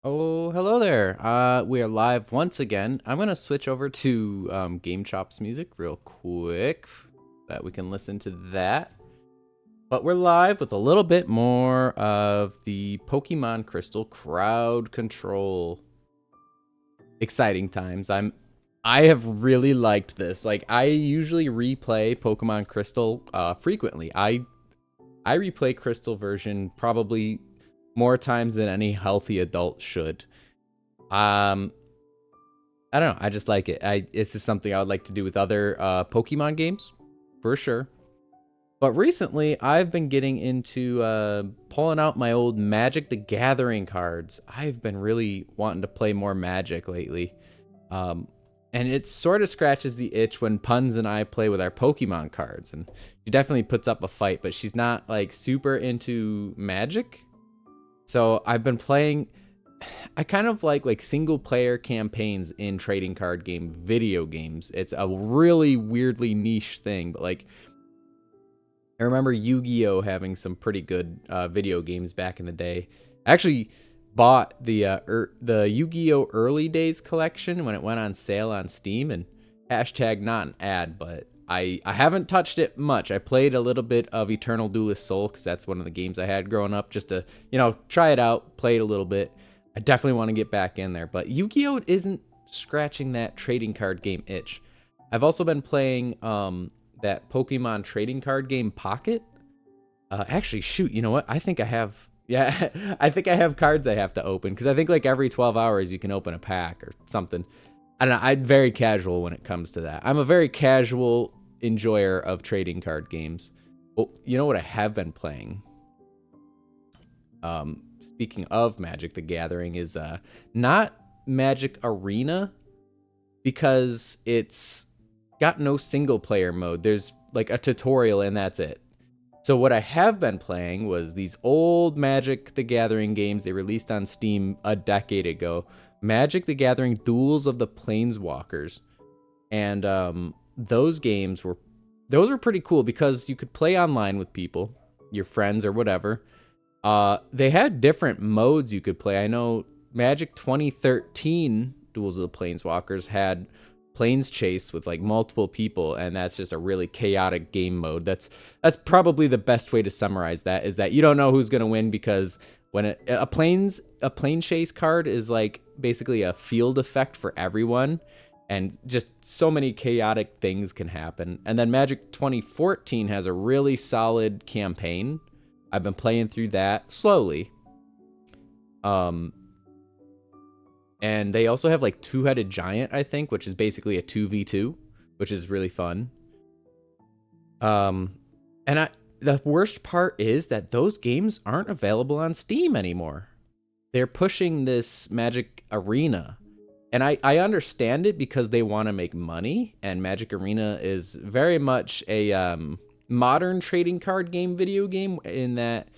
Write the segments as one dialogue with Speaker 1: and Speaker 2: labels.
Speaker 1: Oh, hello there. We are live once again. I'm gonna switch over to Game Chop's music real quick, that we can listen to that. But we're live with a little bit more of the Pokemon Crystal crowd control. Exciting times. I have really liked this. Like I usually replay Pokemon Crystal frequently. I replay Crystal version probably more times than any healthy adult should. Um, I don't know. I just like it. This is something I would like to do with other Pokemon games, for sure. But recently, I've been getting into pulling out my old Magic the Gathering cards. I've been really wanting to play more Magic lately. Um, and it sort of scratches the itch when Puns and I play with our Pokemon cards. And she definitely puts up a fight, but she's not like super into Magic. So I've been playing. I kind of like single player campaigns in trading card game video games. It's a really weirdly niche thing, but like I remember Yu-Gi-Oh having some pretty good video games back in the day. I actually bought the Yu-Gi-Oh early days collection when it went on sale on Steam, and hashtag not an ad, but I haven't touched it much. I played a little bit of Eternal Duelist Soul because that's one of the games I had growing up, just to try it out, play it a little bit. I definitely want to get back in there, but Yu-Gi-Oh isn't scratching that trading card game itch. I've also been playing that Pokemon trading card game Pocket. Actually, shoot, you know what? I think I have. Yeah, I think I have cards I have to open because I think like every 12 hours you can open a pack or something. I don't know. I'm very casual when it comes to that. I'm a very casual enjoyer of trading card games. Well, you know what I have been playing? Speaking of Magic the Gathering, is not Magic Arena because it's got no single player mode. There's like a tutorial and that's it. So what I have been playing was these old Magic the Gathering games they released on Steam a decade ago. Magic the Gathering Duels of the Planeswalkers. And those were pretty cool because you could play online with people, your friends or whatever. They had different modes you could play. I know Magic 2013 Duels of the Planeswalkers had Planes Chase with like multiple people, and that's just a really chaotic game mode. That's probably the best way to summarize that, is that you don't know who's gonna win because when a plane chase card is like basically a field effect for everyone, and just so many chaotic things can happen. And then Magic 2014 has a really solid campaign. I've been playing through that slowly. Um, and they also have like Two-Headed Giant, I think, which is basically a 2v2, which is really fun. Um, and the worst part is that those games aren't available on Steam anymore. They're pushing this Magic Arena. And I understand it because they want to make money, and Magic Arena is very much a modern trading card game video game in that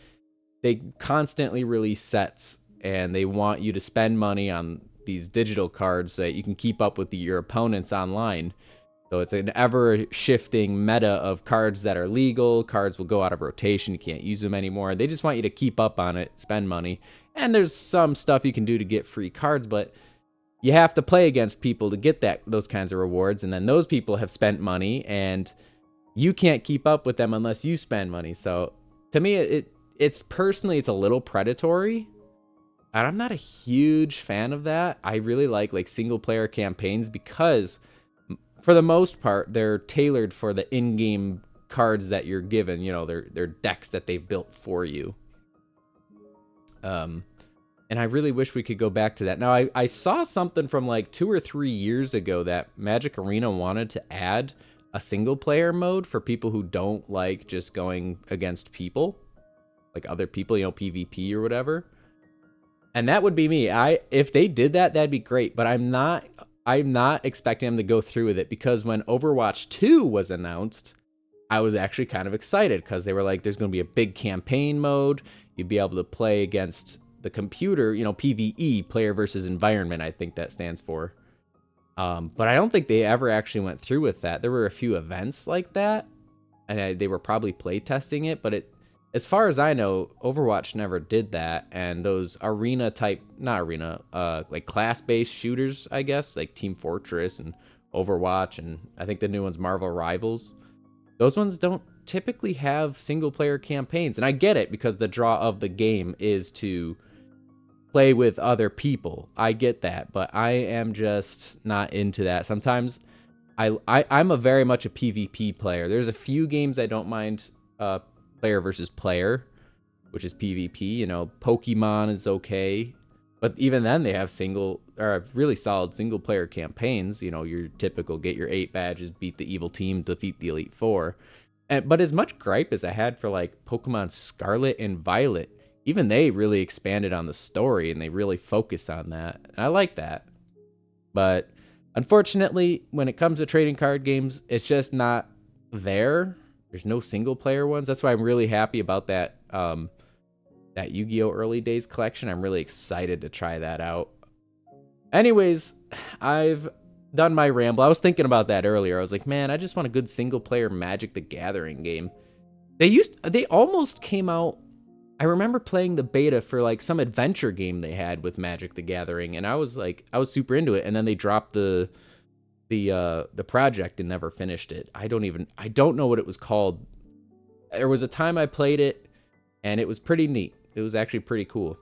Speaker 1: they constantly release sets and they want you to spend money on these digital cards so that you can keep up with your opponents online. So it's an ever shifting meta of cards that are legal. Cards will go out of rotation. You can't use them anymore. They just want you to keep up on it, spend money. And there's some stuff you can do to get free cards, but you have to play against people to get those kinds of rewards. And then those people have spent money, and you can't keep up with them unless you spend money. So to me, it's personally, it's a little predatory. And I'm not a huge fan of that. I really like single player campaigns because for the most part, they're tailored for the in-game cards that you're given. You know, they're decks that they've built for you. And I really wish we could go back to that. Now, I saw something from like 2 or 3 years ago that Magic Arena wanted to add a single player mode for people who don't like just going against people, like other people, PvP or whatever. And that would be me. If they did that, that'd be great. But I'm not expecting them to go through with it because when Overwatch 2 was announced, I was actually kind of excited because they were like, there's going to be a big campaign mode. You'd be able to play against the computer, PvE, player versus environment, I think that stands for. But I don't think they ever actually went through with that. There were a few events like that, and they were probably play testing it, but as far as I know, Overwatch never did that, and those arena type, not arena, like class-based shooters, I guess, like Team Fortress and Overwatch, and I think the new one's Marvel Rivals. Those ones don't typically have single-player campaigns, and I get it because the draw of the game is to play with other people. I get that, but I am just not into that. Sometimes I'm a very much a PvP player. There's a few games I don't mind player versus player, which is PvP. You know, Pokemon is okay, but even then they have single or really solid single player campaigns. You know, your typical get your 8 badges, beat the evil team, defeat the Elite Four. But as much gripe as I had for like Pokemon Scarlet and Violet, even they really expanded on the story and they really focus on that. And I like that. But unfortunately, when it comes to trading card games, it's just not there. There's no single player ones. That's why I'm really happy about that that Yu-Gi-Oh! Early Days collection. I'm really excited to try that out. Anyways, I've done my ramble. I was thinking about that earlier. I was like, man, I just want a good single player Magic the Gathering game. They almost came out. I remember playing the beta for like some adventure game they had with Magic the Gathering, and I was super into it, and then they dropped the project and never finished it. I don't know what it was called. There was a time I played it and it was pretty neat. It was actually pretty cool.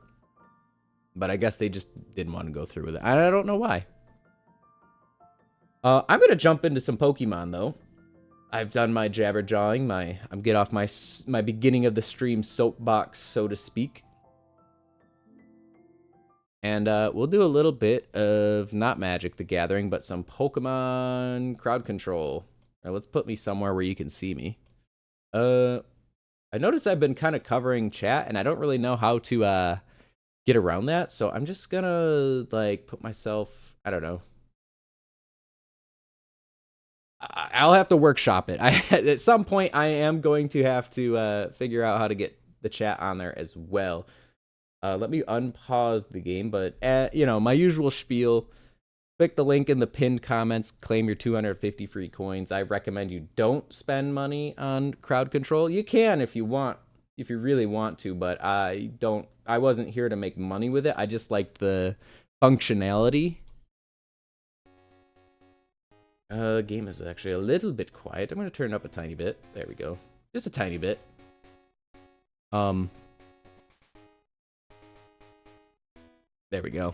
Speaker 1: But I guess they just didn't want to go through with it. I don't know why. I'm going to jump into some Pokemon though. I've done my jabber jawing, I'm get off my beginning of the stream soapbox, so to speak. And we'll do a little bit of not Magic the Gathering, but some Pokemon crowd control. All right, let's put me somewhere where you can see me. I noticed I've been kind of covering chat, and I don't really know how to get around that. So I'm just gonna like put myself, I don't know. I'll have to workshop it. At some point, I am going to have to figure out how to get the chat on there as well. Let me unpause the game, but you know, my usual spiel. Click the link in the pinned comments, claim your 250 free coins. I recommend you don't spend money on crowd control. You can if you want, if you really want to, but I wasn't here to make money with it. I just liked the functionality. Game is actually a little bit quiet. I'm going to turn it up a tiny bit. There we go. Just a tiny bit. There we go.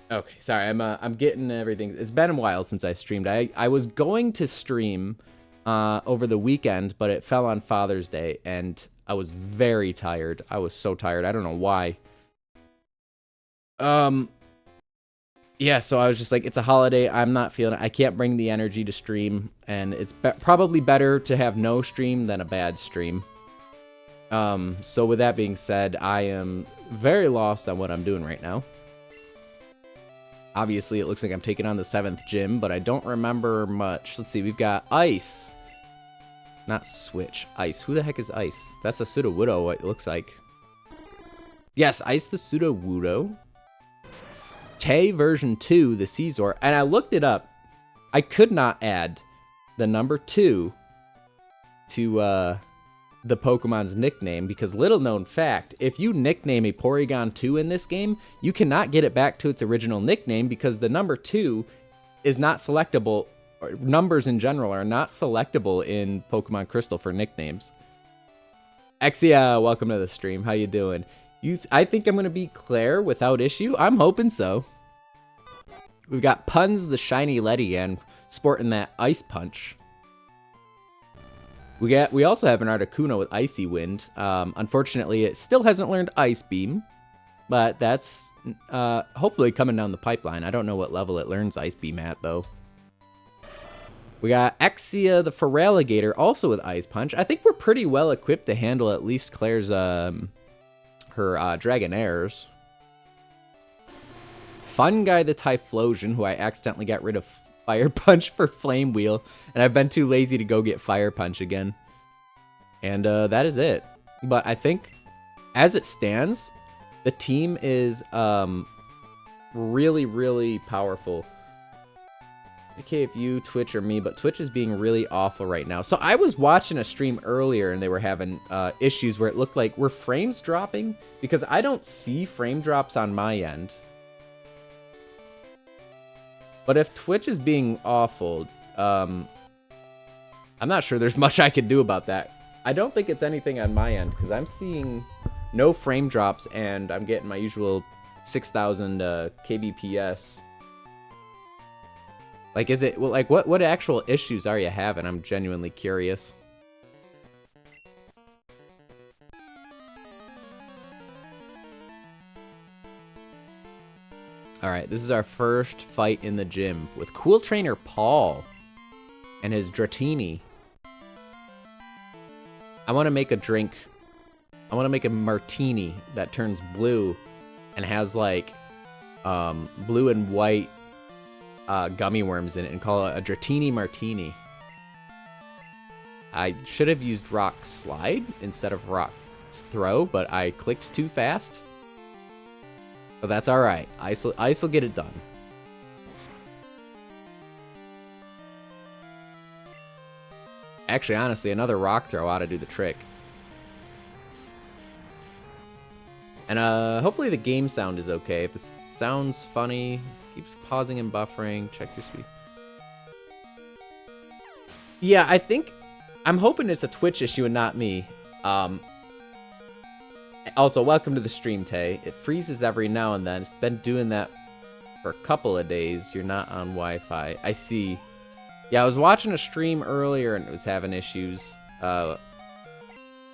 Speaker 1: Okay, sorry. I'm getting everything. It's been a while since I streamed. I was going to stream over the weekend, but it fell on Father's Day, and I was very tired. I was so tired. I don't know why. Yeah, so I was just like, it's a holiday. I'm not feeling it. I can't bring the energy to stream, and it's probably better to have no stream than a bad stream. So with that being said, I am very lost on what I'm doing right now. Obviously, it looks like I'm taking on the 7th gym, but I don't remember much. Let's see, we've got Ice. Not Switch, Ice. Who the heck is Ice? That's a Sudowoodo, it looks like. Yes, Ice the Sudowoodo. Tay version 2, the Caesar, and I looked it up. I could not add the number 2 to the Pokemon's nickname because, little known fact, if you nickname a Porygon 2 in this game, you cannot get it back to its original nickname because the number 2 is not selectable, or numbers in general are not selectable in Pokemon Crystal for nicknames. Exia, welcome to the stream. How you doing? I think I'm going to beat Claire without issue. I'm hoping so. We've got Puns the Shiny Ledian sporting that Ice Punch. We also have an Articuno with Icy Wind. Unfortunately, it still hasn't learned Ice Beam, but that's hopefully coming down the pipeline. I don't know what level it learns Ice Beam at, though. We got Exia the Feraligatr also with Ice Punch. I think we're pretty well equipped to handle at least Claire's her Dragonairs. Fun Guy the Typhlosion, who I accidentally got rid of Fire Punch for Flame Wheel, and I've been too lazy to go get Fire Punch again. And that is it. But I think, as it stands, the team is really, really powerful. Okay, if you, Twitch, or me, but Twitch is being really awful right now. So I was watching a stream earlier, and they were having issues where it looked like were frames dropping, because I don't see frame drops on my end. But if Twitch is being awful, I'm not sure there's much I can do about that. I don't think it's anything on my end, because I'm seeing no frame drops, and I'm getting my usual 6,000 kbps. Like, is it, well, like, what actual issues are you having? I'm genuinely curious. Alright, this is our first fight in the gym with Cool Trainer Paul and his Dratini. I want to make a drink. I want to make a martini that turns blue and has, like, blue and white gummy worms in it and call it a Dratini Martini. I should have used Rock Slide instead of Rock Throw, but I clicked too fast. But that's alright. Ice will get it done. Actually, honestly, another Rock Throw ought to do the trick. And hopefully the game sound is okay. If the sound's funny, keeps pausing and buffering, check your speed. Yeah, I'm hoping it's a Twitch issue and not me. Also, welcome to the stream, Tay. It freezes every now and then. It's been doing that for a couple of days. You're not on Wi-Fi. I see. Yeah, I was watching a stream earlier and it was having issues. So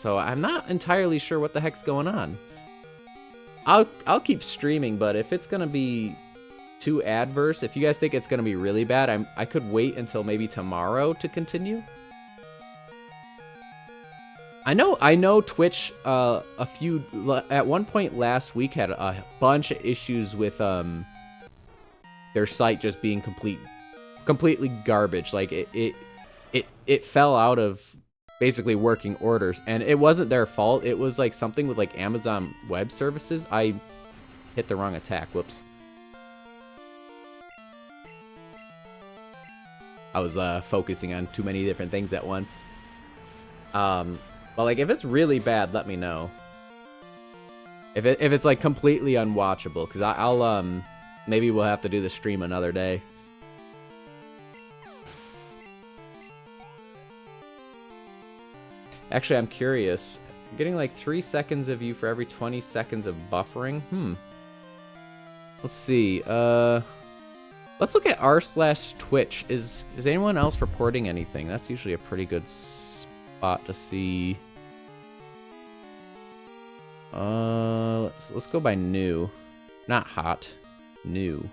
Speaker 1: I'm not entirely sure what the heck's going on. I'll keep streaming, but if it's gonna be too adverse, if you guys think it's gonna be really bad, I could wait until maybe tomorrow to continue. I know Twitch at one point last week had a bunch of issues with their site just being completely garbage. Like it fell out of basically working orders, and it wasn't their fault. It was like something with like Amazon Web Services. I hit the wrong attack. Whoops. I was focusing on too many different things at once. But like if it's really bad, let me know. If it's like completely unwatchable, because I'll maybe we'll have to do the stream another day. Actually, I'm curious. I'm getting like 3 seconds of you for every 20 seconds of buffering. Let's see. Let's look at r/Twitch. Is anyone else reporting anything? That's usually a pretty good spot to see. Let's go by new. Not hot. New.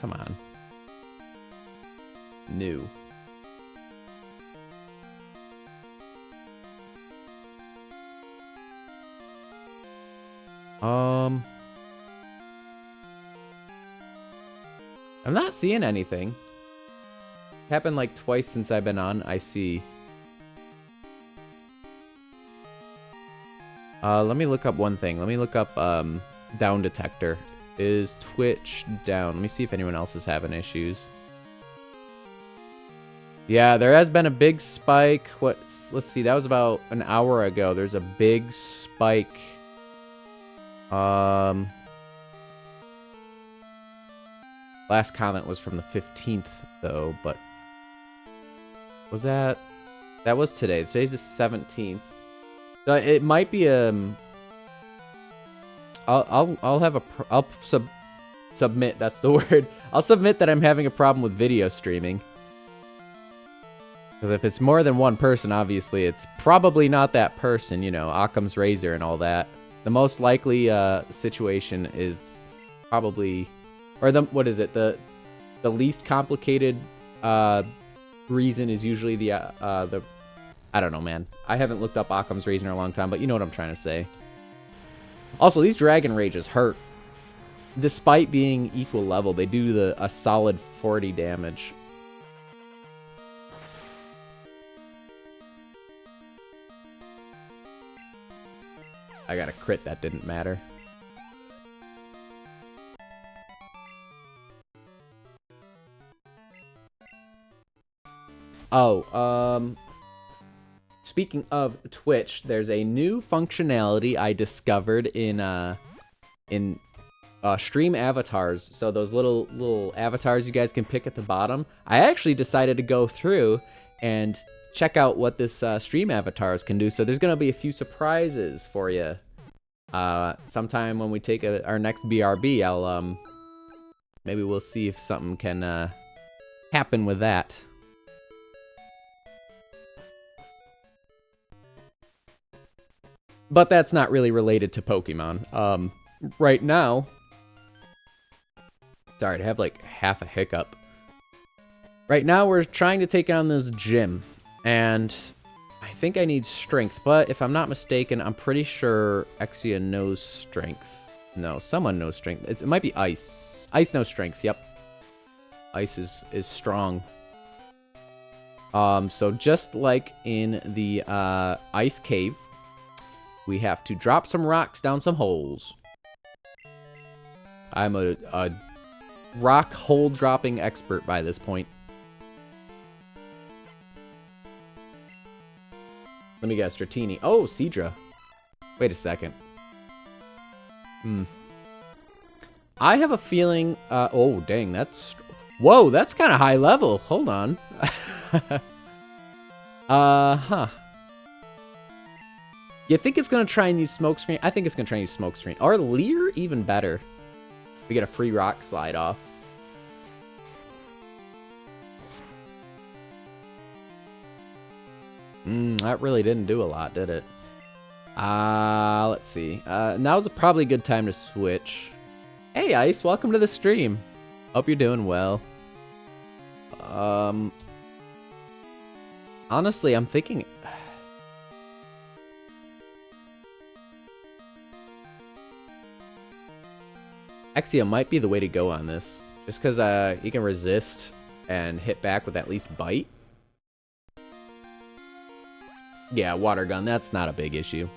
Speaker 1: Come on. New. I'm not seeing anything. Happened like twice since I've been on. I see. Let me look up one thing. Let me look up down detector. Is Twitch down? Let me see if anyone else is having issues. Yeah, there has been a big spike. Let's see, that was about an hour ago. There's a big spike. Last comment was from the 15th though, but was that was today. Today's the 17th. So it might be I'll submit, that's the word. I'll submit that I'm having a problem with video streaming. Because if it's more than one person, obviously it's probably not that person, you know, Occam's razor and all that. The most likely situation is probably, or what is it? The least complicated reason is usually the I don't know, man. I haven't looked up Occam's razor in a long time, but you know what I'm trying to say. Also, these Dragon Rages hurt. Despite being equal level, they do a solid 40 damage. I got a crit, that didn't matter. Oh, speaking of Twitch, there's a new functionality I discovered in stream avatars. So those little avatars you guys can pick at the bottom. I actually decided to go through and check out what this stream avatars can do. So there's gonna be a few surprises for you. Sometime when we take our next BRB, I'll maybe we'll see if something can happen with that. But that's not really related to Pokemon. Right now, sorry to have like half a hiccup. Right now we're trying to take on this gym, and I think I need strength, but if I'm not mistaken, I'm pretty sure Exia knows strength. No, someone knows strength. It might be Ice. Ice knows strength, yep. Ice is strong. So just like in the ice cave, we have to drop some rocks down some holes. I'm a rock hole dropping expert by this point. Let me guess, Dratini. Oh, Seadra. Wait a second. I have a feeling, oh, dang, that's... Whoa, that's kind of high level. Hold on. Huh. You think it's going to try and use Smokescreen? I think it's going to try and use Smokescreen. Or Leer, even better. We get a free rock slide off. That really didn't do a lot, did it? Let's see. Now's probably a good time to switch. Hey, Ice, welcome to the stream. Hope you're doing well. Honestly, I'm thinking... Exia might be the way to go on this. Just because he can resist and hit back with at least bite. Yeah, water gun, that's not a big issue.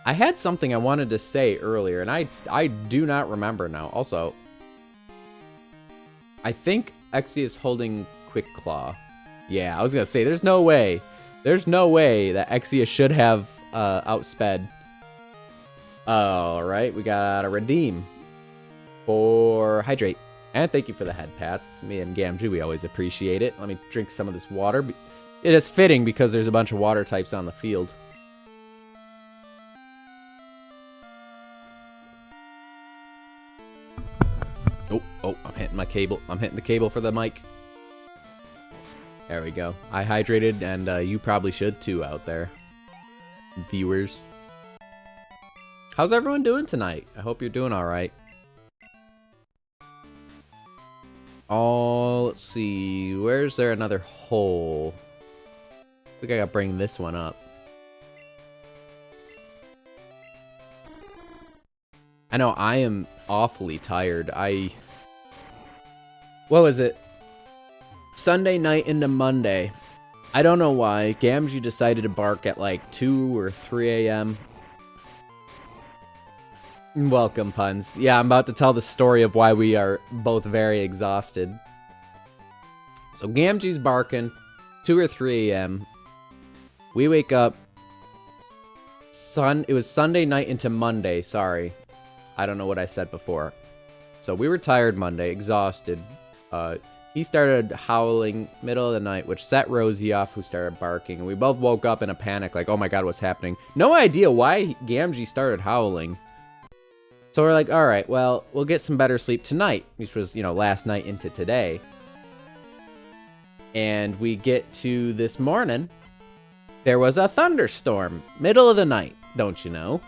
Speaker 1: I had something I wanted to say earlier, and I do not remember now. Also, I think Exia is holding Quick Claw. Yeah, I was going to say, there's no way. There's no way that Exia should have outsped. Alright, we got a redeem for Hydrate. And thank you for the head pats. Me and Gamju, we always appreciate it. Let me drink some of this water. It is fitting because there's a bunch of water types on the field. Oh, I'm hitting my cable. I'm hitting the cable for the mic. There we go. I hydrated, and you probably should too out there. Viewers. How's everyone doing tonight? I hope you're doing alright. Oh, let's see. Where's there another hole? I think I gotta bring this one up. I know, I am awfully tired. What was it? Sunday night into Monday. I don't know why. Gamgee decided to bark at like 2 or 3 a.m. Welcome, Puns. Yeah, I'm about to tell the story of why we are both very exhausted. So Gamgee's barking, 2 or 3 a.m. We wake up. It was Sunday night into Monday, sorry. I don't know what I said before. So we were tired Monday, exhausted. He started howling middle of the night, which set Rosie off, who started barking. And we both woke up in a panic, like, oh my god, what's happening? No idea why Gamgee started howling. So we're like, alright, well, we'll get some better sleep tonight, which was, you know, last night into today. And we get to this morning. There was a thunderstorm, middle of the night, don't you know?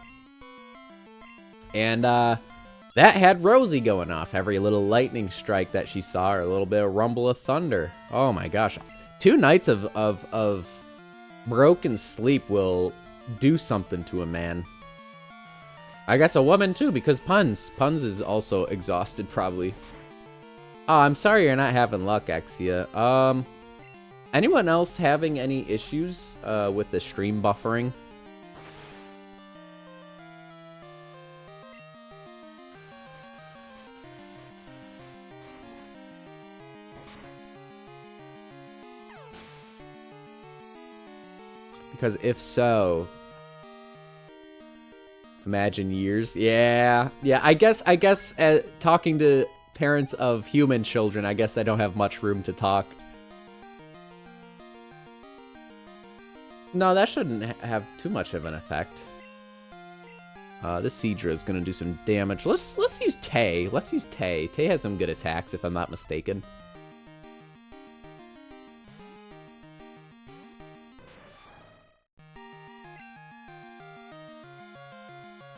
Speaker 1: And, that had Rosie going off. Every little lightning strike that she saw, or a little bit of rumble of thunder. Oh my gosh. 2 nights of broken sleep will do something to a man. I guess a woman too, because Puns is also exhausted probably. Oh, I'm sorry you're not having luck, Exia. Anyone else having any issues with the stream buffering? Because if so, imagine years. Yeah. I guess talking to parents of human children, I guess I don't have much room to talk. No, that shouldn't have too much of an effect. This Seadra is gonna do some damage. Let's use Tay. Let's use Tay. Tay has some good attacks, if I'm not mistaken.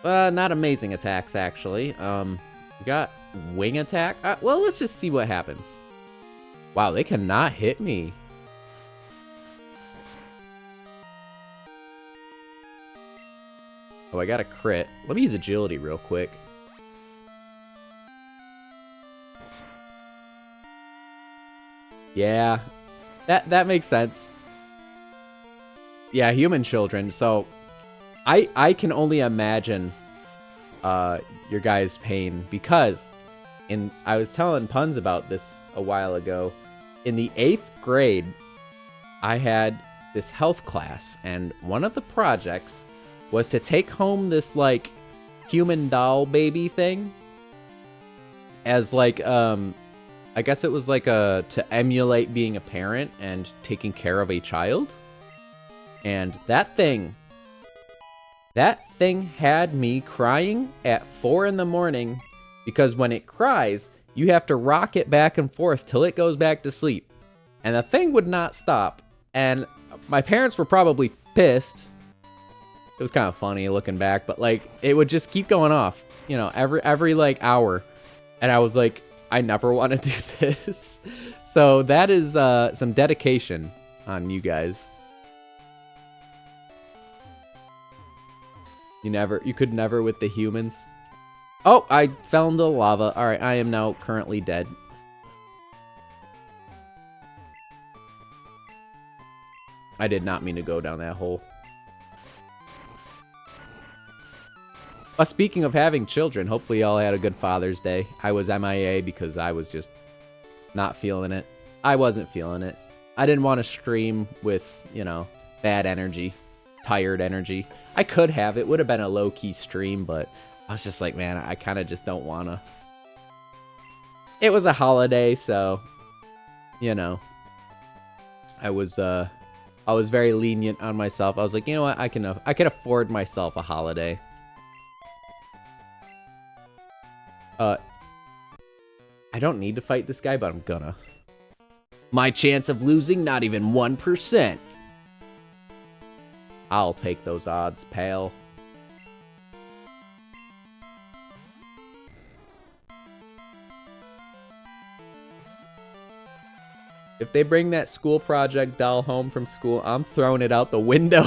Speaker 1: Not amazing attacks, actually. We got wing attack. Well, let's just see what happens. Wow, they cannot hit me. Oh, I got a crit. Let me use agility real quick. Yeah, that makes sense. Yeah, human children. So, I can only imagine your guys' pain because I was telling Puns about this a while ago. In the 8th grade, I had this health class, and one of the projects was to take home this, like, human doll baby thing as, like, I guess it was, like, to emulate being a parent and taking care of a child. And that thing had me crying at 4 in the morning because when it cries, you have to rock it back and forth till it goes back to sleep. And the thing would not stop. And my parents were probably pissed. It was kind of funny looking back, but like it would just keep going off, you know, every like hour. And I was like, I never want to do this. So that is some dedication on you guys. You could never with the humans. Oh, I fell into lava. All right, I am now currently dead. I did not mean to go down that hole. Speaking of having children, hopefully y'all had a good Father's Day. I was MIA because I was just not feeling it. I wasn't feeling it. I didn't want to stream with, you know, bad energy, tired energy. I could have. It would have been a low-key stream, but I was just like, man, I kind of just don't want to. It was a holiday, so, you know, I was very lenient on myself. I was like, you know what, I can afford myself a holiday. I don't need to fight this guy, but I'm gonna. My chance of losing, not even 1%. I'll take those odds, pal. If they bring that school project doll home from school, I'm throwing it out the window.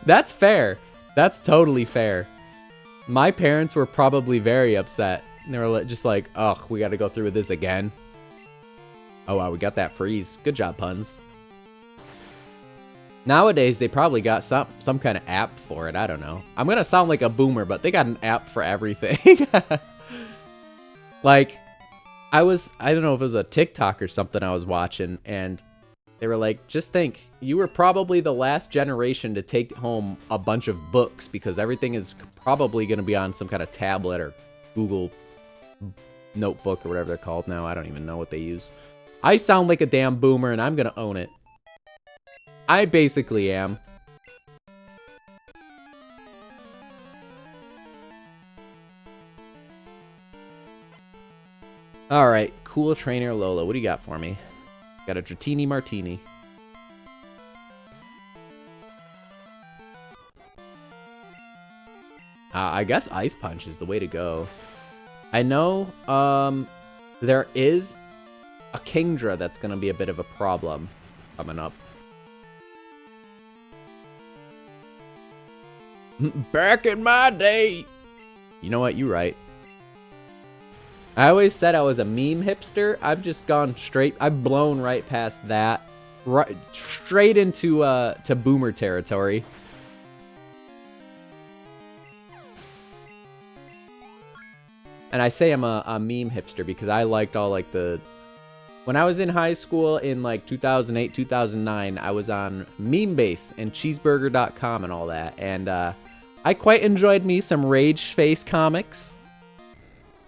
Speaker 1: That's fair. That's totally fair. My parents were probably very upset. They were just like, oh, we gotta go through with this again. Oh, wow, we got that freeze. Good job, Puns. Nowadays, they probably got some kind of app for it. I don't know. I'm gonna sound like a boomer, but they got an app for everything. Like, I don't know if it was a TikTok or something I was watching, and they were like, just think, you were probably the last generation to take home a bunch of books because everything is probably going to be on some kind of tablet or Google notebook or whatever they're called now. I don't even know what they use. I sound like a damn boomer, and I'm going to own it. I basically am. Alright, cool trainer Lola. What do you got for me? Got a Dratini Martini. I guess Ice Punch is the way to go. I know there is a Kingdra that's going to be a bit of a problem coming up. Back in my day! You know what? You're right. I always said I was a meme hipster. I've just gone straight. I've blown right past that. Right, straight into to boomer territory. And I say I'm a meme hipster because I liked all like the When I was in high school in like 2008, 2009, I was on Memebase and cheeseburger.com and all that. And I quite enjoyed me some Rage Face comics.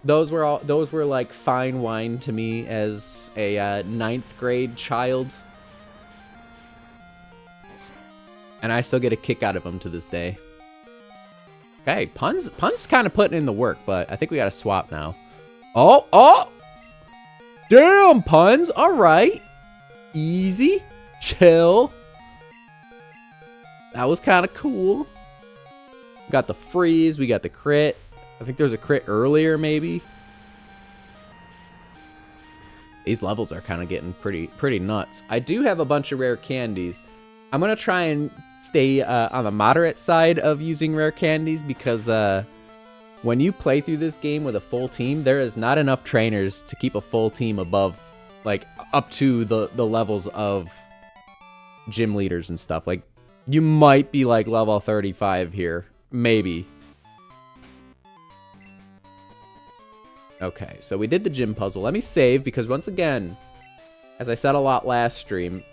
Speaker 1: Those were like fine wine to me as a ninth grade child. And I still get a kick out of them to this day. Okay, Pun's kind of putting in the work, but I think we got to swap now. Oh! Damn, Puns! All right. Easy. Chill. That was kind of cool. We got the freeze. We got the crit. I think there's a crit earlier, maybe. These levels are kind of getting pretty nuts. I do have a bunch of rare candies. I'm going to try and stay on the moderate side of using rare candies because when you play through this game with a full team, there is not enough trainers to keep a full team above, like, up to the levels of gym leaders and stuff. Like, you might be, like, level 35 here. Maybe. Okay, so we did the gym puzzle. Let me save, because once again, as I said a lot last stream,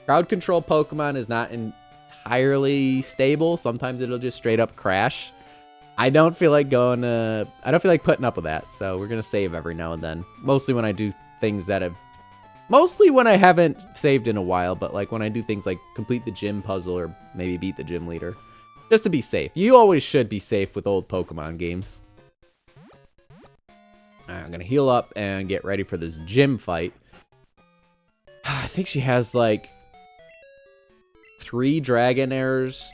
Speaker 1: crowd control Pokemon is not entirely stable. Sometimes it'll just straight up crash. I don't feel like putting up with that, so we're gonna save every now and then. Mostly when I do things mostly when I haven't saved in a while, but like when I do things like complete the gym puzzle or maybe beat the gym leader. Just to be safe. You always should be safe with old Pokemon games. Alright, I'm gonna heal up and get ready for this gym fight. I think she has like 3 Dragonairs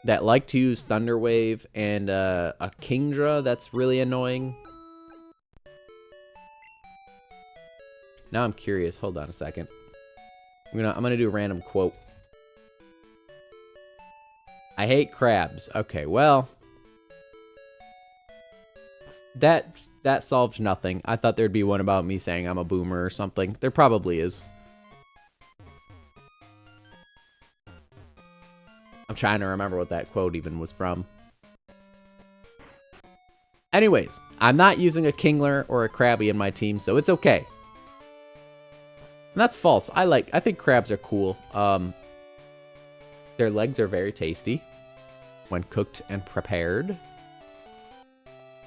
Speaker 1: that like to use Thunder Wave, and a Kingdra that's really annoying. Now I'm curious. Hold on a second. I'm gonna do a random quote. I hate crabs. Okay, well, that solves nothing. I thought there'd be one about me saying I'm a boomer or something. There probably is. I'm trying to remember what that quote even was from. Anyways, I'm not using a Kingler or a Krabby in my team, so it's okay. And that's false. I think crabs are cool. Their legs are very tasty when cooked and prepared.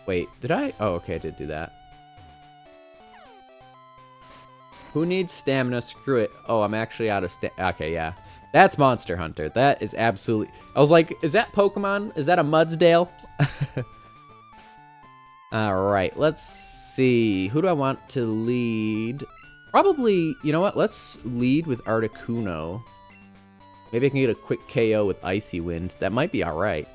Speaker 1: Wait, did I? Oh, okay, I did do that. Who needs stamina? Screw it. Oh, I'm actually out of okay, yeah. That's Monster Hunter. That is absolutely... I was like, is that Pokemon? Is that a Mudsdale? Alright, let's see. Who do I want to lead? Probably, you know what? Let's lead with Articuno. Maybe I can get a quick KO with Icy Wind. That might be alright.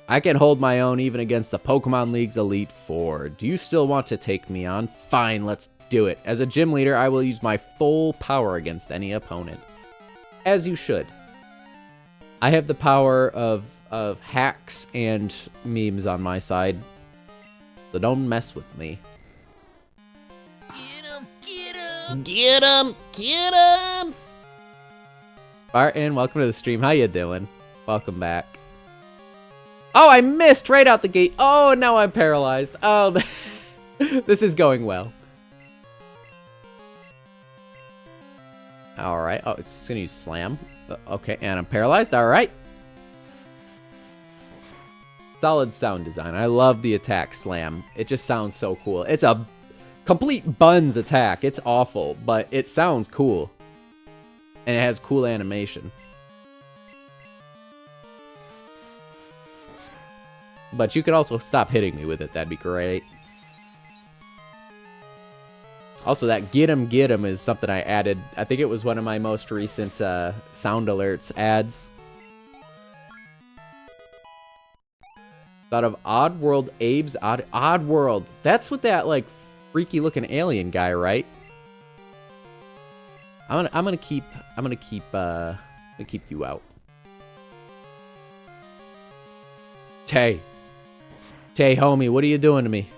Speaker 1: I can hold my own even against the Pokemon League's Elite Four. Do you still want to take me on? Fine, let's do it. As a gym leader, I will use my full power against any opponent. As you should. I have the power of hacks and memes on my side. So don't mess with me.
Speaker 2: Get him! Get him!
Speaker 1: Get him! Get him! Barton, welcome to the stream. How you doing? Welcome back. Oh, I missed right out the gate. Oh, now I'm paralyzed. Oh, this is going well. All right. Oh, it's going to use Slam. Okay, and I'm paralyzed. All right. Solid sound design. I love the attack Slam. It just sounds so cool. It's a complete buns attack. It's awful, but it sounds cool. And it has cool animation. But you could also stop hitting me with it. That'd be great. Also, that get 'em is something I added. I think it was one of my most recent sound alerts ads. Thought of Oddworld Abe's Oddworld. That's what that like freaky looking alien guy, right? I'm gonna keep you out. Tay, homie, what are you doing to me?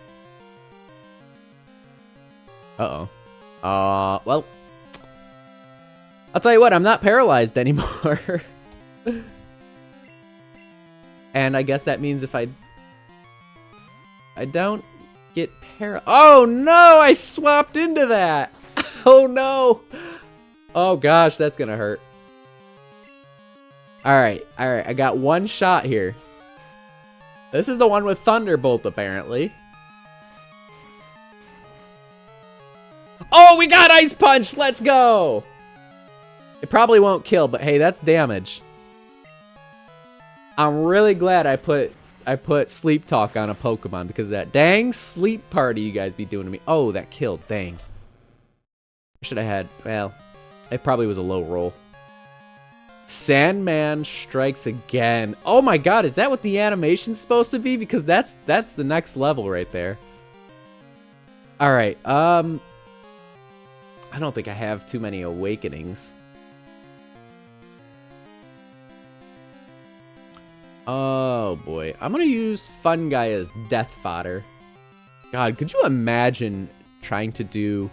Speaker 1: Uh-oh. Well, I'll tell you what, I'm not paralyzed anymore. And I guess that means if I don't get Oh no, I swapped into that. Oh no. Oh gosh, that's gonna hurt. Alright, I got one shot here. This is the one with Thunderbolt, apparently. Oh, we got Ice Punch! Let's go! It probably won't kill, but hey, that's damage. I'm really glad I put Sleep Talk on a Pokemon because of that dang sleep party you guys be doing to me. Oh, that killed, dang. I should have had, well, it probably was a low roll. Sandman strikes again. Oh my god, is that what the animation's supposed to be? Because that's the next level right there. Alright, I don't think I have too many awakenings. Oh boy, I'm gonna use Fungi as death fodder. God, could you imagine trying to do...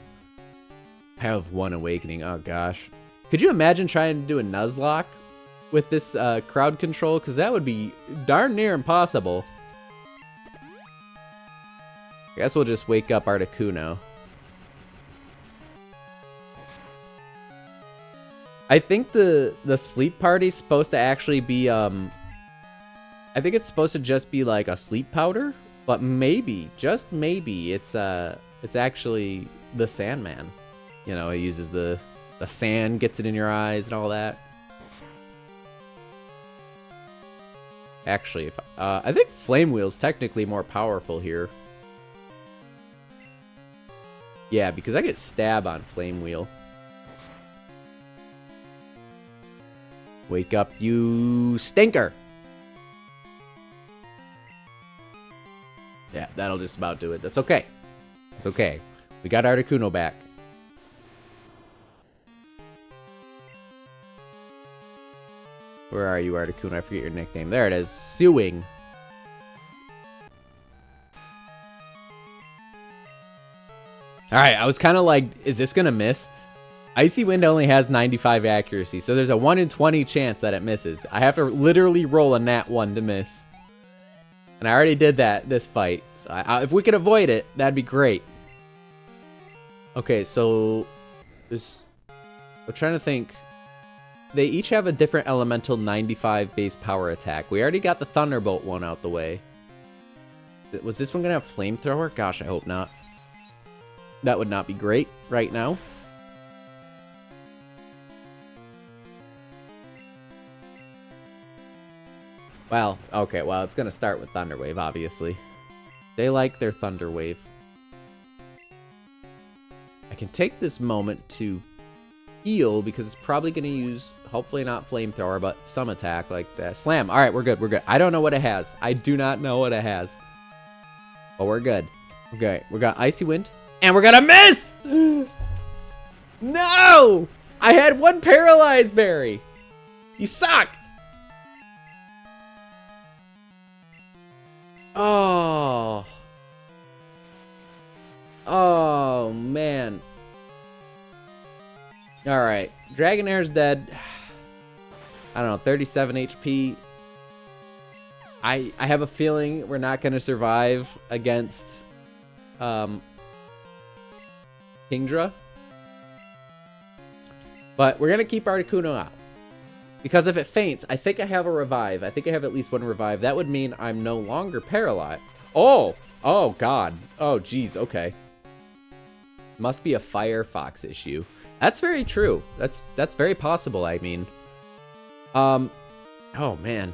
Speaker 1: I have one awakening, oh gosh. Could you imagine trying to do a Nuzlocke with this crowd control? Because that would be darn near impossible. I guess we'll just wake up Articuno. I think the sleep party's supposed to actually be, I think it's supposed to just be like a sleep powder, but maybe, just maybe, it's actually the Sandman. You know, it uses the sand, gets it in your eyes and all that. Actually, if, I think Flame Wheel's technically more powerful here. Yeah, because I get stab on Flame Wheel. Wake up, you stinker! Yeah, that'll just about do it. That's okay. It's okay. We got Articuno back. Where are you, Articuno? I forget your nickname. There it is. Suing. Alright, I was kind of like, is this going to miss? Icy Wind only has 95 accuracy, so there's a 1 in 20 chance that it misses. I have to literally roll a nat 1 to miss. And I already did that this fight. So if we could avoid it, that'd be great. Okay, so... I'm trying to think... They each have a different elemental 95 base power attack. We already got the Thunderbolt one out the way. Was this one gonna have Flamethrower? Gosh, I hope not. That would not be great right now. Well, okay, well, it's gonna start with Thunder Wave, obviously. They like their Thunder Wave. I can take this moment to heal because it's probably going to use, hopefully not Flamethrower, but some attack like that. Slam. All right, we're good. We're good. I don't know what it has. I do not know what it has. But we're good. Okay, we got Icy Wind. And we're going to miss! No! I had one Paralyzed Berry. You suck! Oh. Oh, man. Alright, Dragonair's dead. I don't know, 37 HP. I have a feeling we're not going to survive against Kingdra. But we're going to keep Articuno out. Because if it faints, I think I have a revive. I think I have at least one revive. That would mean I'm no longer paralyzed. Oh! Oh, God. Oh, geez, okay. Must be a Firefox issue. That's very true. That's very possible, I mean. Oh, man.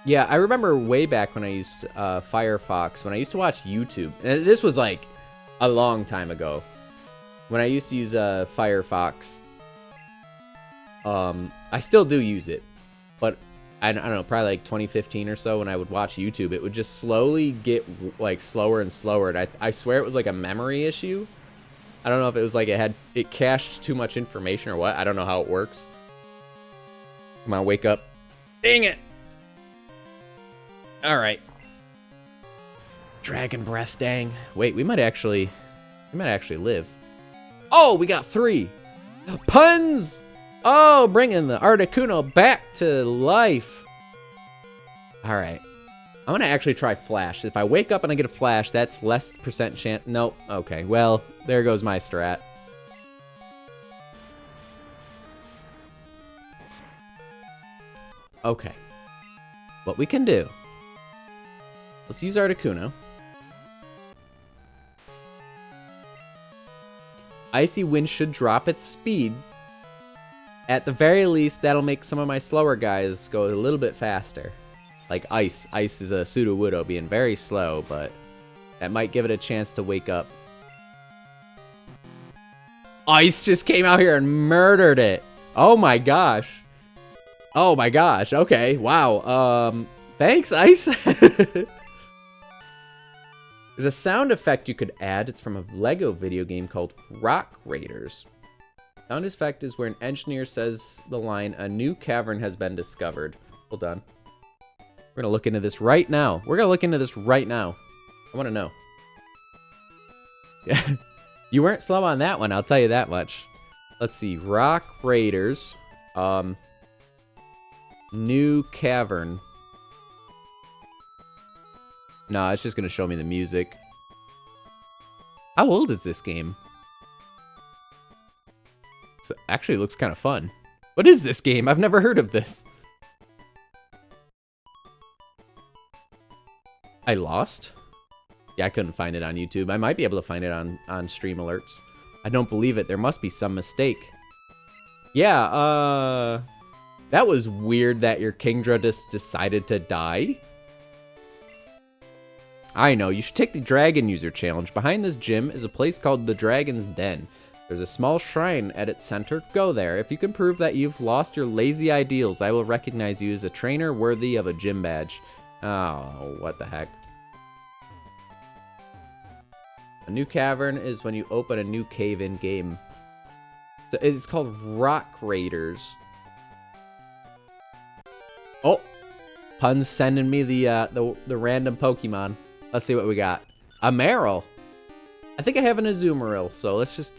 Speaker 1: Yeah, I remember way back when I used Firefox, when I used to watch YouTube. And this was like a long time ago. When I used to use Firefox. I still do use it. But I don't know, probably like 2015 or so when I would watch YouTube, it would just slowly get like slower and slower. And I swear it was like a memory issue. I don't know if it was like it cached too much information or what. I don't know how it works. Come on, wake up. Dang it. All right. Dragon Breath, dang. Wait, we might actually live. Oh, we got 3. Puns! Oh, bringing the Articuno back to life. All right. I'm gonna actually try Flash. If I wake up and I get a Flash, that's less percent chance. Nope. Okay, well, there goes my strat. Okay. What we can do. Let's use Articuno. Icy Wind should drop its speed. At the very least, that'll make some of my slower guys go a little bit faster. Like Ice. Ice is a Sudowoodo being very slow, but that might give it a chance to wake up. Ice just came out here and murdered it. Oh my gosh. Oh my gosh. Okay. Wow. Thanks, Ice. There's a sound effect you could add. It's from a Lego video game called Rock Raiders. Sound effect is where an engineer says the line, "A new cavern has been discovered." Hold on. We're going to look into this right now. We're going to look into this right now. I want to know. You weren't slow on that one, I'll tell you that much. Let's see. Rock Raiders. New cavern. No, it's just going to show me the music. How old is this game? It actually looks kind of fun. What is this game? I've never heard of this. I lost? Yeah, I couldn't find it on YouTube. I might be able to find it on Stream Alerts. I don't believe it. There must be some mistake. Yeah, that was weird that your Kingdra just decided to die. I know, you should take the Dragon User Challenge. Behind this gym is a place called the Dragon's Den. There's a small shrine at its center. Go there. If you can prove that you've lost your lazy ideals, I will recognize you as a trainer worthy of a gym badge. Oh, what the heck. A new cavern is when you open a new cave in game. So it's called Rock Raiders. Oh, Pun's sending me the random Pokemon. Let's see what we got. A Marill. I think I have an Azumarill, so let's just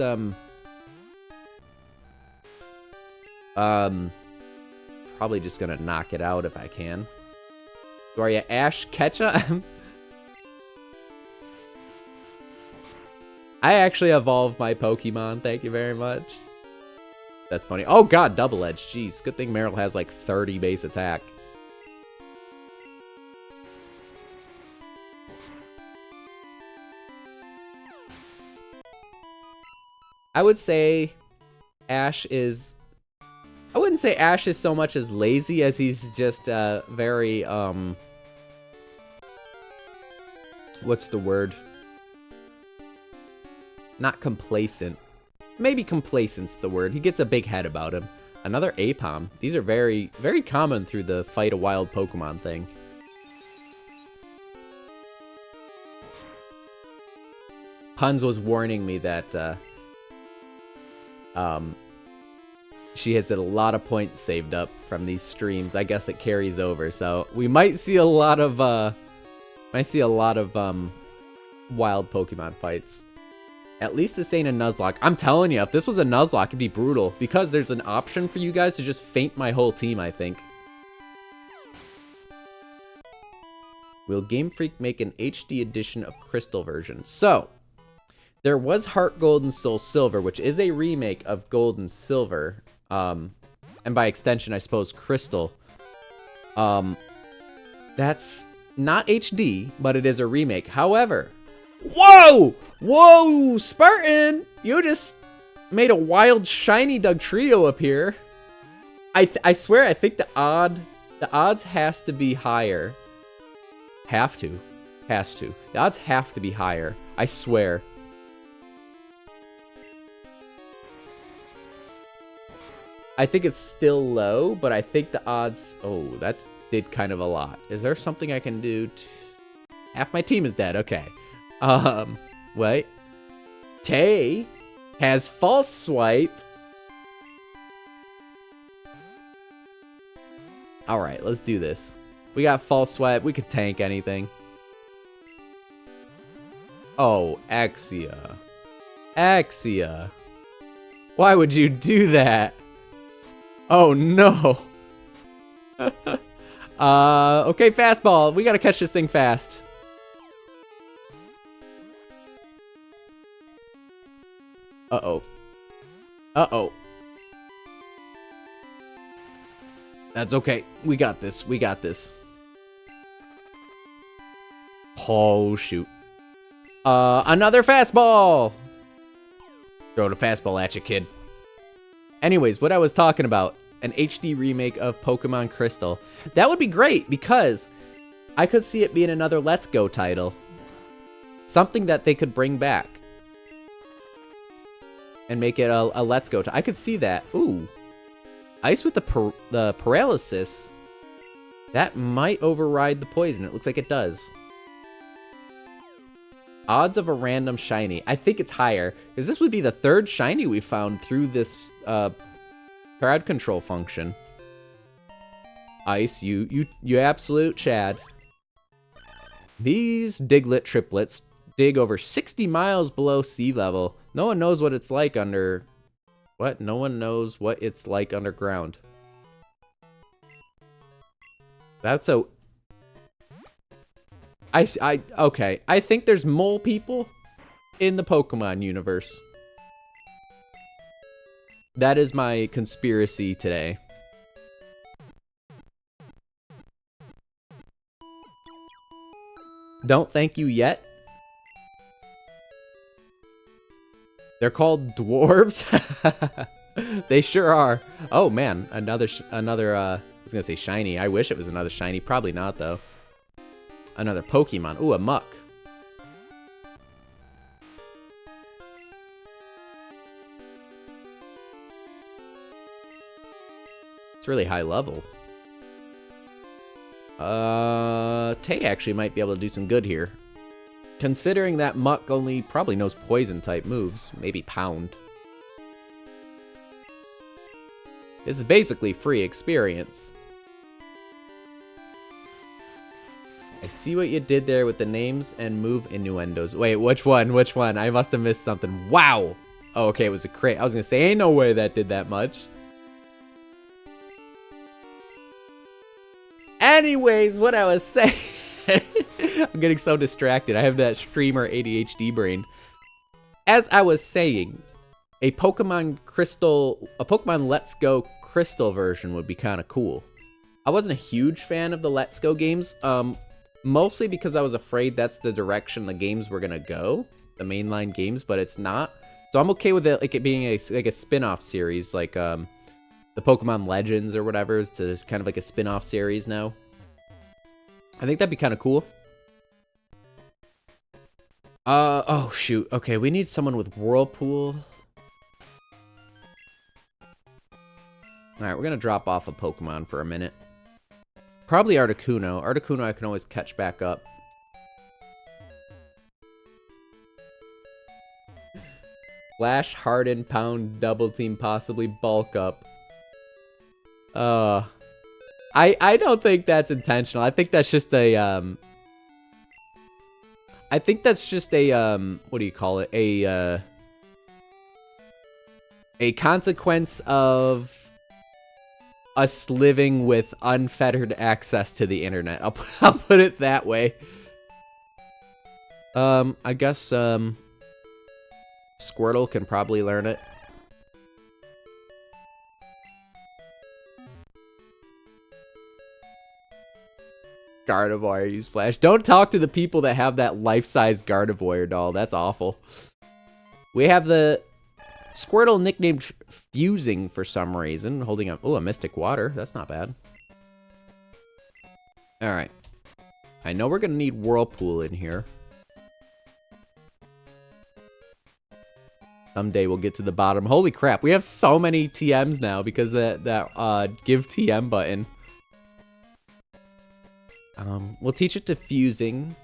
Speaker 1: probably just gonna knock it out if I can. So are you Ash Ketchum? I actually evolved my Pokemon. Thank you very much. That's funny. Oh god, Double Edge. Jeez, good thing Marill has like 30 base attack. I would say Ash is... I wouldn't say Ash is so much as lazy as he's just very, what's the word? Not complacent. Maybe complacent's the word. He gets a big head about him. Another Apom. These are very, very common through the fight a wild Pokemon thing. Puns was warning me that, she has a lot of points saved up from these streams. I guess it carries over, so we might see a lot of wild Pokemon fights. At least this ain't a Nuzlocke. I'm telling you, if this was a Nuzlocke, it'd be brutal because there's an option for you guys to just faint my whole team, I think. Will Game Freak make an HD edition of Crystal version? So, there was Heart Gold and Soul Silver, which is a remake of Gold and Silver. And by extension, I suppose, Crystal. That's not HD, but it is a remake. However... Whoa! Whoa, Spartan! You just made a wild shiny Dugtrio appear. I swear, I think the odds has to be higher. Has to. The odds have to be higher. I swear. I think it's still low, but I think the odds... Oh, that did kind of a lot. Is there something I can do to... Half my team is dead. Okay. Wait. Tay has False Swipe. Alright, let's do this. We got False Swipe. We could tank anything. Oh, Axia. Axia. Why would you do that? Oh, no. Okay, fastball. We gotta catch this thing fast. Uh-oh. Uh-oh. That's okay. We got this. We got this. Oh, shoot. Another fastball! Throw the fastball at you, kid. Anyways, what I was talking about, an HD remake of Pokemon Crystal. That would be great, because I could see it being another Let's Go title. Something that they could bring back. And make it a Let's Go title. I could see that. Ooh. Ice with the paralysis. That might override the poison. It looks like it does. Odds of a random shiny. I think it's higher, because this would be the third shiny we found through this crowd control function. Ice, you absolute Chad. These Diglett triplets dig over 60 miles below sea level. No one knows what it's like under... What? No one knows what it's like underground. That's so... Okay. I think there's mole people in the Pokemon universe. That is my conspiracy today. Don't thank you yet. They're called dwarves. They sure are. Oh man, another. I was gonna say shiny. I wish it was another shiny. Probably not though. Another Pokemon. Ooh, a Muck. It's really high level. Tay actually might be able to do some good here. Considering that Muck only probably knows poison type moves. Maybe Pound. This is basically free experience. I see what you did there with the names and move innuendos. Wait, which one? Which one? I must have missed something. Wow! Oh, okay, it was a crit. I was gonna say, ain't no way that did that much. Anyways, what I was saying... I'm getting so distracted. I have that streamer ADHD brain. As I was saying, a Pokemon Let's Go Crystal version would be kind of cool. I wasn't a huge fan of the Let's Go games, mostly because I was afraid that's the direction the games were gonna go, the mainline games, but it's not. So I'm okay with it, like it being a spin-off series, like the Pokemon Legends or whatever, to kind of like a spin-off series now. I think that'd be kind of cool. Oh shoot. Okay, we need someone with Whirlpool. Alright, we're gonna drop off a Pokemon for a minute. Probably Articuno. Articuno I can always catch back up. Flash, Harden, Pound, Double Team, possibly Bulk Up. I don't think that's intentional. I think that's just a, I think that's just a, what do you call it? A consequence of us living with unfettered access to the internet. I'll put it that way. I guess, Squirtle can probably learn it. Gardevoir, use Flash. Don't talk to the people that have that life-size Gardevoir doll. That's awful. We have the Squirtle nicknamed Fusing for some reason, holding up. Oh, a Mystic Water. That's not bad. Alright. I know we're gonna need Whirlpool in here. Someday we'll get to the bottom. Holy crap, we have so many TMs now because of that give TM button. We'll teach it to Fusing.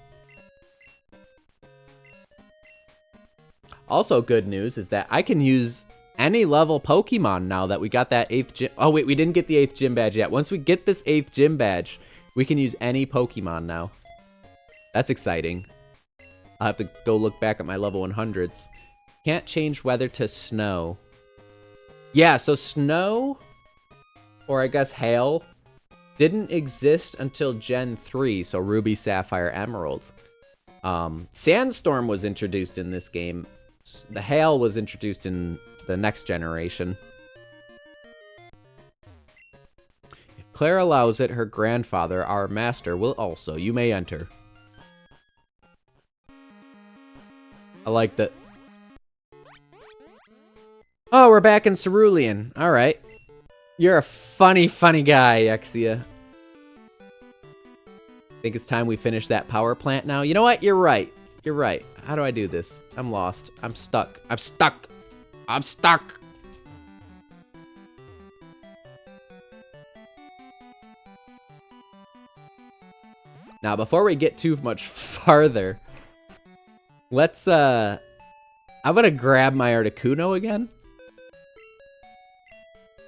Speaker 1: Also good news is that I can use any level Pokemon now that we got that 8th gym. Oh wait, we didn't get the 8th gym badge yet. Once we get this 8th gym badge, we can use any Pokemon now. That's exciting. I'll have to go look back at my level 100s. Can't change weather to snow. Yeah, so snow, or I guess hail, didn't exist until Gen 3, so Ruby, Sapphire, Emerald. Sandstorm was introduced in this game. The Hail was introduced in the next generation. If Claire allows it, her grandfather, our master, will also. You may enter. I like that. Oh, we're back in Cerulean. Alright. You're a funny, funny guy, Exia. Think it's time we finish that power plant now? You know what? You're right. You're right. How do I do this? I'm lost. I'm stuck. I'm stuck. I'm stuck. Now, before we get too much farther, let's, I'm gonna grab my Articuno again.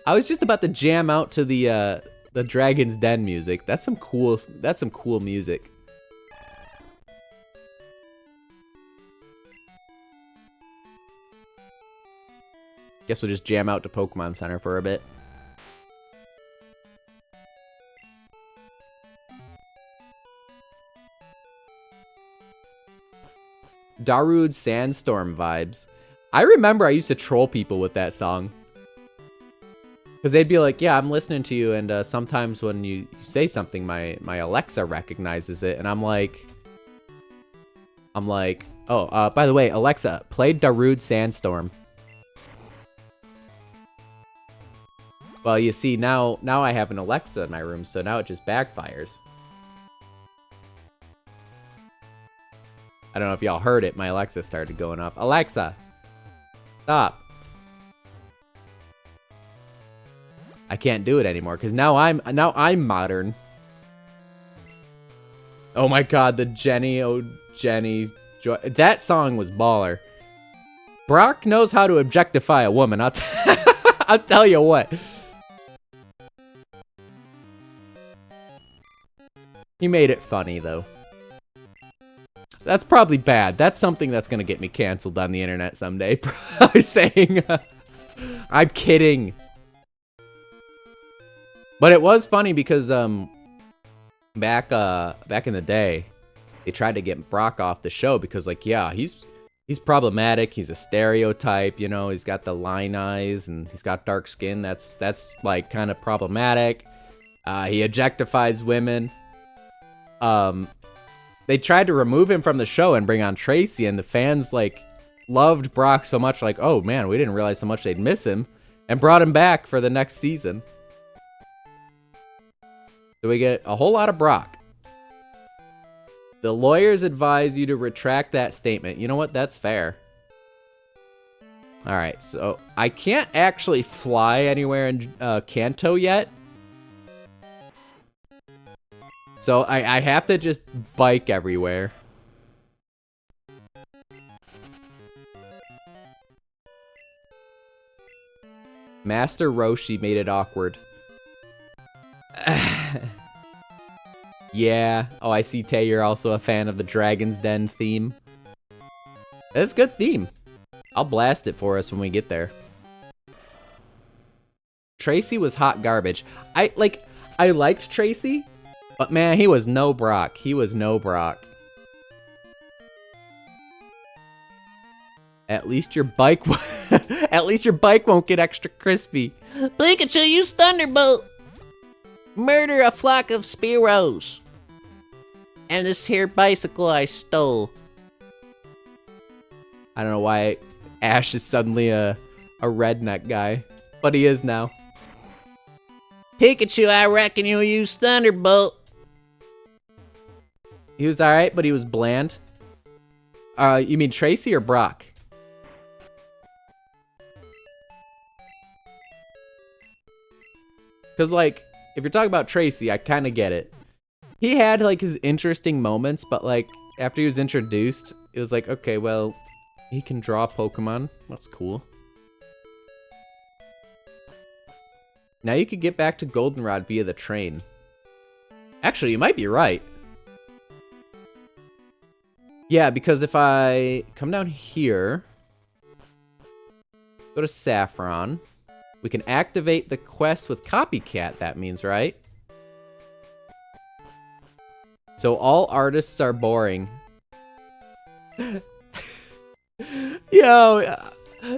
Speaker 1: I was just about to jam out to the Dragon's Den music. That's some cool music. Guess we'll just jam out to Pokemon Center for a bit. Darude Sandstorm vibes. I remember I used to troll people with that song. Because they'd be like, yeah, I'm listening to you, and sometimes when you say something, my Alexa recognizes it, and I'm like, oh, by the way, Alexa, play Darude Sandstorm. Well, you see, now I have an Alexa in my room, so now it just backfires. I don't know if y'all heard it, my Alexa started going off. Alexa, stop. I can't do it anymore because now I'm modern. Oh my god, the Jenny, oh Jenny, that song was baller. Brock knows how to objectify a woman. I'll tell you what. He made it funny though. That's probably bad. That's something that's gonna get me canceled on the internet someday. Probably saying, I'm kidding. But it was funny because back in the day, they tried to get Brock off the show because, like, yeah, he's problematic. He's a stereotype, you know. He's got the line eyes and he's got dark skin. That's like kind of problematic. He objectifies women. They tried to remove him from the show and bring on Tracy, and the fans like loved Brock so much, like, oh man, we didn't realize how much they'd miss him, and brought him back for the next season. So we get a whole lot of Brock. The lawyers advise you to retract that statement. You know what? That's fair. Alright, so I can't actually fly anywhere in Kanto yet. So I have to just bike everywhere. Master Roshi made it awkward. Yeah. Oh, I see, Tay, you're also a fan of the Dragon's Den theme. That's a good theme. I'll blast it for us when we get there. Tracy was hot garbage. I liked Tracy, but man, he was no Brock. He was no Brock. At least your bike at least your bike won't get extra crispy. Pikachu, use Thunderbolt. Murder a flock of Spearows. And this here bicycle I stole. I don't know why Ash is suddenly a redneck guy, but he is now. Pikachu, I reckon you'll use Thunderbolt. He was alright, but he was bland. You mean Tracy or Brock? Because, like, if you're talking about Tracy, I kind of get it. He had, like, his interesting moments, but, like, after he was introduced, it was like, okay, well, he can draw Pokemon. That's cool. Now you could get back to Goldenrod via the train. Actually, you might be right. Yeah, because if I come down here, go to Saffron, we can activate the quest with Copycat, that means, right? So all artists are boring. Yo,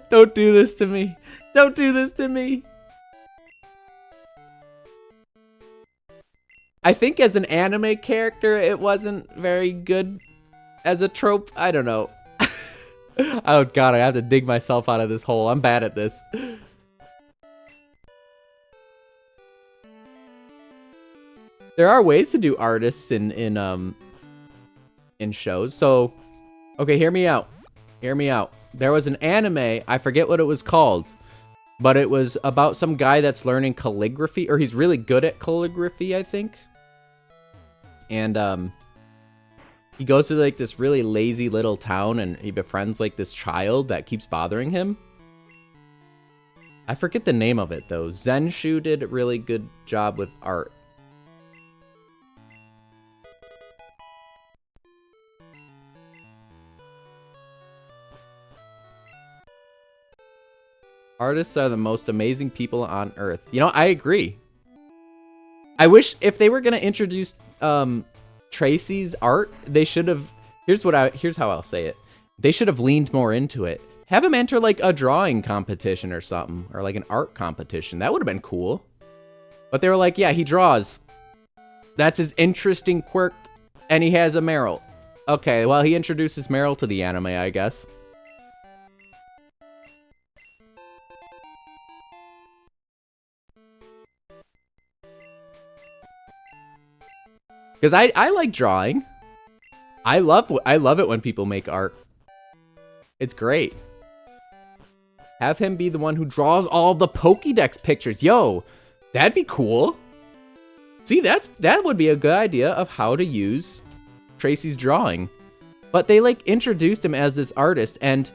Speaker 1: don't do this to me. Don't do this to me. I think as an anime character, it wasn't very good as a trope. I don't know. Oh god, I have to dig myself out of this hole. I'm bad at this. There are ways to do artists in shows. So, okay, hear me out. Hear me out. There was an anime, I forget what it was called, but it was about some guy that's learning calligraphy, or he's really good at calligraphy, I think. And he goes to like this really lazy little town and he befriends like this child that keeps bothering him. I forget the name of it though. Zenshu did a really good job with art. Artists are the most amazing people on earth. You know, I agree. I wish if they were gonna introduce Tracy's art, they should have. Here's how I'll say it. They should have leaned more into it. Have him enter like a drawing competition or something, or like an art competition. That would have been cool. But they were like, yeah, he draws. That's his interesting quirk, and he has a Meryl. Okay, well, he introduces Meryl to the anime, I guess. Because I like drawing. I love it when people make art. It's great. Have him be the one who draws all the Pokédex pictures. Yo, that'd be cool. See, that would be a good idea of how to use Tracy's drawing. But they like introduced him as this artist, and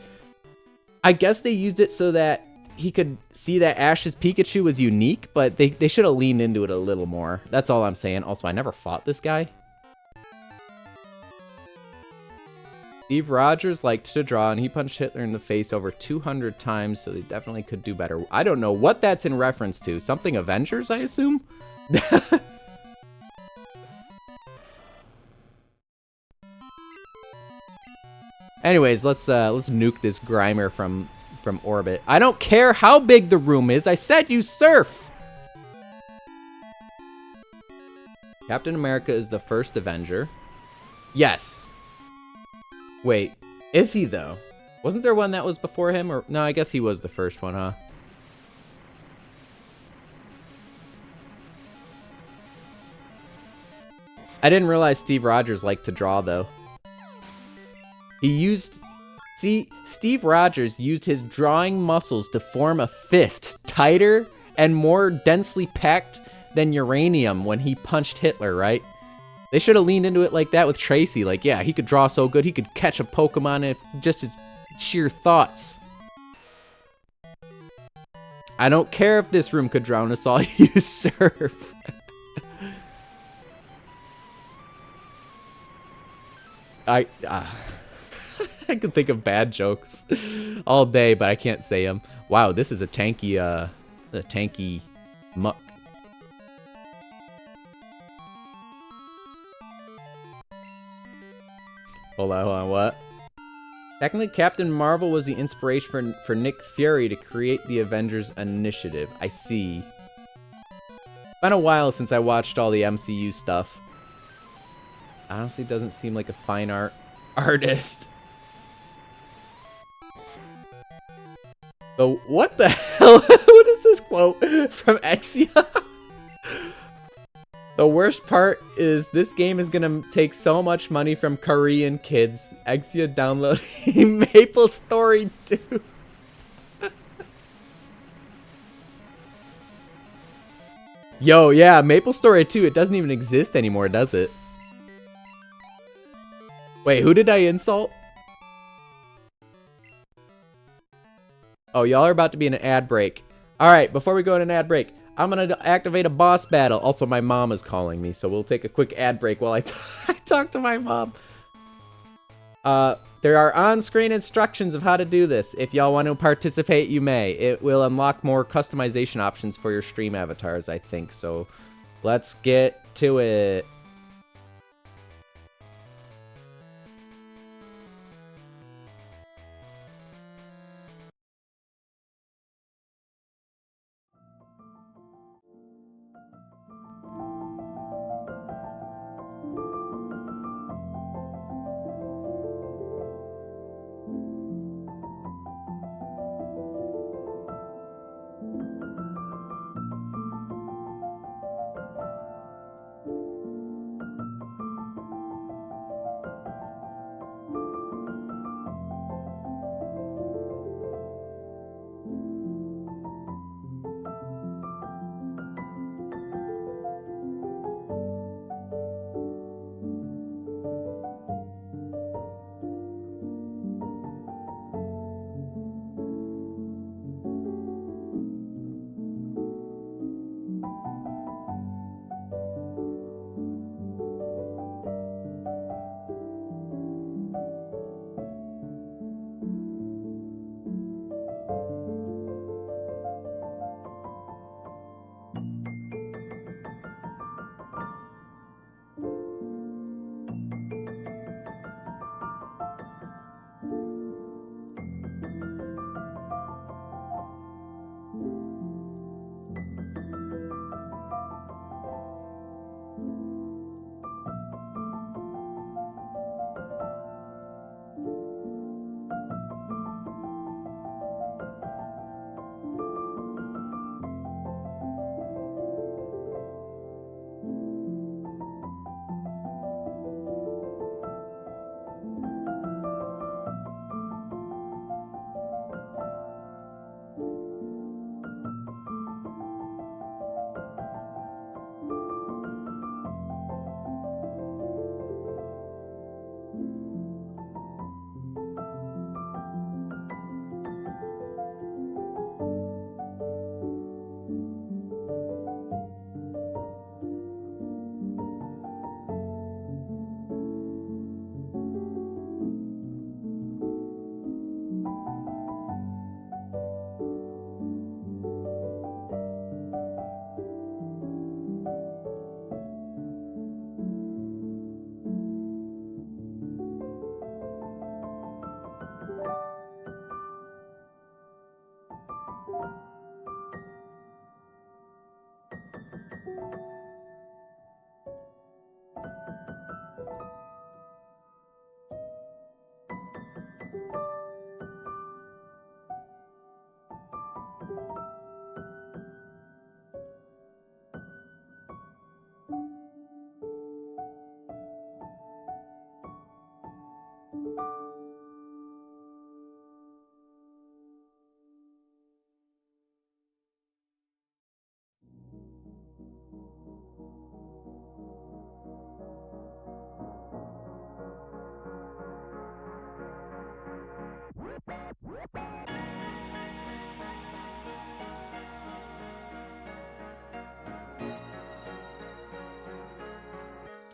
Speaker 1: I guess they used it so that he could see that Ash's Pikachu was unique, but they should have leaned into it a little more. That's all I'm saying. Also, I never fought this guy. Steve Rogers liked to draw, and he punched Hitler in the face over 200 times, so they definitely could do better. I don't know what that's in reference to. Something Avengers, I assume? Anyways, let's nuke this Grimer from orbit. I don't care how big the room is. I said you surf. Captain America is the first Avenger. Yes. Wait, is he though? Wasn't there one that was before him? Or no, I guess he was the first one, huh? I didn't realize Steve Rogers liked to draw though. Steve Rogers used his drawing muscles to form a fist tighter and more densely packed than uranium when he punched Hitler, right? They should have leaned into it like that with Tracy. Like, yeah, he could draw so good, he could catch a Pokemon if just his sheer thoughts. I don't care if this room could drown us all, you surf. I can think of bad jokes all day, but I can't say them. Wow, this is a tanky muck. Hold on, what? Technically, Captain Marvel was the inspiration for Nick Fury to create the Avengers Initiative. I see. Been a while since I watched all the MCU stuff. Honestly, doesn't seem like a fine artist. So what the hell? What is this quote from Exia? The worst part is this game is gonna take so much money from Korean kids. Exia downloading Maple Story 2. Yo, yeah, Maple Story 2. It doesn't even exist anymore, does it? Wait, who did I insult? Oh, y'all are about to be in an ad break. Alright, before we go in an ad break, I'm gonna activate a boss battle. Also, my mom is calling me, so we'll take a quick ad break while I talk to my mom. There are on-screen instructions of how to do this. If y'all want to participate, you may. It will unlock more customization options for your stream avatars, I think. So, let's get to it.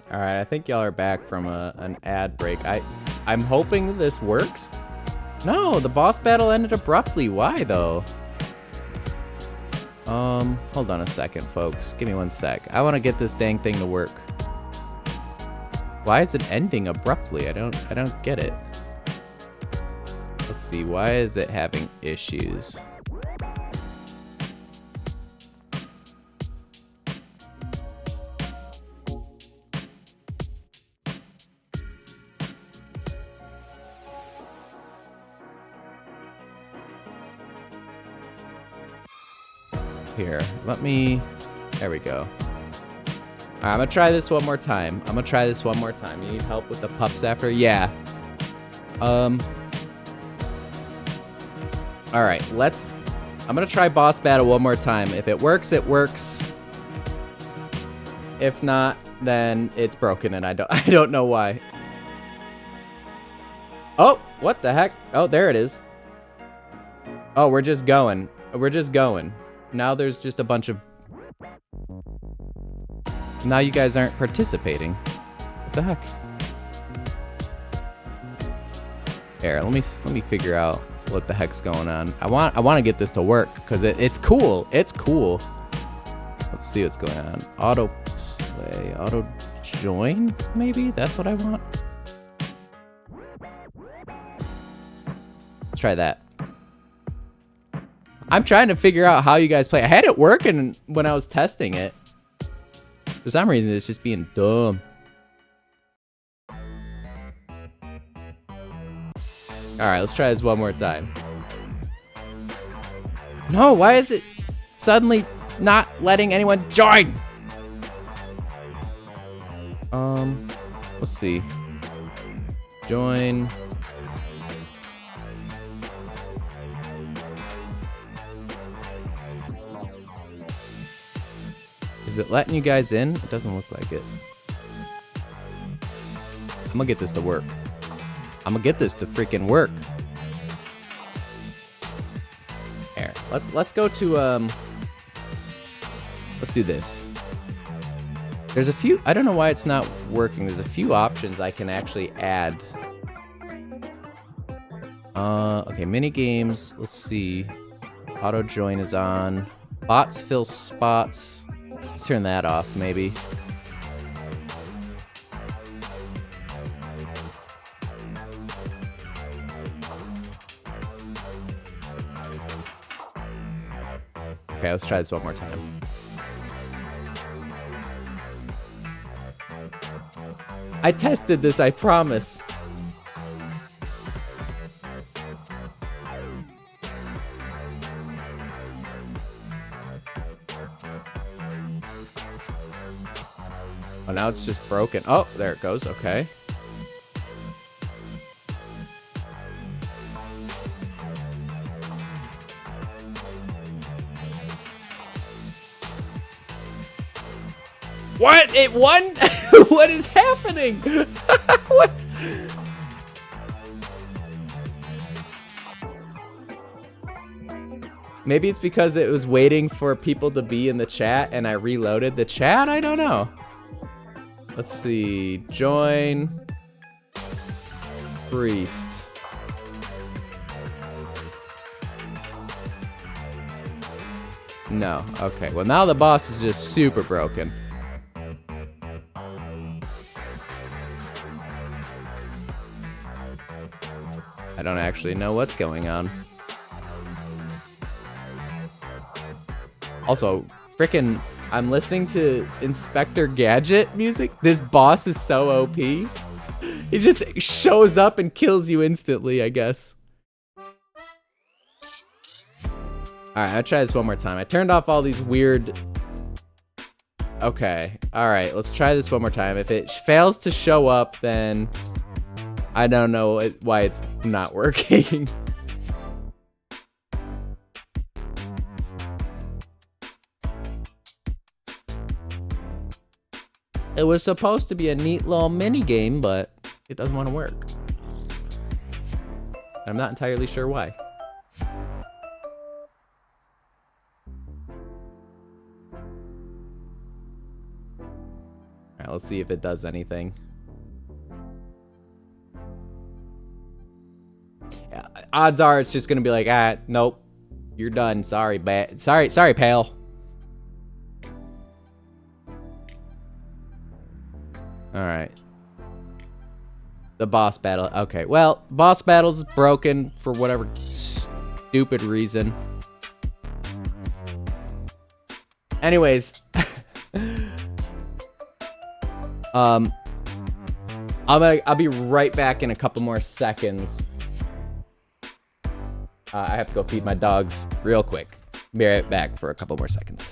Speaker 1: All right, I think y'all are back from an ad break. I'm hoping this works. No, the boss battle ended abruptly. Why though? Hold on a second, folks. Give me one sec. I want to get this dang thing to work. Why is it ending abruptly? I don't get it. Let's see. Why is it having issues? Here, let me... There we go. Alright, I'm gonna try this one more time. You need help with the pups after? Yeah. Alright, I'm gonna try boss battle one more time. If it works, it works. If not, then it's broken and I don't know why. Oh, what the heck? Oh, there it is. Oh, we're just going. Now there's just a bunch of... Now you guys aren't participating. What the heck? Here, let me figure out what the heck's going on. I want to get this to work because it's cool. It's cool. Let's see what's going on. Auto play, auto join, maybe? That's what I want. Let's try that. I'm trying to figure out how you guys play. I had it working when I was testing it. For some reason, it's just being dumb. Alright, let's try this one more time. No, why is it suddenly not letting anyone join? Let's see. Join. Is it letting you guys in? It doesn't look like it. I'm gonna get this to work. I'm gonna get this to freaking work. Here, let's go to let's do this. There's a few, I don't know why it's not working. There's a few options I can actually add. Okay, mini games. Let's see. Auto join is on. Bots fill spots. Let's turn that off, maybe. Okay, let's try this one more time. I tested this, I promise. Oh, now it's just broken. Oh, there it goes. Okay. What? It won? What is happening? What? Maybe it's because it was waiting for people to be in the chat and I reloaded the chat? I don't know. Let's see. Join. Priest. No. Okay. Well, now the boss is just super broken. I don't actually know what's going on. Also, frickin', I'm listening to Inspector Gadget music. This boss is so OP. He just shows up and kills you instantly, I guess. Alright, I'll try this one more time. I turned off all these weird... Okay, alright, let's try this one more time. If it fails to show up, then... I don't know why it's not working. It was supposed to be a neat little mini game, but it doesn't want to work. I'm not entirely sure why. Alright, I'll see if it does anything. Odds are it's just gonna be like, ah, nope, you're done. Sorry, sorry, pal. All right. The boss battle. Okay, well, boss battle's broken for whatever stupid reason. Anyways, I'll be right back in a couple more seconds. I have to go feed my dogs real quick. Be right back for a couple more seconds.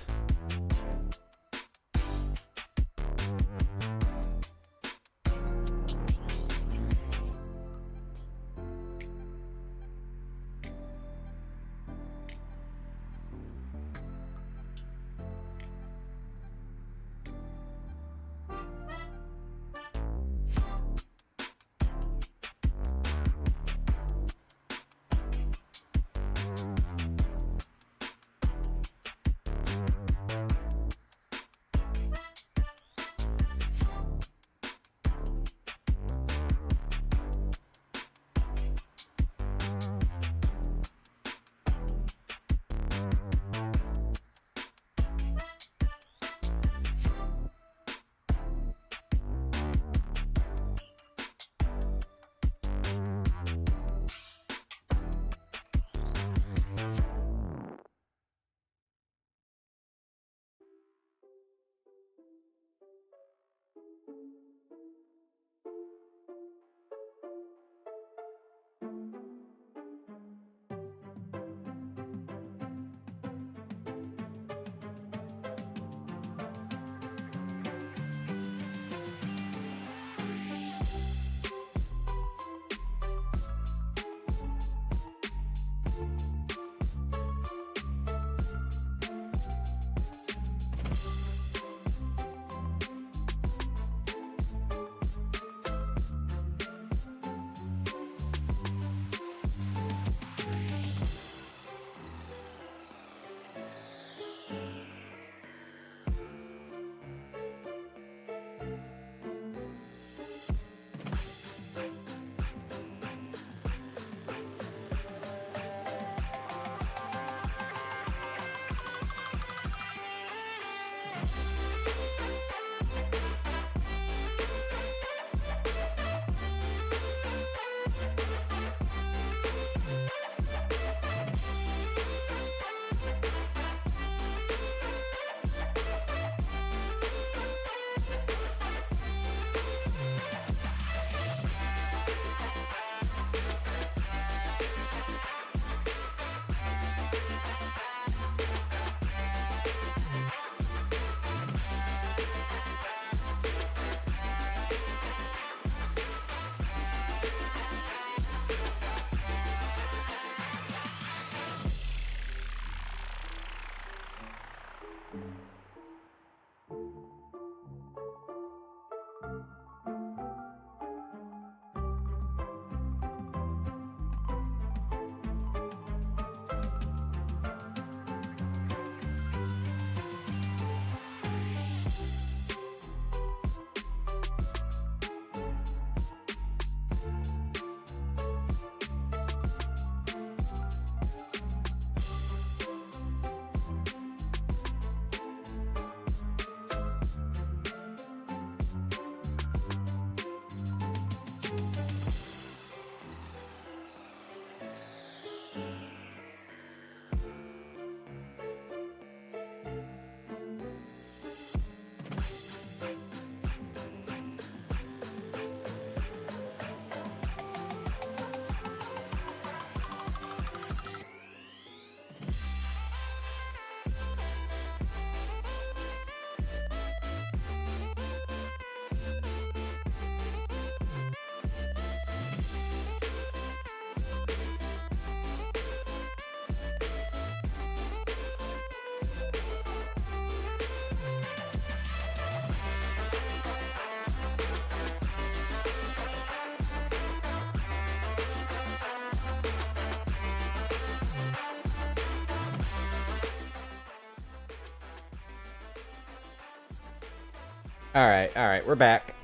Speaker 1: All right, we're back.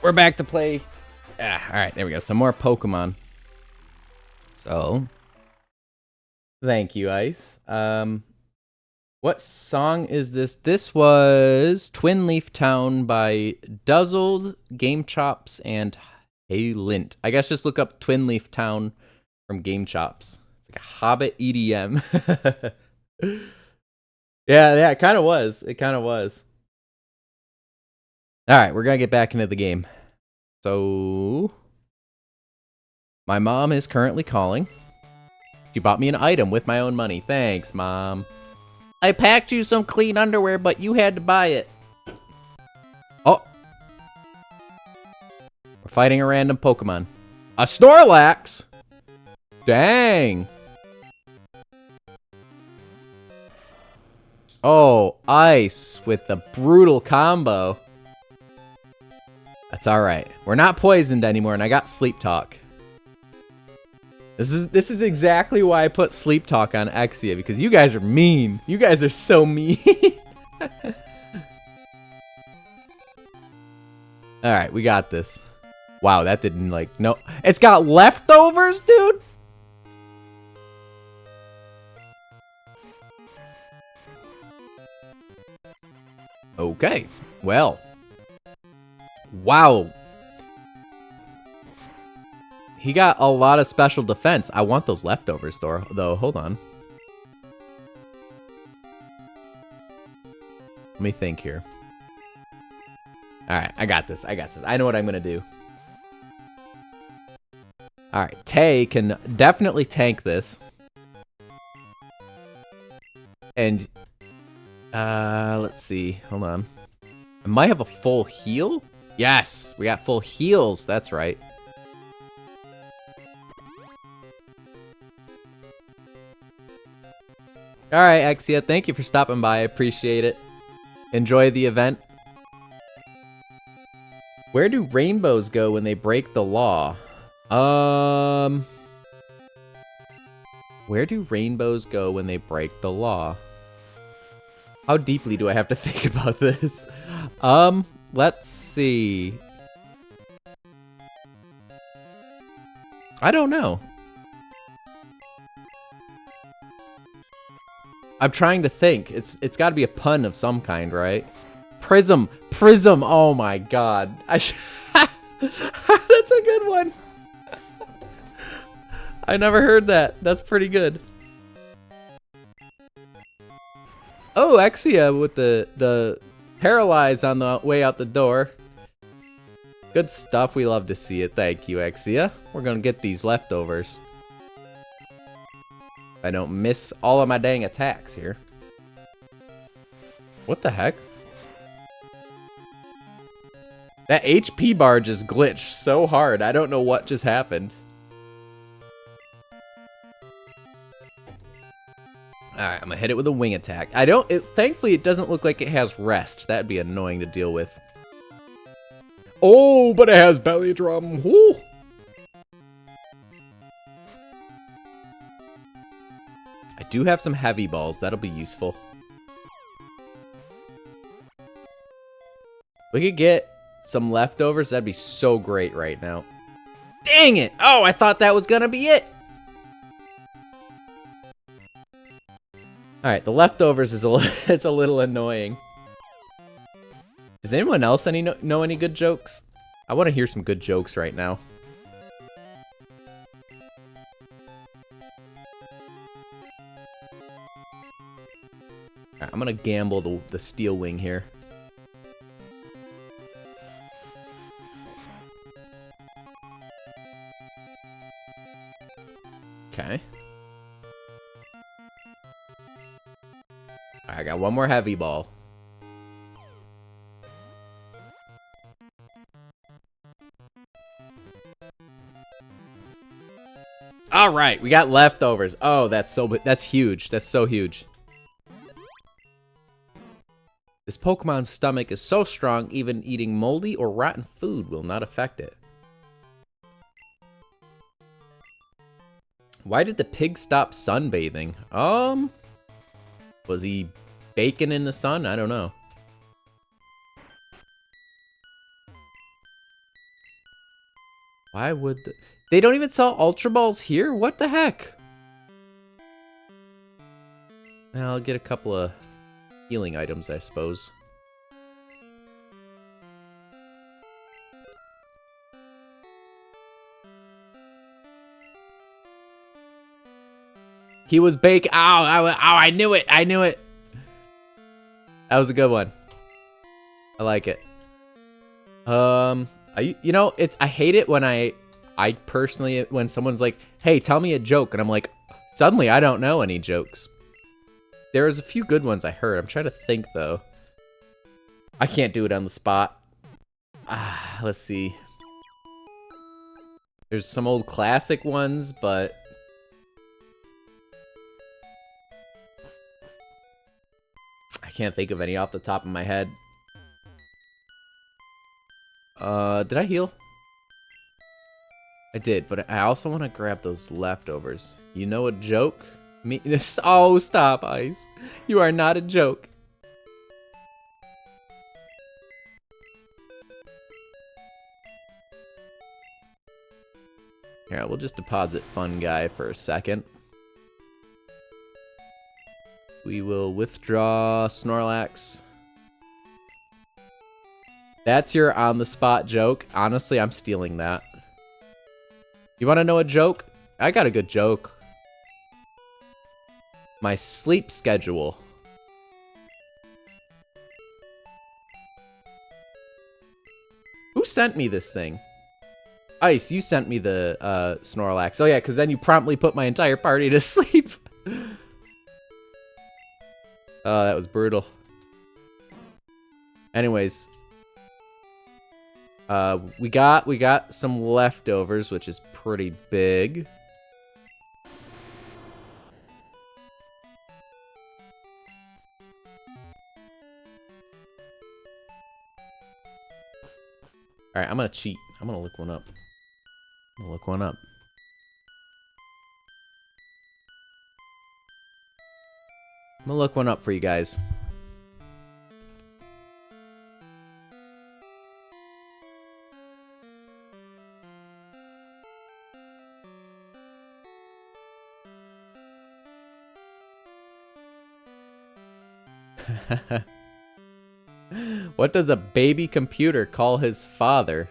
Speaker 1: We're back to play. All right, there we go. Some more Pokemon. So, thank you, Ice. What song is this? This was Twin Leaf Town by Duzzled, Game Chops, and Hey Lint. I guess just look up Twin Leaf Town from Game Chops. It's like a Hobbit EDM. Yeah, it kind of was. It kind of was. All right, we're going to get back into the game. So, my mom is currently calling. She bought me an item with my own money. Thanks, Mom. I packed you some clean underwear, but you had to buy it. Oh. We're fighting a random Pokemon. A Snorlax? Dang. Oh, Ice with the brutal combo. That's alright. We're not poisoned anymore, and I got Sleep Talk. This is exactly why I put Sleep Talk on Exia, because you guys are mean. You guys are so mean. Alright, we got this. Wow, that didn't like, no. It's got leftovers, dude? Okay, well. Wow. He got a lot of special defense. I want those leftovers, though. Hold on. Let me think here. Alright, I got this. I know what I'm going to do. Alright, Tay can definitely tank this. And, let's see. Hold on. I might have a full heal? Yes, we got full heals. That's right. Alright, Exia, thank you for stopping by. I appreciate it. Enjoy the event. Where do rainbows go when they break the law? Where do rainbows go when they break the law? How deeply do I have to think about this? Let's see. I don't know. I'm trying to think. It's got to be a pun of some kind, right? Prism. Oh my god. That's a good one. I never heard that. That's pretty good. Oh, Exia with the paralyze on the way out the door. Good stuff. We love to see it. Thank you, Exia. We're gonna get these leftovers. I don't miss all of my dang attacks here. What the heck? That HP bar just glitched so hard. I don't know what just happened. Alright, I'm gonna hit it with a wing attack. Thankfully, it doesn't look like it has rest. That'd be annoying to deal with. Oh, but it has belly drum. Woo! I do have some heavy balls. That'll be useful. We could get some leftovers. That'd be so great right now. Dang it! Oh, I thought that was gonna be it. Alright, the leftovers is it's a little annoying. Does anyone else know any good jokes? I want to hear some good jokes right now. Alright, I'm gonna gamble the steel wing here. Okay. I got one more heavy ball. All right, we got leftovers. Oh, that's huge. That's so huge. This Pokemon's stomach is so strong, even eating moldy or rotten food will not affect it. Why did the pig stop sunbathing? Was he baking in the sun? I don't know. Why would they don't even sell Ultra Balls here? What the heck? Well, I'll get a couple of healing items, I suppose. He was bake. Ow, I knew it. I knew it. That was a good one. I like it. You know, I hate it when I personally, when someone's like, hey, tell me a joke. And I'm like, suddenly I don't know any jokes. There's a few good ones I heard. I'm trying to think, though. I can't do it on the spot. Let's see. There's some old classic ones, but... I can't think of any off the top of my head. Did I heal? I did, but I also want to grab those leftovers. You know a joke? Me? Oh, stop, Ice. You are not a joke. Here, we'll just deposit Fun Guy for a second. We will withdraw Snorlax. That's your on-the-spot joke. Honestly, I'm stealing that. You want to know a joke? I got a good joke. My sleep schedule. Who sent me this thing? Ice, you sent me the Snorlax. Oh yeah, because then you promptly put my entire party to sleep. Oh, that was brutal. Anyways. We got some leftovers, which is pretty big. Alright, I'm gonna cheat. I'm gonna look one up. I'm gonna look one up. I'm gonna look one up for you guys. What does a baby computer call his father?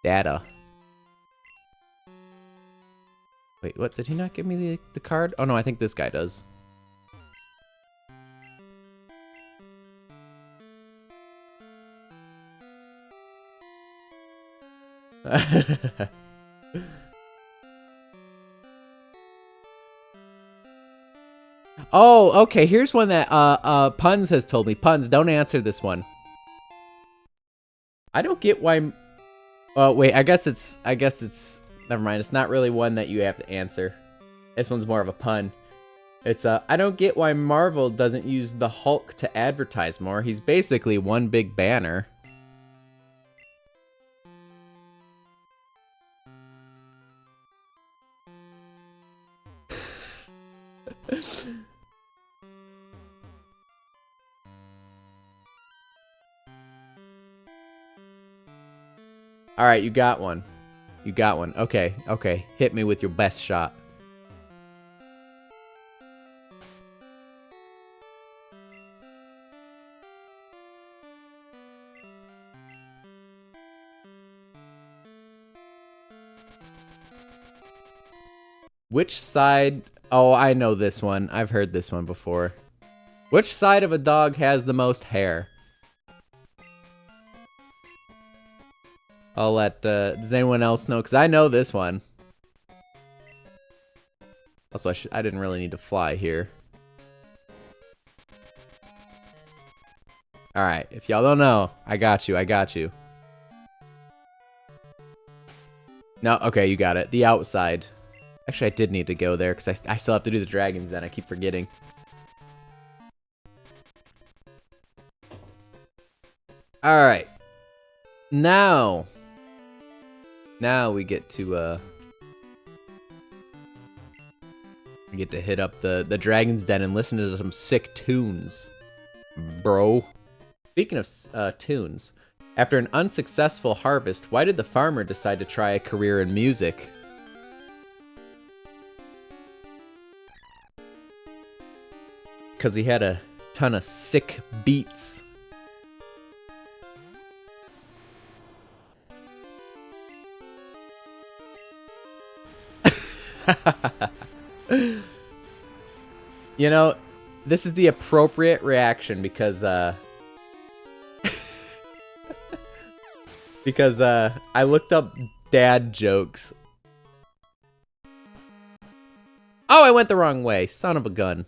Speaker 1: Data. Wait, what? Did he not give me the card? Oh no, I think this guy does. Oh, okay, here's one that Puns has told me. Puns, don't answer this one. I don't get why... Oh, wait, I guess it's... Never mind, it's not really one that you have to answer. This one's more of a pun. It's, I don't get why Marvel doesn't use the Hulk to advertise more. He's basically one big banner. Alright, you got one. You got one. Okay, okay. Hit me with your best shot. Which side... Oh, I know this one. I've heard this one before. Which side of a dog has the most hair? I'll let, does anyone else know? Because I know this one. Also, I didn't really need to fly here. Alright, if y'all don't know, I got you, I got you. No, okay, you got it. The outside. Actually, I did need to go there, because I still have to do the dragons then. I keep forgetting. Alright. Now we get to hit up the Dragon's Den and listen to some sick tunes, bro. Speaking of tunes, after an unsuccessful harvest, why did the farmer decide to try a career in music? Because he had a ton of sick beats. You know, this is the appropriate reaction because I looked up dad jokes. Oh, I went the wrong way. Son of a gun.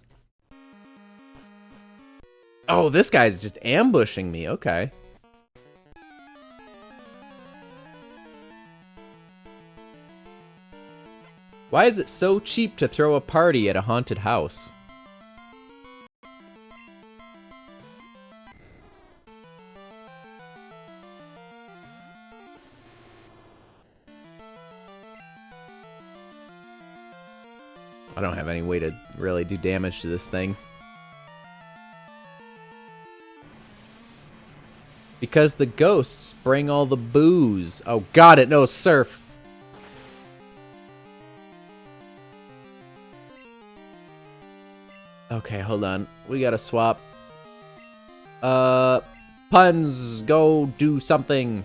Speaker 1: Oh, this guy's just ambushing me. Okay. Why is it so cheap to throw a party at a haunted house? I don't have any way to really do damage to this thing. Because the ghosts bring all the booze. Oh, got it. No, surf. Okay, hold on. We gotta swap. Puns, go do something.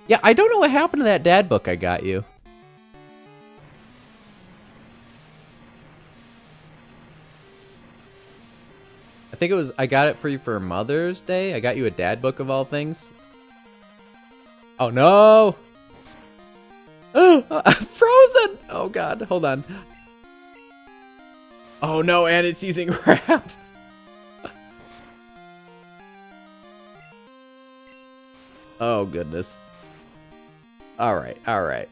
Speaker 1: Yeah, I don't know what happened to that dad book I got you. I think it was, I got it for you for Mother's Day. I got you a dad book of all things. Oh no! Frozen! Oh god, hold on. Oh no, and it's using rap. Oh goodness. Alright, alright.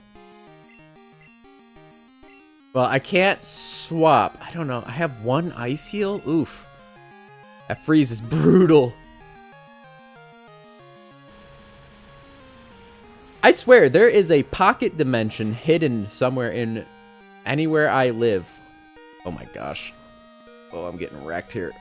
Speaker 1: Well, I can't swap. I don't know. I have one ice heal? Oof. That freeze is brutal. I swear, there is a pocket dimension hidden somewhere in anywhere I live. Oh my gosh. Oh, I'm getting wrecked here.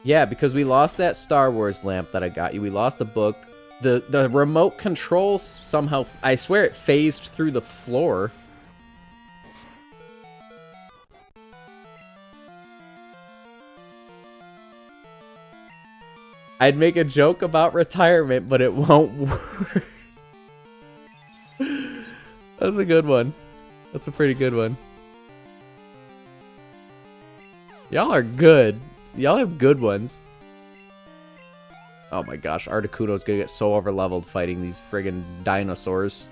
Speaker 1: Yeah, because we lost that Star Wars lamp that I got you. We lost the book. The remote control somehow, I swear it phased through the floor. I'd make a joke about retirement, but it won't work. That's a good one. That's a pretty good one. Y'all are good. Y'all have good ones. Oh my gosh, Articuno's gonna get so overleveled fighting these friggin' dinosaurs.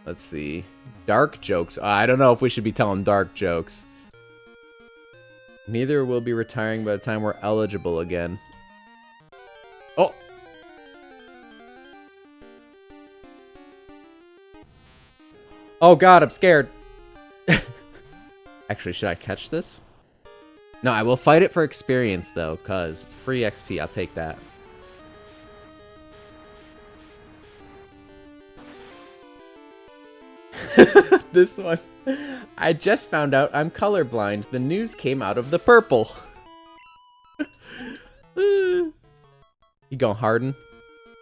Speaker 1: Let's see. Dark jokes. I don't know if we should be telling dark jokes. Neither will be retiring by the time we're eligible again. Oh! Oh god, I'm scared. Actually, should I catch this? No, I will fight it for experience though, cause it's free XP. I'll take that. This one. I just found out I'm colorblind. The news came out of the purple. You gonna harden?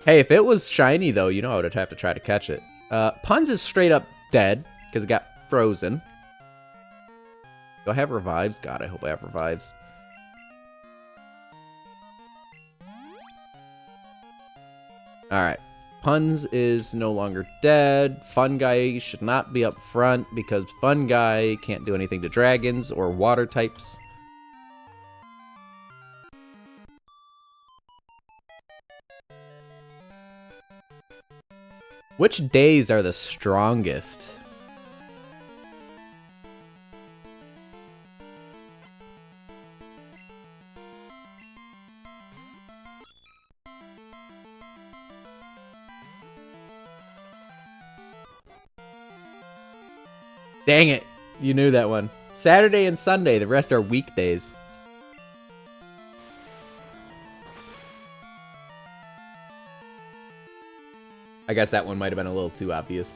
Speaker 1: Hey, if it was shiny though, you know I would have to try to catch it. Puns is straight up dead because it got frozen. Do I have revives? God, I hope I have revives. Alright. Puns is no longer dead. Fun Guy should not be up front because Fun Guy can't do anything to dragons or water types. Which days are the strongest? Dang it. You knew that one. Saturday and Sunday. The rest are weekdays. I guess that one might have been a little too obvious.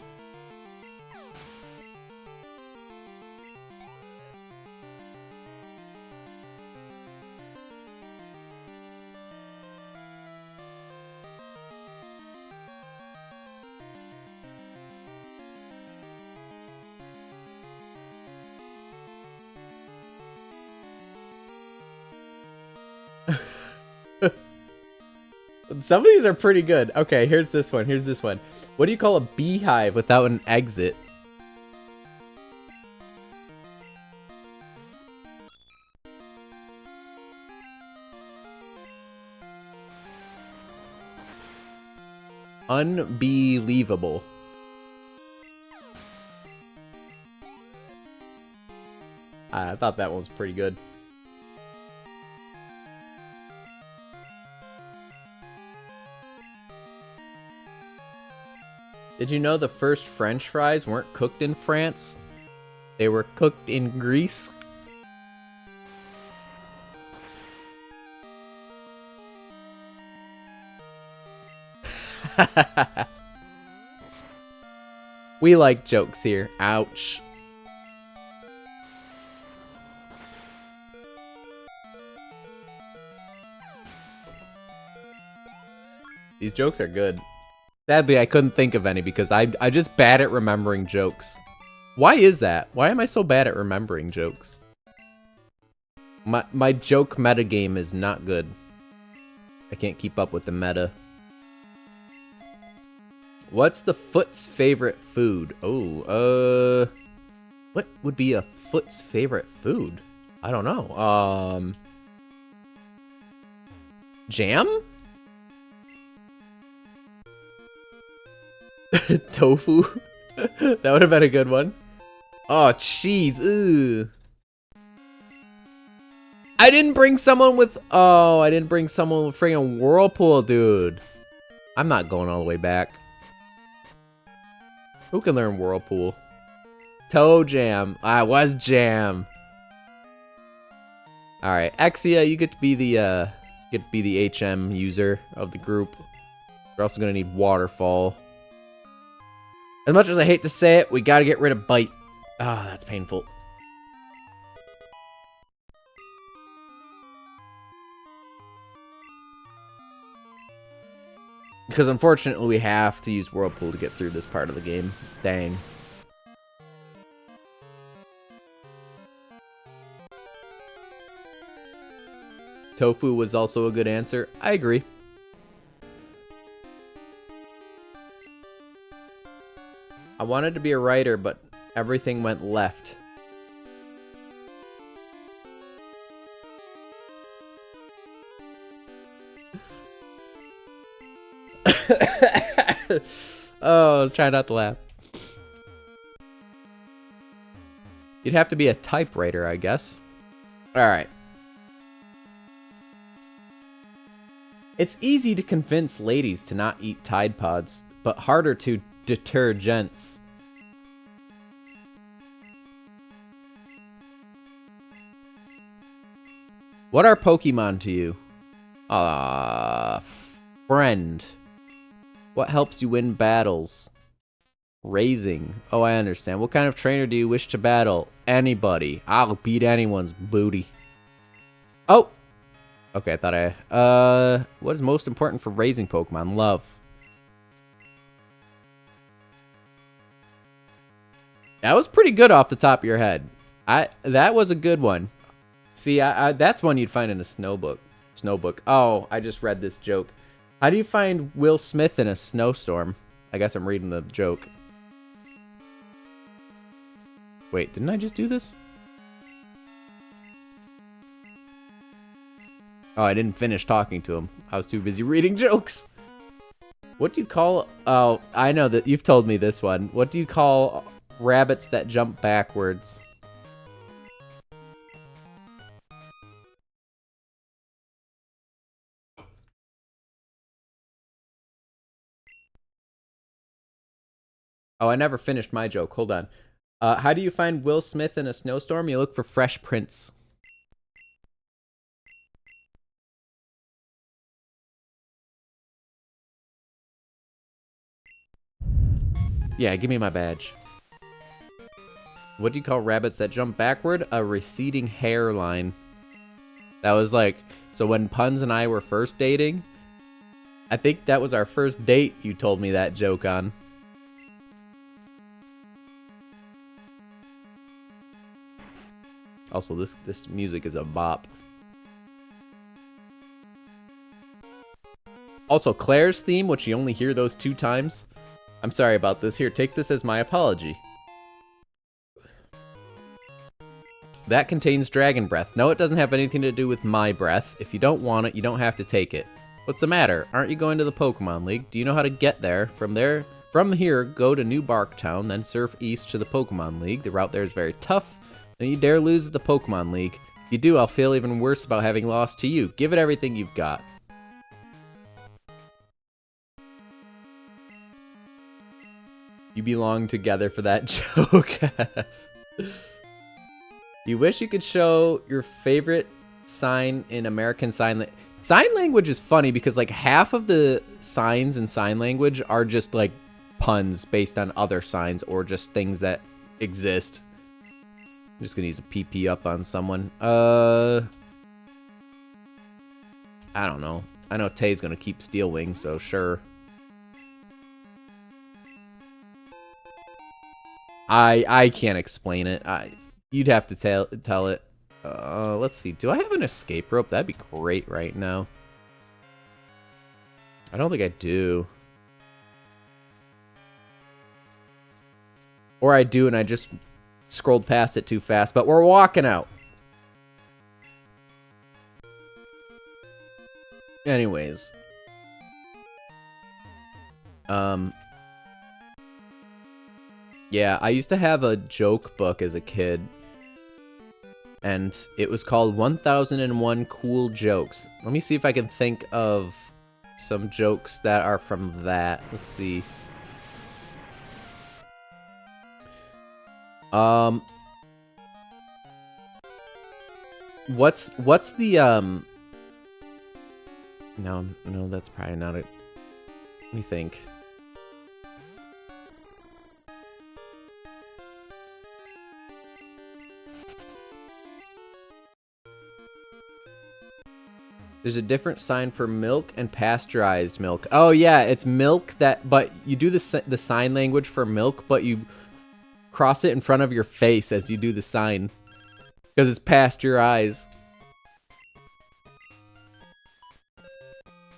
Speaker 1: Some of these are pretty good. Okay, here's this one. Here's this one. What do you call a beehive without an exit? Unbelievable. I thought that one was pretty good. Did you know the first French fries weren't cooked in France? They were cooked in Greece? We like jokes here. Ouch. These jokes are good. Sadly, I couldn't think of any because I'm just bad at remembering jokes. Why is that? Why am I so bad at remembering jokes? My joke metagame is not good. I can't keep up with the meta. What's the foot's favorite food? Oh, what would be a foot's favorite food? I don't know. Jam? Tofu? That would have been a good one. Oh, cheese. Ugh. I didn't bring someone with... Oh, I didn't bring someone with freaking Whirlpool, dude. I'm not going all the way back. Who can learn Whirlpool? Toe Jam. I was Jam. Alright, Exia, you get to be the HM user of the group. We're also gonna need Waterfall. As much as I hate to say it, we gotta get rid of Bite. Ah, that's painful. Because unfortunately we have to use Whirlpool to get through this part of the game. Dang. Tofu was also a good answer. I agree. I wanted to be a writer, but everything went left. Oh, I was trying not to laugh. You'd have to be a typewriter, I guess. Alright. It's easy to convince ladies to not eat Tide Pods, but harder to deter gents. What are Pokemon to you? Friend. What helps you win battles? Raising. Oh, I understand. What kind of trainer do you wish to battle? Anybody. I'll beat anyone's booty. Oh! Okay, I thought what is most important for raising Pokemon? Love. That was pretty good off the top of your head. That was a good one. See, that's one you'd find in a snowbook. Oh, I just read this joke. How do you find Will Smith in a snowstorm? I guess I'm reading the joke. Wait, didn't I just do this? Oh, I didn't finish talking to him. I was too busy reading jokes. What do you call... Oh, I know that you've told me this one. What do you call rabbits that jump backwards? Oh, I never finished my joke. Hold on. How do you find Will Smith in a snowstorm? You look for fresh prints. Yeah, give me my badge. What do you call rabbits that jump backward? A receding hairline. That was like, so when Puns and I were first dating, I think that was our first date you told me that joke on. Also, this music is a bop. Also, Claire's theme, which you only hear those 2 times. I'm sorry about this. Here, take this as my apology. That contains dragon breath. No, it doesn't have anything to do with my breath. If you don't want it, you don't have to take it. What's the matter? Aren't you going to the Pokemon League? Do you know how to get there? From here, go to New Barktown, then surf east to the Pokemon League. The route there is very tough. Don't you dare lose at the Pokemon League. If you do, I'll feel even worse about having lost to you. Give it everything you've got. You belong together for that joke. You wish you could show your favorite sign in American Sign Language. Sign language is funny because like half of the signs in sign language are just like puns based on other signs or just things that exist. I'm just gonna use a PP up on someone. I don't know. I know Tay's gonna keep Steel Wing, so sure. I can't explain it. You'd have to tell it. Let's see. Do I have an escape rope? That'd be great right now. I don't think I do. Or I do and I just scrolled past it too fast, but we're walking out. Anyways. Yeah, I used to have a joke book as a kid. And it was called 1001 Cool Jokes. Let me see if I can think of some jokes that are from that. Let's see. What's the No, that's probably not it. Let me think. There's a different sign for milk and pasteurized milk. Oh yeah, it's milk that, but you do the sign language for milk, but you cross it in front of your face as you do the sign. Because it's pasteurized.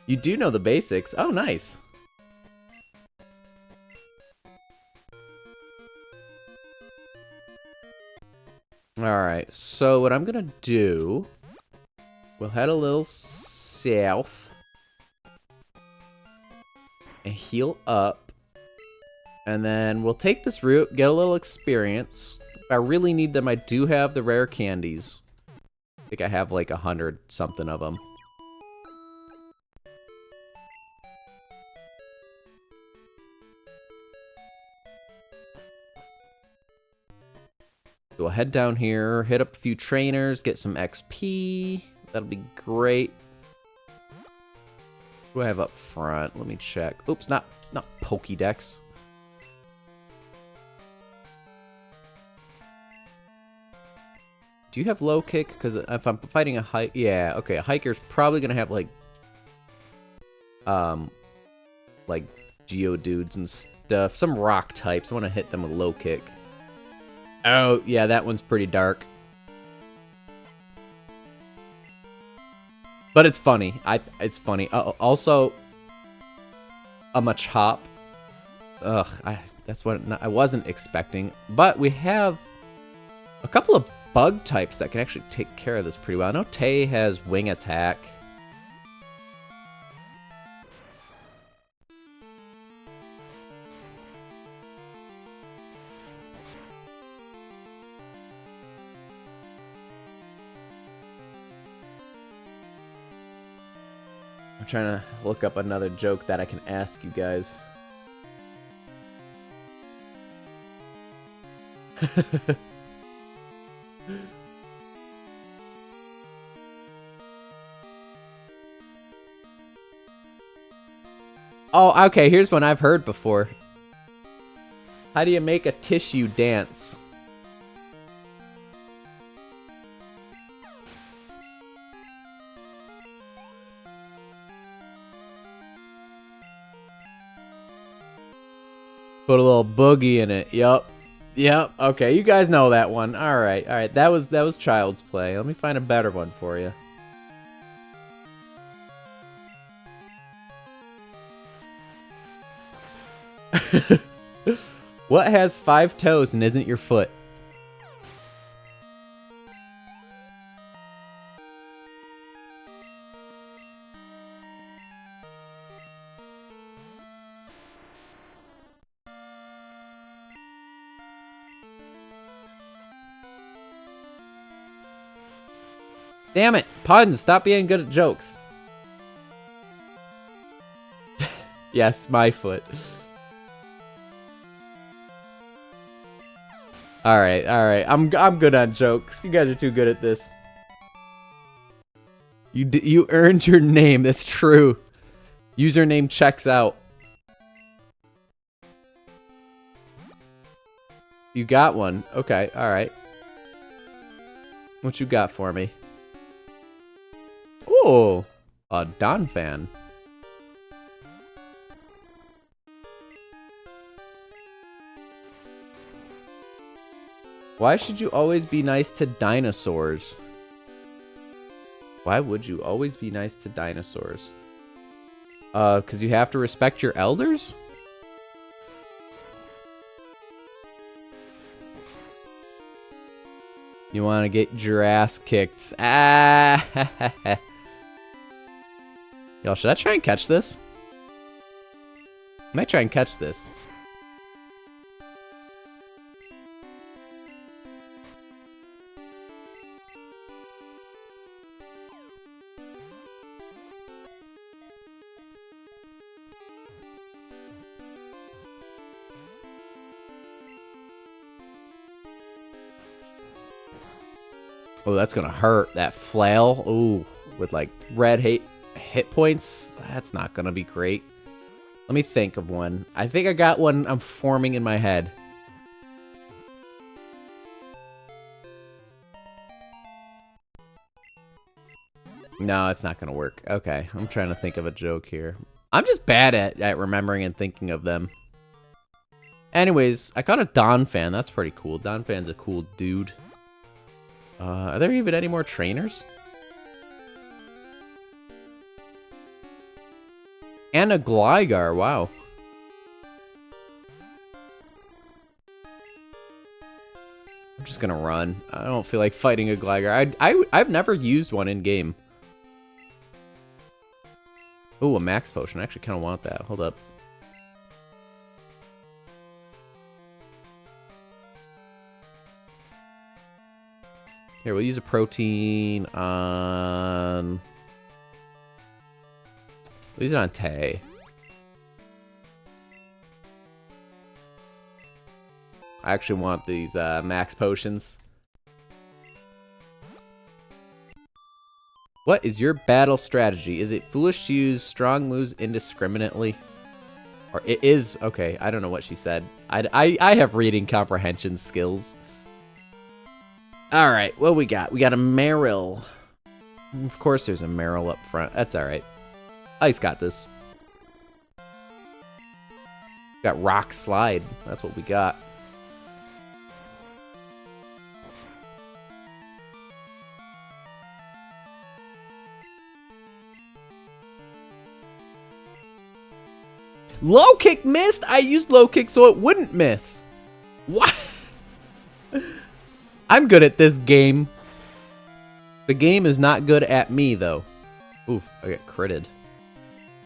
Speaker 1: You do know the basics. Oh, nice. Alright, so what I'm gonna do... We'll head a little south. And heal up. And then we'll take this route, get a little experience. If I really need them, I do have the rare candies. I think I have like 100 something of them. So we'll head down here, hit up a few trainers, get some XP. That'll be great. What do I have up front? Let me check. Oops, not Pokédex. Do you have low kick? Because if I'm fighting a hike, yeah, okay, a hiker's probably gonna have like Geodudes and stuff. Some rock types. I want to hit them with low kick. Oh, yeah, that one's pretty dark. But it's funny. It's funny. Also, a Machop. Ugh, that's what I wasn't expecting. But we have a couple of bug types that can actually take care of this pretty well. I know Tay has wing attack. I'm trying to look up another joke that I can ask you guys. Oh, okay, here's one I've heard before. How do you make a tissue dance? Put a little boogie in it. Yup. Yep. Okay, you guys know that one. All right. All right. That was child's play. Let me find a better one for you. What has 5 toes and isn't your foot? Damn it. Puns, stop being good at jokes. Yes, my foot. All right. I'm good on jokes. You guys are too good at this. You earned your name. That's true. Username checks out. You got one. Okay. All right. What you got for me? Oh, a Don fan. Why should you always be nice to dinosaurs? Why would you always be nice to dinosaurs? Because you have to respect your elders? You want to get your ass kicked. Ah! Y'all, should I try and catch this? I might try and catch this. Oh, that's gonna hurt. That flail. Ooh, with like red hit points. That's not gonna be great. Let me think of one. I think I got one I'm forming in my head. No, it's not gonna work. Okay, I'm trying to think of a joke here. I'm just bad at remembering and thinking of them. Anyways, I caught a Don fan. That's pretty cool. Don fan's a cool dude. Are there even any more trainers? And a Gligar, wow. I'm just gonna run. I don't feel like fighting a Gligar. I've never used one in game. Ooh, a max potion. I actually kind of want that. Hold up. Here, we'll use a protein on... We'll use it on Tay. I actually want these max potions. What is your battle strategy? Is it foolish to use strong moves indiscriminately? Or it is... Okay, I don't know what she said. I have reading comprehension skills. Alright, what we got? We got a Meryl. Of course there's a Meryl up front. That's alright. Ice got this. Got Rock Slide. That's what we got. Low kick missed? I used low kick so it wouldn't miss. What? I'm good at this game. The game is not good at me, though. Oof, I got critted.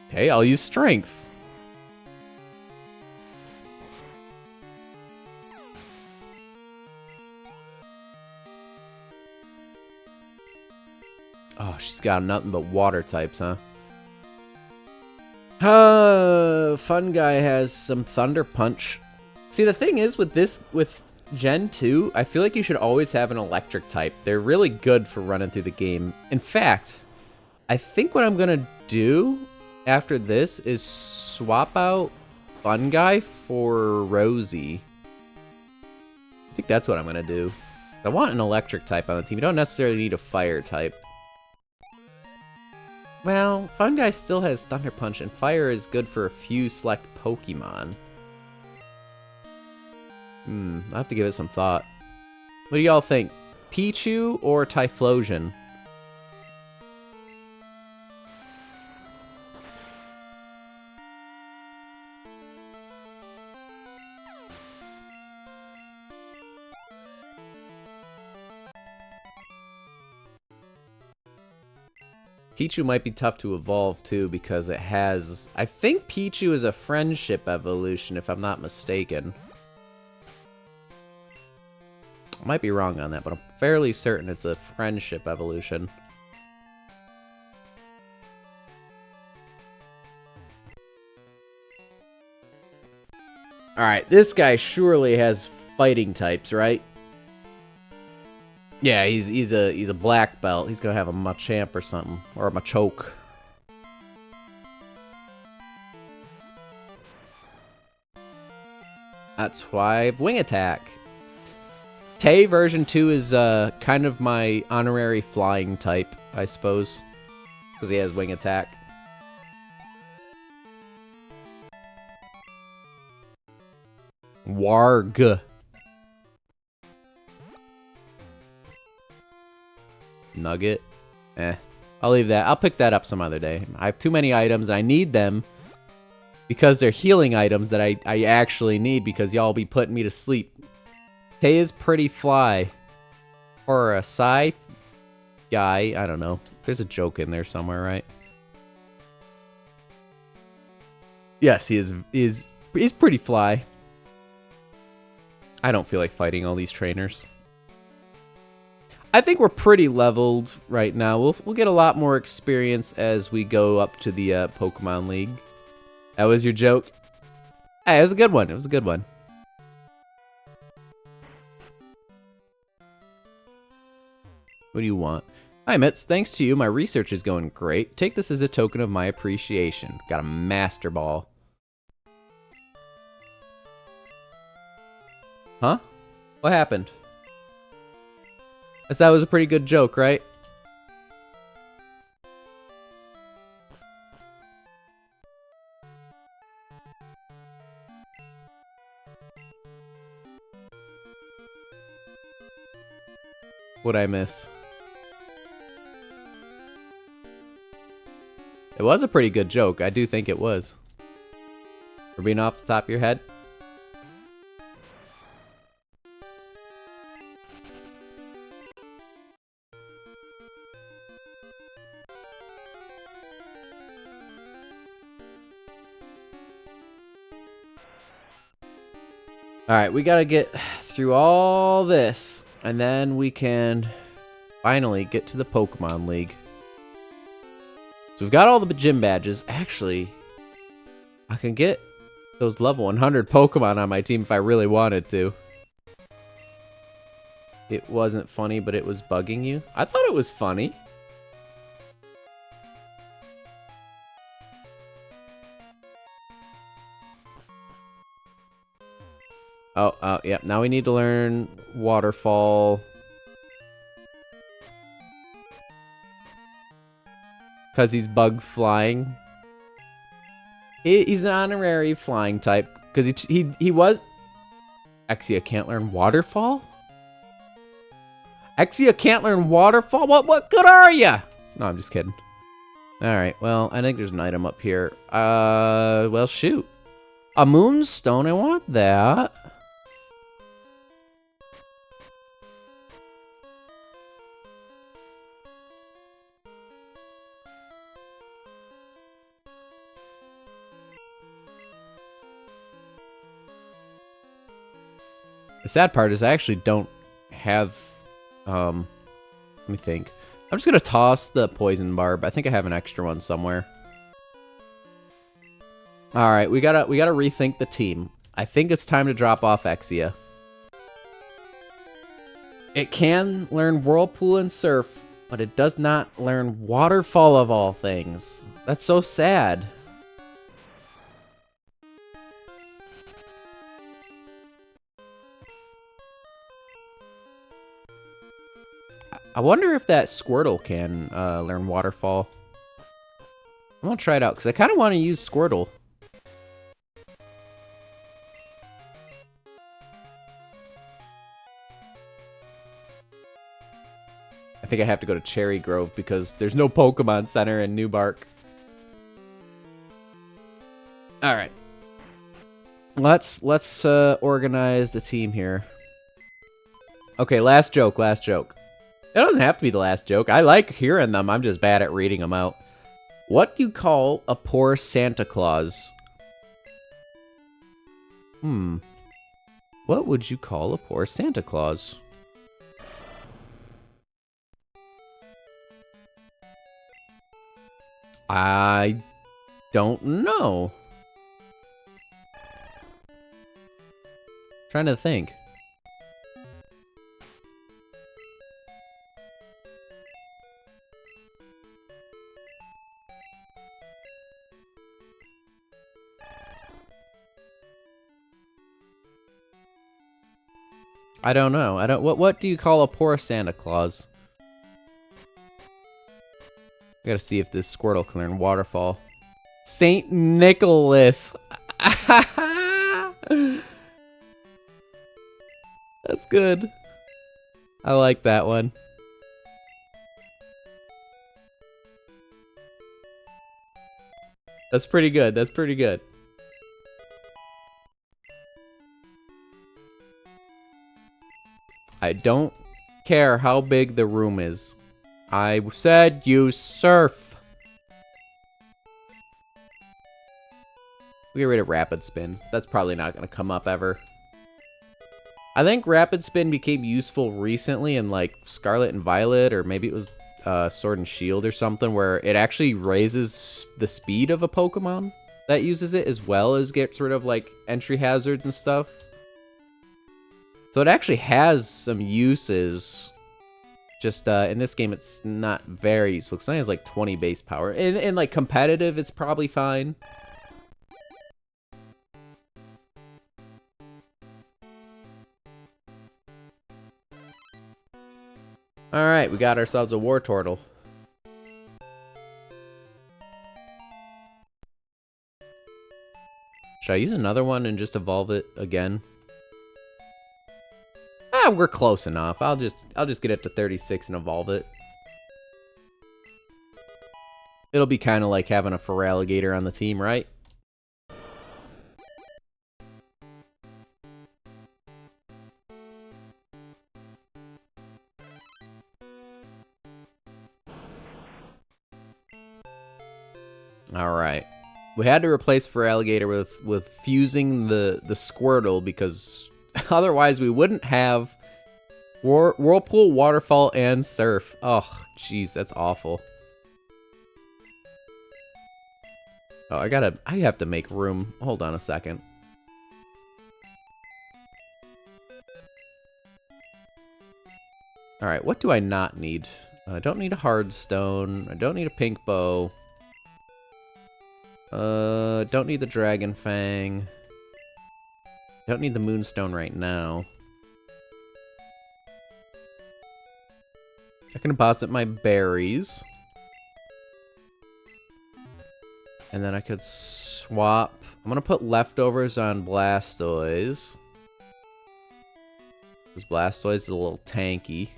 Speaker 1: Okay, I'll use strength. Oh, she's got nothing but water types, huh? Fun guy has some Thunder Punch. See, the thing is with this, with Gen 2, I feel like you should always have an electric type. They're really good for running through the game. In fact, I think what I'm going to do after this is swap out Fungi for Rosie. I think that's what I'm going to do. I want an electric type on the team. You don't necessarily need a fire type. Well, Fungi still has Thunder Punch, and Fire is good for a few select Pokemon. I'll have to give it some thought. What do y'all think? Pichu or Typhlosion? Pichu might be tough to evolve too because it has... I think Pichu is a friendship evolution if I'm not mistaken. I might be wrong on that, but I'm fairly certain it's a friendship evolution. Alright, this guy surely has fighting types, right? Yeah, he's a black belt. He's gonna have a Machamp or something. Or a Machoke. That's why Wing Attack. Tay version 2 is kind of my honorary flying type, I suppose. Because he has Wing Attack. Warg. Nugget. I'll leave that. I'll pick that up some other day. I have too many items. I need them because they're healing items that I actually need because y'all be putting me to sleep. Tay is pretty fly. Or a Psy guy. I don't know. There's a joke in there somewhere, right? Yes, he's pretty fly. I don't feel like fighting all these trainers. I think we're pretty leveled right now. We'll get a lot more experience as we go up to the Pokemon League. That was your joke? Hey, it was a good one. It was a good one. What do you want? Hi, Mitz. Thanks to you, my research is going great. Take this as a token of my appreciation. Got a Master Ball. Huh? What happened? That was a pretty good joke, right? What'd I miss? It was a pretty good joke. I do think it was. For being off the top of your head. Alright, we gotta get through all this, and then we can finally get to the Pokemon League. So we've got all the gym badges. Actually, I can get those level 100 Pokemon on my team if I really wanted to. It wasn't funny, but it was bugging you. I thought it was funny. Oh, yeah. Now we need to learn Waterfall. Because he's bug flying. He's an honorary flying type. Because he was... Exia can't learn Waterfall? Exia can't learn Waterfall? What good are ya? No, I'm just kidding. Alright, well, I think there's an item up here. Well, shoot. A Moonstone, I want that. The sad part is I actually don't have, let me think. I'm just gonna toss the poison barb. I think I have an extra one somewhere. All right, we gotta rethink the team. I think it's time to drop off Exia. It can learn Whirlpool and Surf, but it does not learn Waterfall of all things. That's so sad. I wonder if that Squirtle can learn Waterfall. I'm gonna try it out, because I kind of want to use Squirtle. I think I have to go to Cherry Grove, because there's no Pokemon Center in New Bark. Alright. Let's organize the team here. Okay, last joke. It doesn't have to be the last joke. I like hearing them. I'm just bad at reading them out. What do you call a poor Santa Claus? What would you call a poor Santa Claus? I don't know. Trying to think. I don't know. What do you call a poor Santa Claus? I gotta see if this Squirtle can learn Waterfall. Saint Nicholas. That's good. I like that one. That's pretty good. That's pretty good. I don't care how big the room is. I said use Surf. We get rid of Rapid Spin. That's probably not going to come up ever. I think Rapid Spin became useful recently in like Scarlet and Violet, or maybe it was Sword and Shield or something, where it actually raises the speed of a Pokemon that uses it, as well as gets rid of like entry hazards and stuff. So it actually has some uses. Just in this game, it's not very useful. Because it has like 20 base power. In like competitive, it's probably fine. Alright, we got ourselves a Wartortle. Should I use another one and just evolve it again? Ah, we're close enough. I'll just get it to 36 and evolve it. It'll be kind of like having a Feraligatr on the team, right? Alright. We had to replace Feraligatr with fusing the Squirtle, because otherwise we wouldn't have Whirlpool, Waterfall, and Surf. Oh, jeez, that's awful. Oh, I have to make room. Hold on a second. Alright, what do I not need? I don't need a hard stone. I don't need a pink bow. Don't need the Dragon Fang. Don't need the Moonstone right now. I can deposit my berries. And then I could swap. I'm gonna put leftovers on Blastoise. Because Blastoise is a little tanky.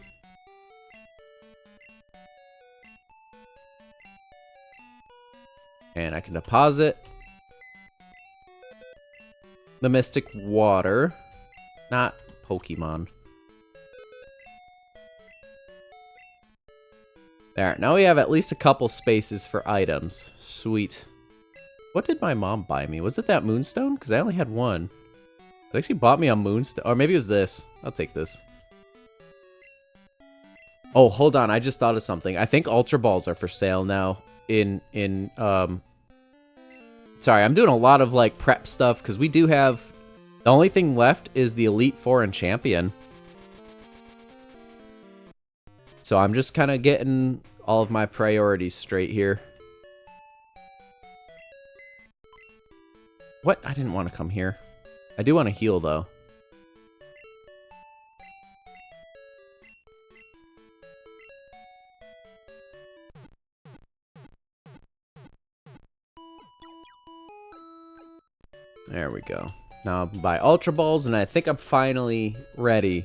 Speaker 1: And I can deposit the Mystic Water. Not Pokemon. There. Now we have at least a couple spaces for items. Sweet. What did my mom buy me? Was it that Moonstone? Because I only had one. They actually bought me a Moonstone. Or maybe it was this. I'll take this. Oh, hold on. I just thought of something. I think Ultra Balls are for sale now. Sorry, I'm doing a lot of like prep stuff because we do have. The only thing left is the Elite Four and Champion. So I'm just kind of getting all of my priorities straight here. What? I didn't want to come here. I do want to heal, though. There we go. Now I'll buy Ultra Balls, and I think I'm finally ready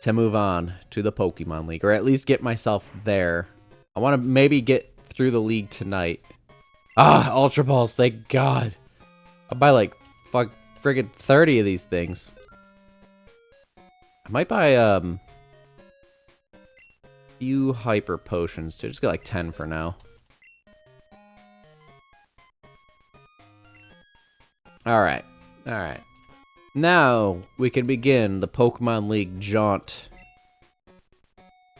Speaker 1: to move on to the Pokemon League, or at least get myself there. I want to maybe get through the league tonight. Ah, Ultra Balls, thank God. I'll buy like friggin' 30 of these things. I might buy few Hyper Potions too. Just get like 10 for now. Alright. Alright. Now we can begin the Pokemon League jaunt.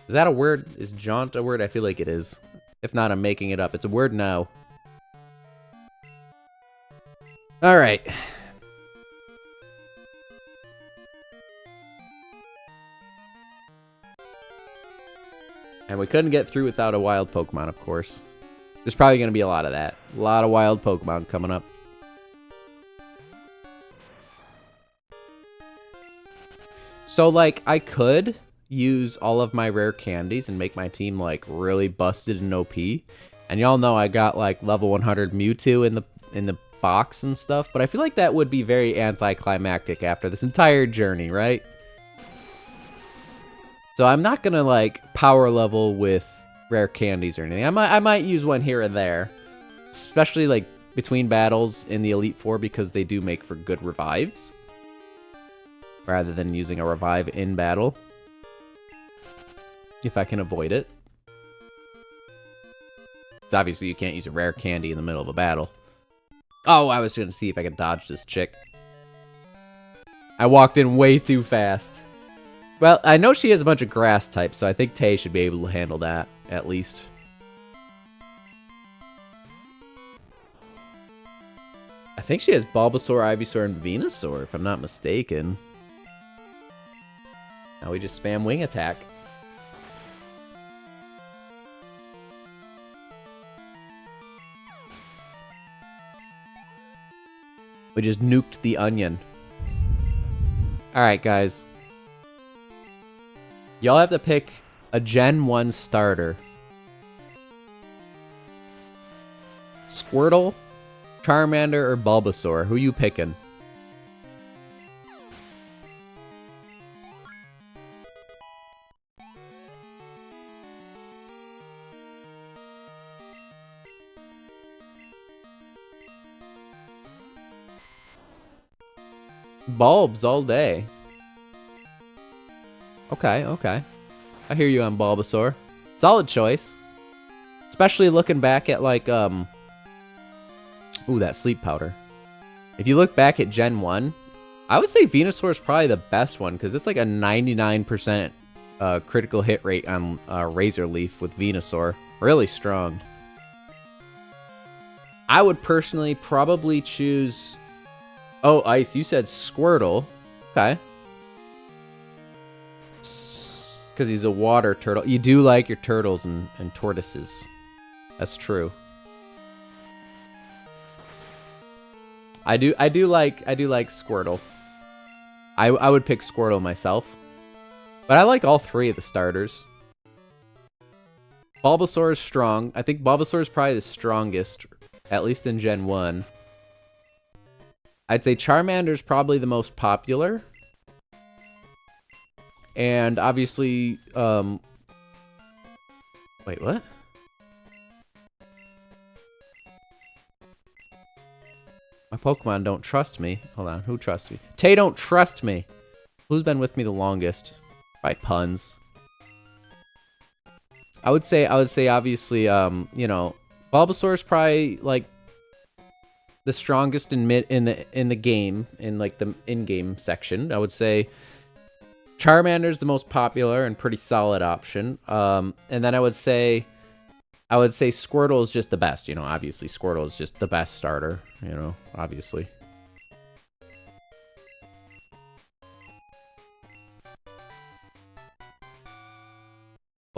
Speaker 1: Is that a word? Is jaunt a word? I feel like it is. If not, I'm making it up. It's a word now. Alright. And we couldn't get through without a wild Pokemon, of course. There's probably going to be a lot of that. A lot of wild Pokemon coming up. So, like, I could use all of my rare candies and make my team, like, really busted and OP. And y'all know I got, like, level 100 Mewtwo in the box and stuff. But I feel like that would be very anticlimactic after this entire journey, right? So I'm not gonna, like, power level with rare candies or anything. I might use one here and there. Especially, like, between battles in the Elite Four because they do make for good revives. Rather than using a revive in battle. If I can avoid it. Because obviously you can't use a rare candy in the middle of a battle. Oh, I was going to see if I could dodge this chick. I walked in way too fast. Well, I know she has a bunch of grass types, so I think Tay should be able to handle that, at least. I think she has Bulbasaur, Ivysaur, and Venusaur, if I'm not mistaken. Now we just spam Wing Attack. We just nuked the onion. Alright, guys. Y'all have to pick a Gen 1 starter. Squirtle, Charmander, or Bulbasaur? Who you picking? Bulbs all day. Okay, okay. I hear you on Bulbasaur. Solid choice. Especially looking back at, like, ooh, that sleep powder. If you look back at Gen 1, I would say Venusaur is probably the best one, because it's like a 99% critical hit rate on Razor Leaf with Venusaur. Really strong. I would personally probably choose... Oh, Ice, you said Squirtle. Okay. Because he's a water turtle. You do like your turtles and tortoises. That's true. I do like Squirtle. I would pick Squirtle myself. But I like all three of the starters. Bulbasaur is strong. I think Bulbasaur is probably the strongest, at least in Gen 1. I'd say Charmander's probably the most popular. And obviously, wait, what? My Pokemon don't trust me. Hold on, who trusts me? Tay don't trust me. Who's been with me the longest? By puns. I would say obviously, you know, Bulbasaur's probably like the strongest in the game, in like the in-game section. I would say Charmander's the most popular and pretty solid option. And then I would say Squirtle is just the best. You know, obviously Squirtle is just the best starter. You know, obviously.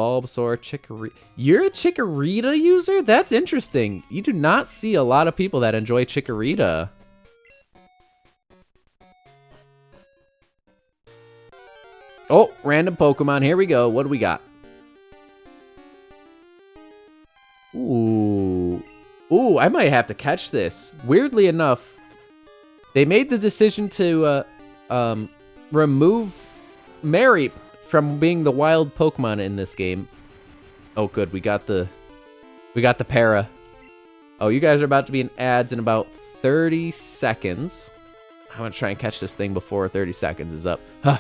Speaker 1: Bulbasaur, Chikorita. You're a Chikorita user? That's interesting. You do not see a lot of people that enjoy Chikorita. Oh, random Pokemon. Here we go. What do we got? Ooh. Ooh, I might have to catch this. Weirdly enough, they made the decision to remove Mary from being the wild Pokemon in this game. Oh, good. We got the para. Oh, you guys are about to be in ads in about 30 seconds. I'm gonna try and catch this thing before 30 seconds is up. Huh.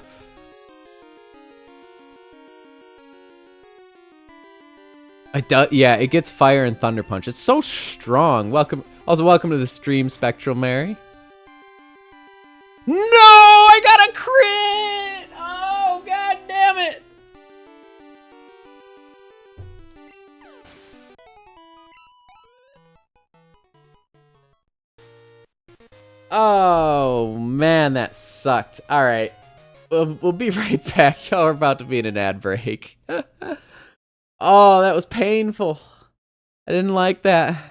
Speaker 1: Yeah, it gets fire and thunder punch. It's so strong. Welcome to the stream, Spectral Mary. No, I got a crit! Oh, god damn it! Oh man, that sucked. All right, we'll be right back. Y'all are about to be in an ad break. Oh, that was painful. I didn't like that.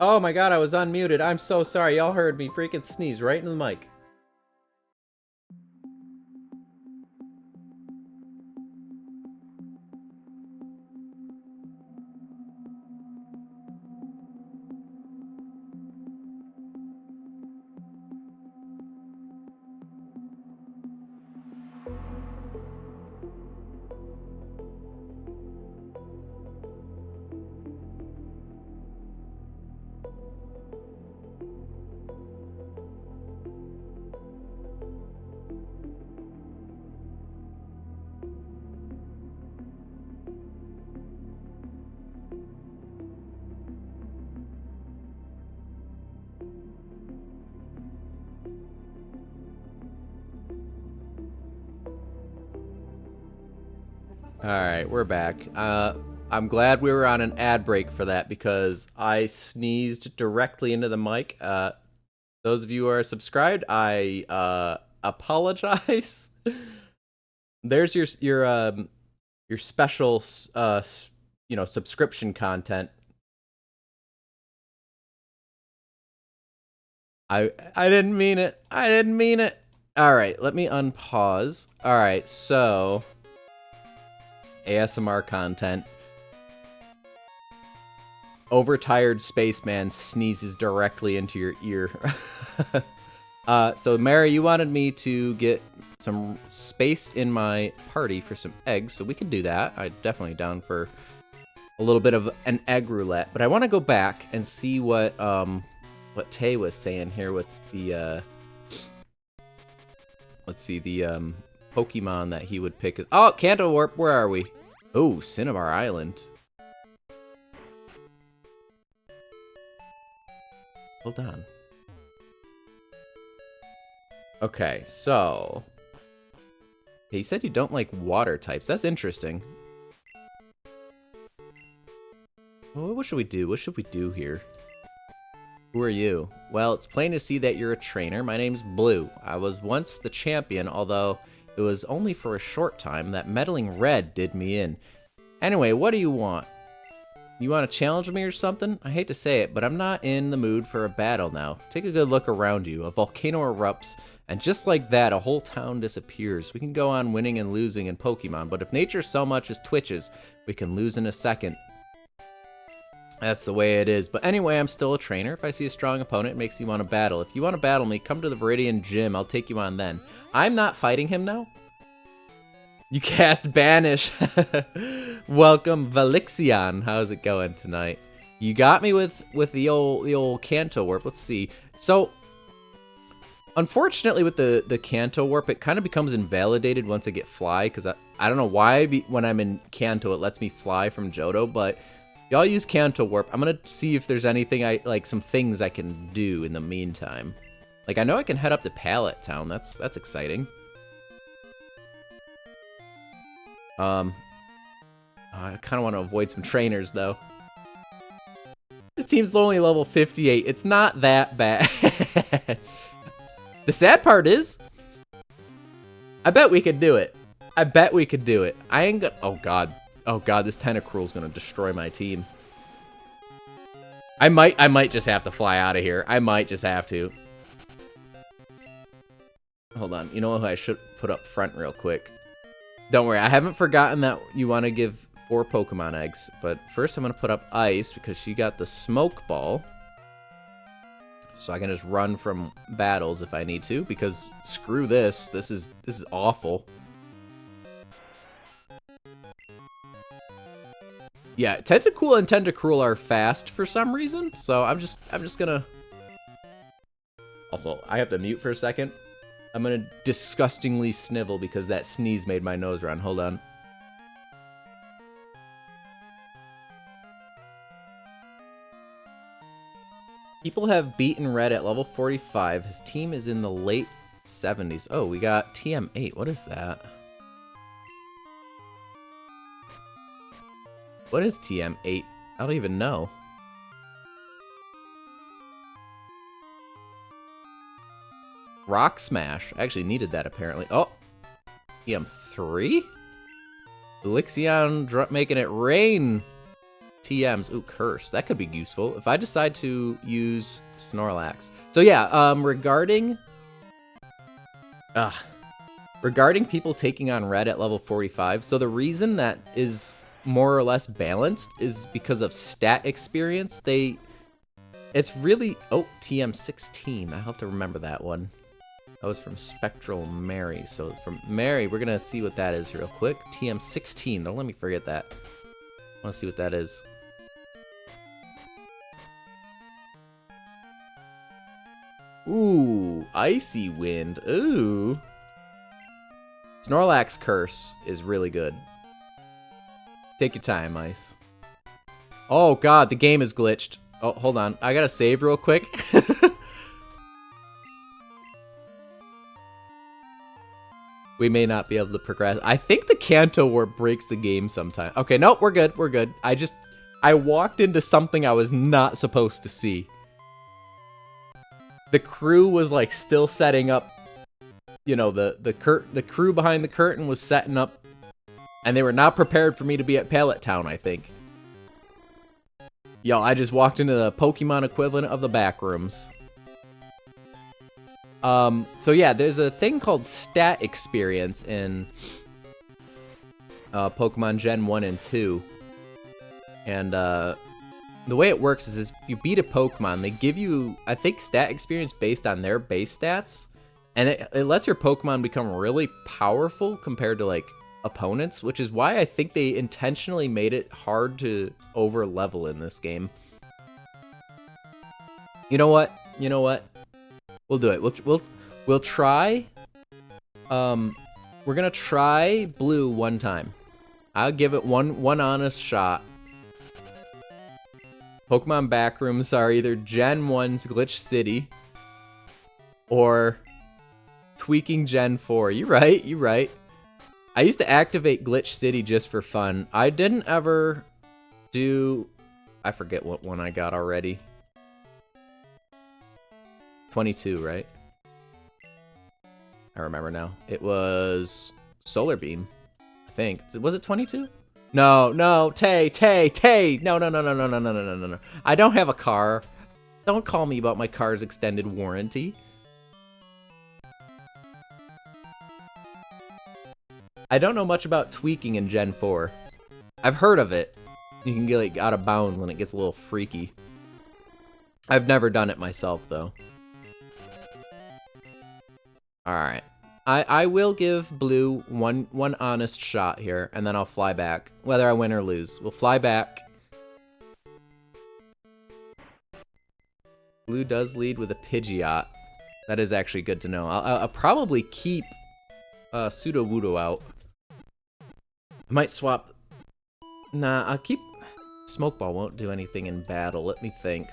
Speaker 1: Oh my god, I was unmuted. I'm so sorry. Y'all heard me freaking sneeze right in the mic. All right, we're back. I'm glad we were on an ad break for that because I sneezed directly into the mic. Those of you who are subscribed, I apologize. There's your special subscription content. I didn't mean it. I didn't mean it. All right, let me unpause. All right, so ASMR content. Overtired spaceman sneezes directly into your ear. So Mary, you wanted me to get some space in my party for some eggs, so we could do that. I'm definitely down for a little bit of an egg roulette, but I want to go back and see what Tay was saying here with the let's see, the Pokemon that he would pick. Oh, Kanto Warp, where are we? Oh, Cinnabar Island. Hold on. Okay, so you said you don't like water types. That's interesting. Well, what should we do? What should we do here? Who are you? Well, it's plain to see that you're a trainer. My name's Blue. I was once the champion, although it was only for a short time. That meddling red did me in. Anyway, what do you want? You want to challenge me or something? I hate to say it, but I'm not in the mood for a battle now. Take a good look around you. A volcano erupts, and just like that, a whole town disappears. We can go on winning and losing in Pokemon, but if nature so much as twitches, we can lose in a second. That's the way it is. But anyway, I'm still a trainer. If I see a strong opponent, it makes you want to battle. If you want to battle me, come to the Viridian Gym. I'll take you on then. I'm not fighting him now? You cast Banish. Welcome, Valixion. How's it going tonight? You got me with the old Kanto Warp. Let's see. So, unfortunately with the Kanto Warp, it kind of becomes invalidated once I get Fly, because I don't know why when I'm in Kanto it lets me fly from Johto, but y'all use Kanto Warp. I'm gonna see if there's anything some things I can do in the meantime. Like, I know I can head up to Pallet Town. That's exciting. I kind of want to avoid some trainers, though. This team's only level 58. It's not that bad. The sad part is, I bet we could do it. I bet we could do it. I ain't gonna... Oh, God. Oh, God, this Tentacruel's gonna destroy my team. I might just have to fly out of here. I might just have to. Hold on. You know what I should put up front real quick? Don't worry, I haven't forgotten that you want to give 4 Pokemon eggs, but first I'm going to put up Ice because she got the Smoke Ball. So I can just run from battles if I need to, because screw this. This is awful. Yeah, Tentacool and Tentacruel are fast for some reason, so I'm just going to... Also, I have to mute for a second. I'm gonna disgustingly snivel because that sneeze made my nose run. Hold on. People have beaten Red at level 45. His team is in the late 70s. Oh, we got TM8. What is that? What is TM8? I don't even know. Rock Smash. I actually needed that, apparently. Oh! TM3? Valixion making it rain. TMs. Ooh, Curse. That could be useful if I decide to use Snorlax. So yeah, regarding people taking on Red at level 45, so the reason that is more or less balanced is because of stat experience. It's really... Oh, TM16. I have to remember that one. That was from Spectral Mary. So from Mary, we're going to see what that is real quick. TM16. Don't let me forget that. I want to see what that is. Ooh, Icy Wind. Ooh. Snorlax Curse is really good. Take your time, Ice. Oh, God, the game is glitched. Oh, hold on. I got to save real quick. we may not be able to progress. I think the Kanto Warp breaks the game sometime. Okay, nope, we're good. We're good. I walked into something I was not supposed to see. The crew was like still setting up. You know, the crew behind the curtain was setting up, and they were not prepared for me to be at Pallet Town, I think. Yo, I just walked into the Pokemon equivalent of the back rooms. So yeah, there's a thing called stat experience in Pokemon Gen 1 and 2. And the way it works is if you beat a Pokemon, they give you, I think, stat experience based on their base stats. And it lets your Pokemon become really powerful compared to, like, opponents, which is why I think they intentionally made it hard to over-level in this game. You know what? You know what? We'll do it. We'll try. We're gonna try blue one time. I'll give it one honest shot. Pokemon Backrooms are either Gen 1's Glitch City or Tweaking Gen 4. You're right, you're right. I used to activate Glitch City just for fun. I didn't ever do... I forget what one I got already. 22, right? I remember now. It was Solar Beam, I think. Was it 22? No, Tay. No. I don't have a car. Don't call me about my car's extended warranty. I don't know much about tweaking in Gen 4. I've heard of it. You can get like out of bounds when it gets a little freaky. I've never done it myself though. Alright. I will give blue one honest shot here, and then I'll fly back. Whether I win or lose. We'll fly back. Blue does lead with a Pidgeot. That is actually good to know. I'll probably keep Sudowoodo out. I might swap... Nah, I'll keep... Smokeball won't do anything in battle. Let me think.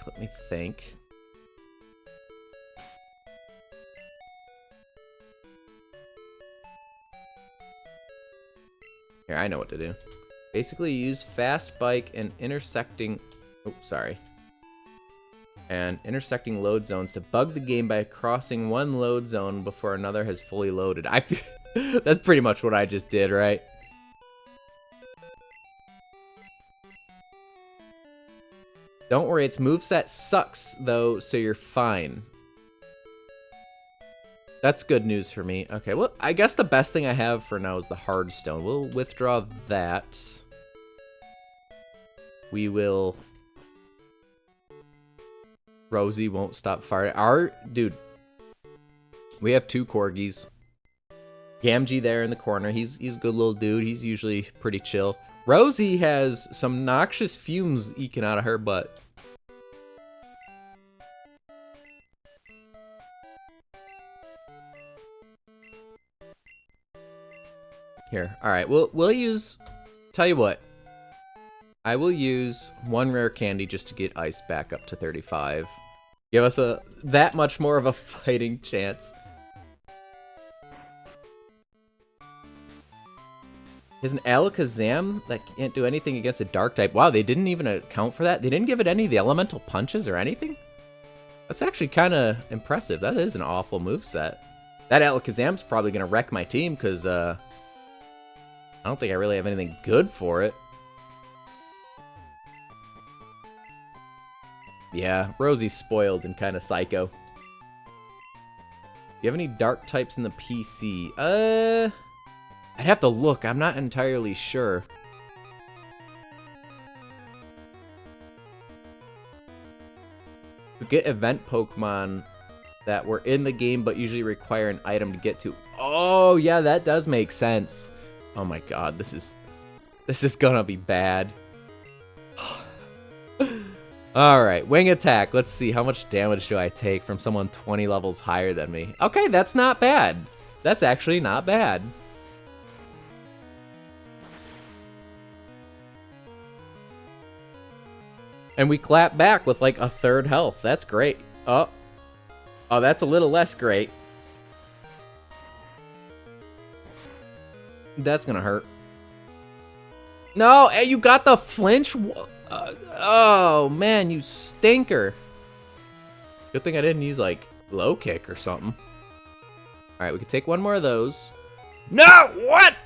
Speaker 1: Here, I know what to do. Basically, use Fast Bike and intersecting... Oh, sorry. And intersecting load zones to bug the game by crossing one load zone before another has fully loaded. I feel... That's pretty much what I just did, right? Don't worry, its moveset sucks, though, so you're fine. That's good news for me. Okay, well, I guess the best thing I have for now is the hard stone. We'll withdraw that. We will... Rosie won't stop firing. Dude, we have two corgis. Gamgee there in the corner. He's a good little dude. He's usually pretty chill. Rosie has some noxious fumes eking out of her butt. Here, all right. We'll use. Tell you what. I will use one rare candy just to get ice back up to 35. Give us that much more of a fighting chance. Is an Alakazam that can't do anything against a dark type. Wow, they didn't even account for that. They didn't give it any of the elemental punches or anything. That's actually kind of impressive. That is an awful moveset. That Alakazam's probably going to wreck my team because I don't think I really have anything good for it. Yeah, Rosie's spoiled and kind of psycho. Do you have any dark types in the PC? I'd have to look. I'm not entirely sure. We get event Pokemon that were in the game but usually require an item to get to. Oh, yeah, that does make sense. Oh my god, this is gonna be bad. Alright, wing attack. Let's see, how much damage do I take from someone 20 levels higher than me? Okay, that's not bad. That's actually not bad. And we clap back with like a third health. That's great. Oh, that's a little less great. That's gonna hurt. No, hey, you got the flinch? Oh, man, you stinker. Good thing I didn't use, like, low kick or something. Alright, we can take one more of those. No! What?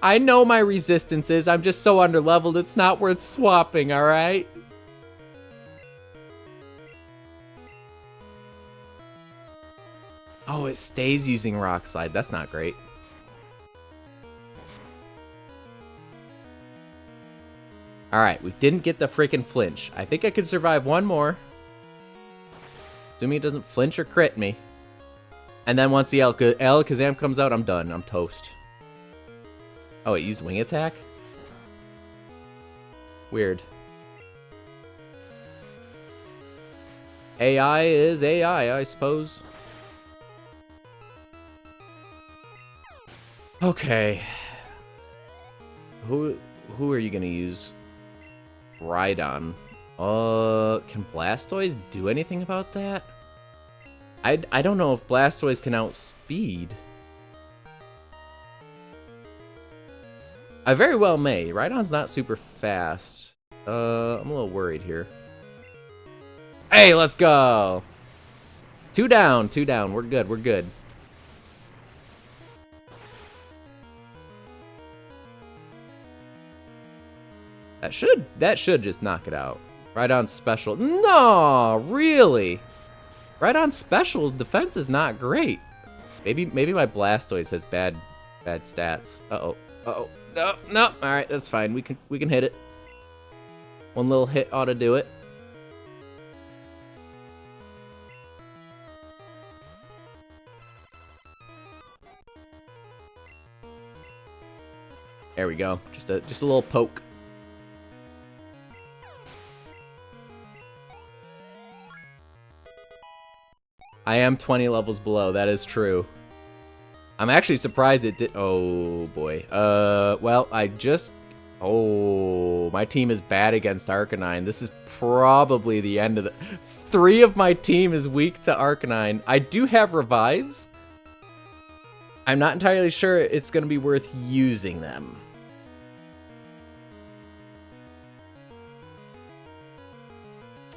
Speaker 1: I know my resistance is. I'm just so underleveled, it's not worth swapping, alright? Oh, it stays using Rock Slide. That's not great. Alright, we didn't get the freaking flinch. I think I could survive one more. Assuming it doesn't flinch or crit me. And then once the Alakazam comes out, I'm done. I'm toast. Oh, it used Wing Attack? Weird. AI is AI, I suppose. Okay. Who are you gonna use? Rhydon. Can Blastoise do anything about that? I don't know if Blastoise can outspeed. I very well may. Rhydon's not super fast. I'm a little worried here. Hey, let's go! 2 down, 2 down. We're good, we're good. That should just knock it out. Rhydon special. No, really? Rhydon special's defense is not great. Maybe my Blastoise has bad stats. Uh-oh. Uh-oh. No, no. All right, that's fine. We can hit it. One little hit ought to do it. There we go. Just a little poke. I am 20 levels below. That is true. I'm actually surprised it did. Oh boy. Well, my team is bad against Arcanine. This is probably the end of the. 3 of my team is weak to Arcanine. I do have revives. I'm not entirely sure it's going to be worth using them.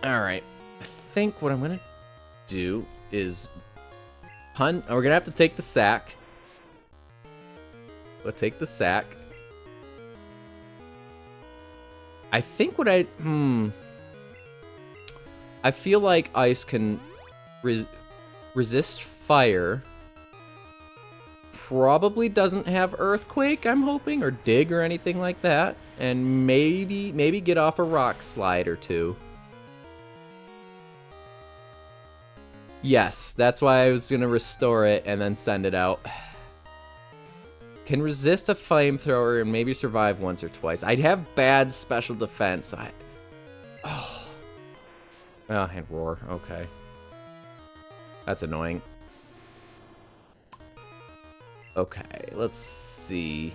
Speaker 1: All right. I think what I'm going to do is punt. We're going to have to take the sack. We'll take the sack. I think what I feel like ice can resist fire. Probably doesn't have earthquake, I'm hoping, or dig or anything like that. And maybe get off a rock slide or two. Yes, that's why I was gonna restore it and then send it out. Can resist a flamethrower and maybe survive once or twice. I'd have bad special defense. Oh, and roar. Okay. That's annoying. Okay, let's see.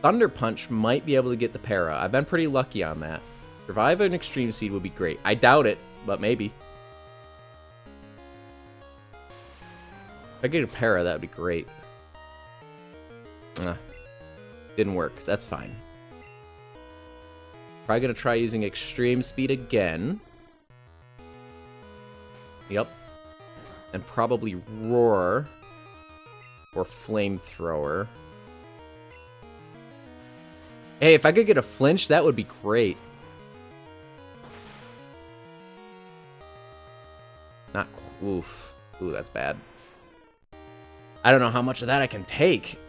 Speaker 1: Thunder Punch might be able to get the para. I've been pretty lucky on that. Survive an extreme speed would be great. I doubt it, but maybe. If I get a para, that would be great. Didn't work. That's fine. Probably gonna try using extreme speed again. Yep. And probably roar. Or flamethrower. Hey, if I could get a flinch, that would be great. Not... Oof. Ooh, that's bad. I don't know how much of that I can take.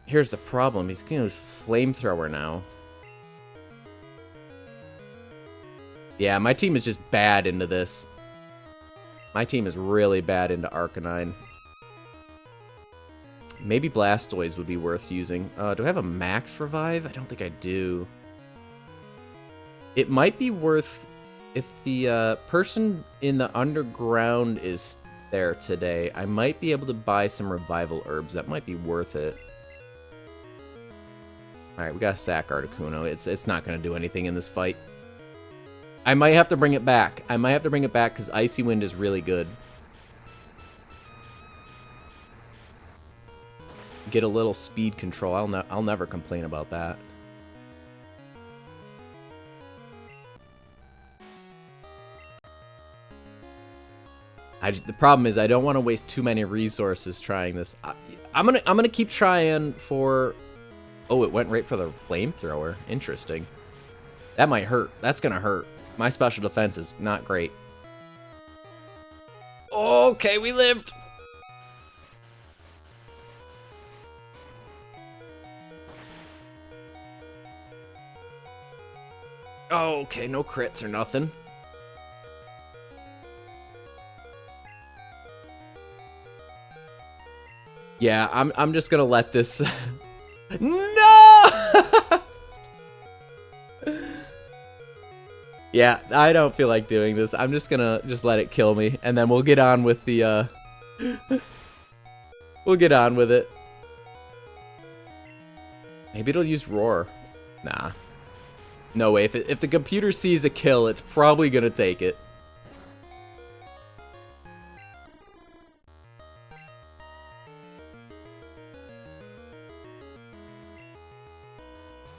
Speaker 1: Here's the problem. He's gonna use flamethrower now. Yeah, my team is just bad into this. My team is really bad into Arcanine. Maybe Blastoise would be worth using. Do I have a max revive? I don't think I do. It might be worth... If the person in the underground is there today, I might be able to buy some revival herbs. That might be worth it. Alright, we gotta sack Articuno. It's not gonna do anything in this fight. I might have to bring it back. I might have to bring it back because Icy Wind is really good. Get a little speed control. I'll never complain about that. The problem is I don't want to waste too many resources trying this. I'm gonna keep trying for. Oh, it went right for the flamethrower. Interesting. That might hurt. That's gonna hurt. My special defense is not great. Okay, we lived. Okay, no crits or nothing. Yeah, I'm just gonna let this. No! Yeah, I don't feel like doing this. I'm just gonna let it kill me, and then we'll get on with the. We'll get on with it. Maybe it'll use Roar. Nah. No way. If the computer sees a kill, it's probably gonna take it.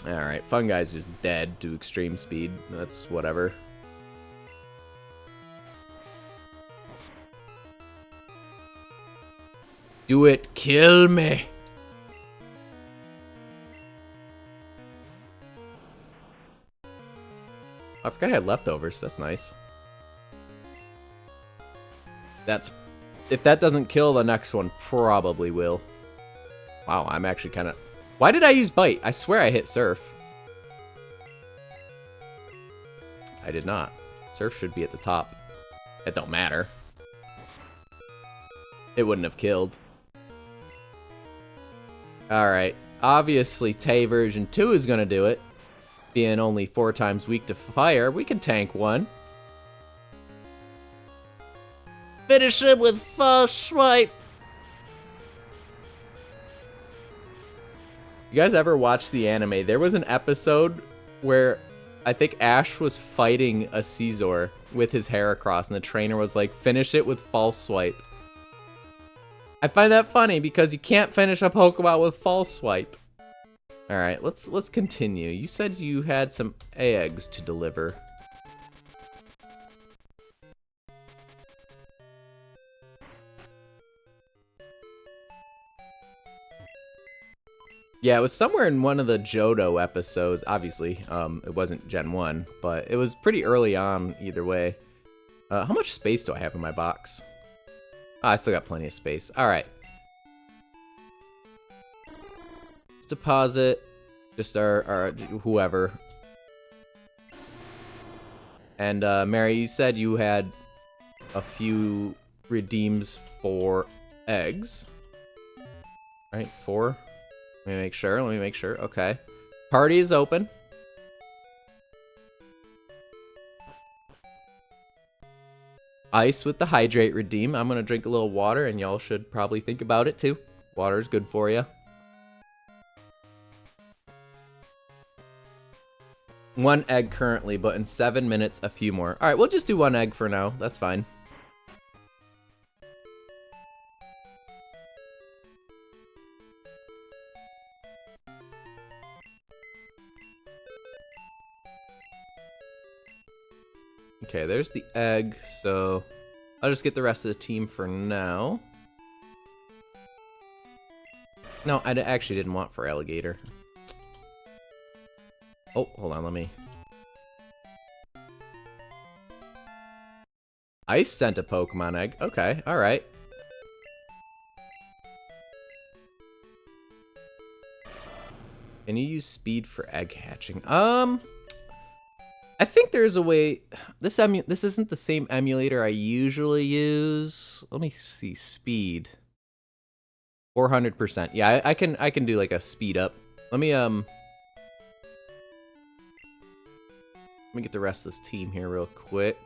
Speaker 1: Alright, Fun Guy's just dead to extreme speed. That's whatever. Do it. Kill me. I forgot I had leftovers. That's nice. If that doesn't kill, the next one probably will. Wow, I'm actually kind of... Why did I use Bite? I swear I hit Surf. I did not. Surf should be at the top. It don't matter. It wouldn't have killed. Alright. Obviously, Tay version 2 is going to do it. Being only 4 times weak to fire, we can tank one. Finish him with False Swipe. You guys ever watch the anime? There was an episode where I think Ash was fighting a Caesar with his Heracross, and the trainer was like, finish it with False Swipe. I find that funny because you can't finish a Pokemon with False Swipe. Alright, let's continue. You said you had some eggs to deliver. Yeah, it was somewhere in one of the Johto episodes. Obviously, it wasn't Gen 1, but it was pretty early on either way. How much space do I have in my box? Oh, I still got plenty of space. All right. Let's deposit just our whoever. And Mary, you said you had a few redeems for eggs. Right, 4. Let me make sure. Okay. Party is open. Ice with the hydrate redeem. I'm going to drink a little water, and y'all should probably think about it too. Water is good for you. 1 egg currently, but in 7 minutes, a few more. All right, we'll just do 1 egg for now. That's fine. Okay, there's the egg, so I'll just get the rest of the team for now. No, I actually didn't want for alligator. Oh, hold on, let me... Ice sent a Pokemon egg. Okay, alright. Can you use speed for egg hatching? I think there's a way. This isn't the same emulator I usually use. Let me see. Speed. 400%. Yeah, I can do like a speed up. Let me get the rest of this team here real quick.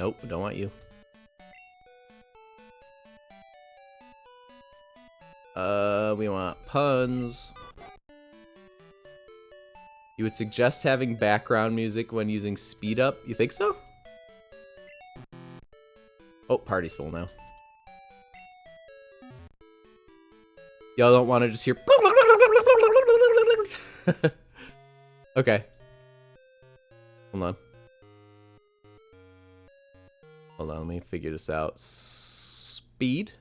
Speaker 1: Nope, don't want you. We want puns. You would suggest having background music when using speed up. You think so? Oh, party's full now. Y'all don't want to just hear. Okay. Hold on. Hold on, let me figure this out. Speed.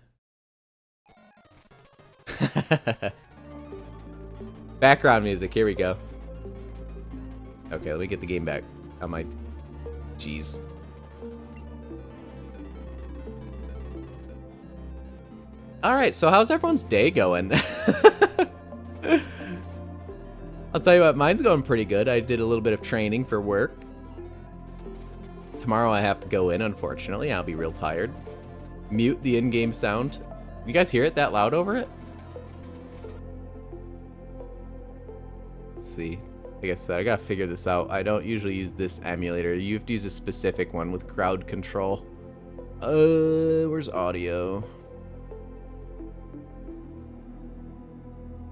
Speaker 1: Background music, here we go. Okay, let me get the game back on my... Jeez. Alright, so how's everyone's day going? I'll tell you what, mine's going pretty good. I did a little bit of training for work. Tomorrow I have to go in, unfortunately. I'll be real tired. Mute the in-game sound. You guys hear it that loud over it? Let's see. Like I said, I gotta figure this out. I don't usually use this emulator. You have to use a specific one with crowd control. Where's audio?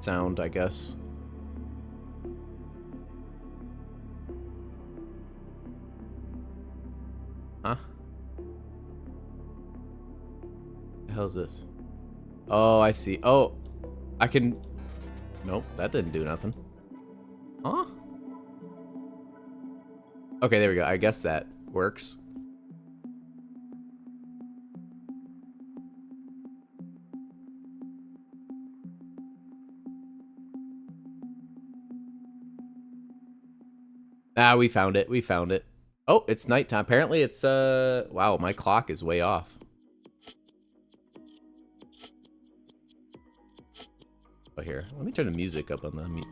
Speaker 1: Sound, I guess. Huh? The hell is this? Oh, I see. Oh, I can... Nope, that didn't do nothing. Huh? Okay, there we go. I guess that works. Ah, we found it. We found it. Oh, it's nighttime. Apparently it's, wow, my clock is way off. Oh, here. Let me turn the music up on the...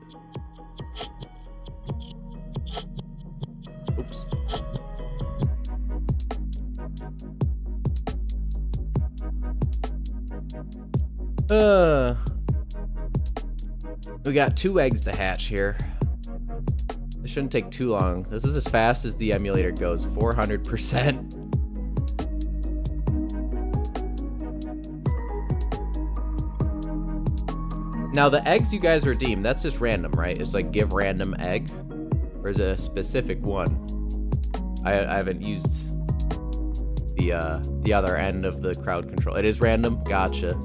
Speaker 1: Oops. We got 2 eggs to hatch here. This shouldn't take too long. This is as fast as the emulator goes, 400%. Now the eggs you guys redeem, that's just random, right? It's like give random egg, or is it a specific one? I haven't used the other end of the crowd control. It is random, gotcha.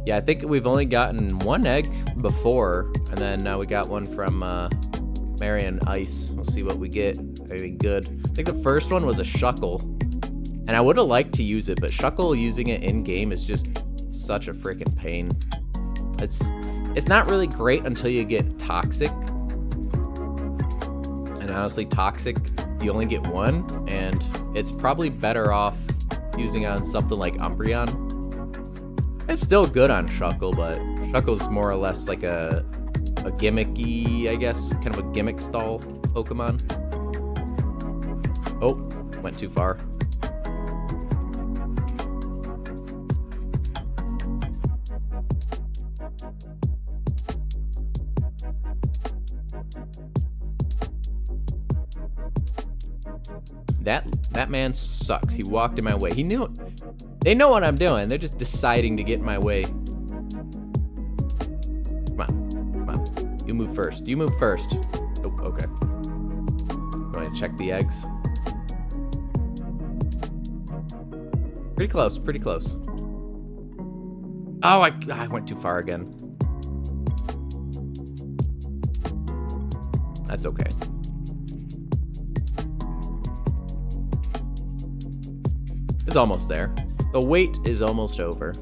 Speaker 1: Yeah, I think we've only gotten 1 egg before, and then now we got one from Marion Ice. We'll see what we get. Anything good. I think the first one was a Shuckle, and I would have liked to use it, but Shuckle using it in-game is just such a freaking pain. It's not really great until you get Toxic, and honestly, Toxic, you only get 1, and it's probably better off using on something like Umbreon. It's still good on Shuckle, but Shuckle's more or less like a gimmicky, I guess, kind of a gimmick style Pokemon. Oh, went too far. That man sucks. He walked in my way. He knew it. They know what I'm doing. They're just deciding to get in my way. Come on. Come on. You move first. You move first. Oh, okay. Going to check the eggs. Pretty close. Pretty close. Oh, I went too far again. That's okay. It's almost there. The wait is almost over.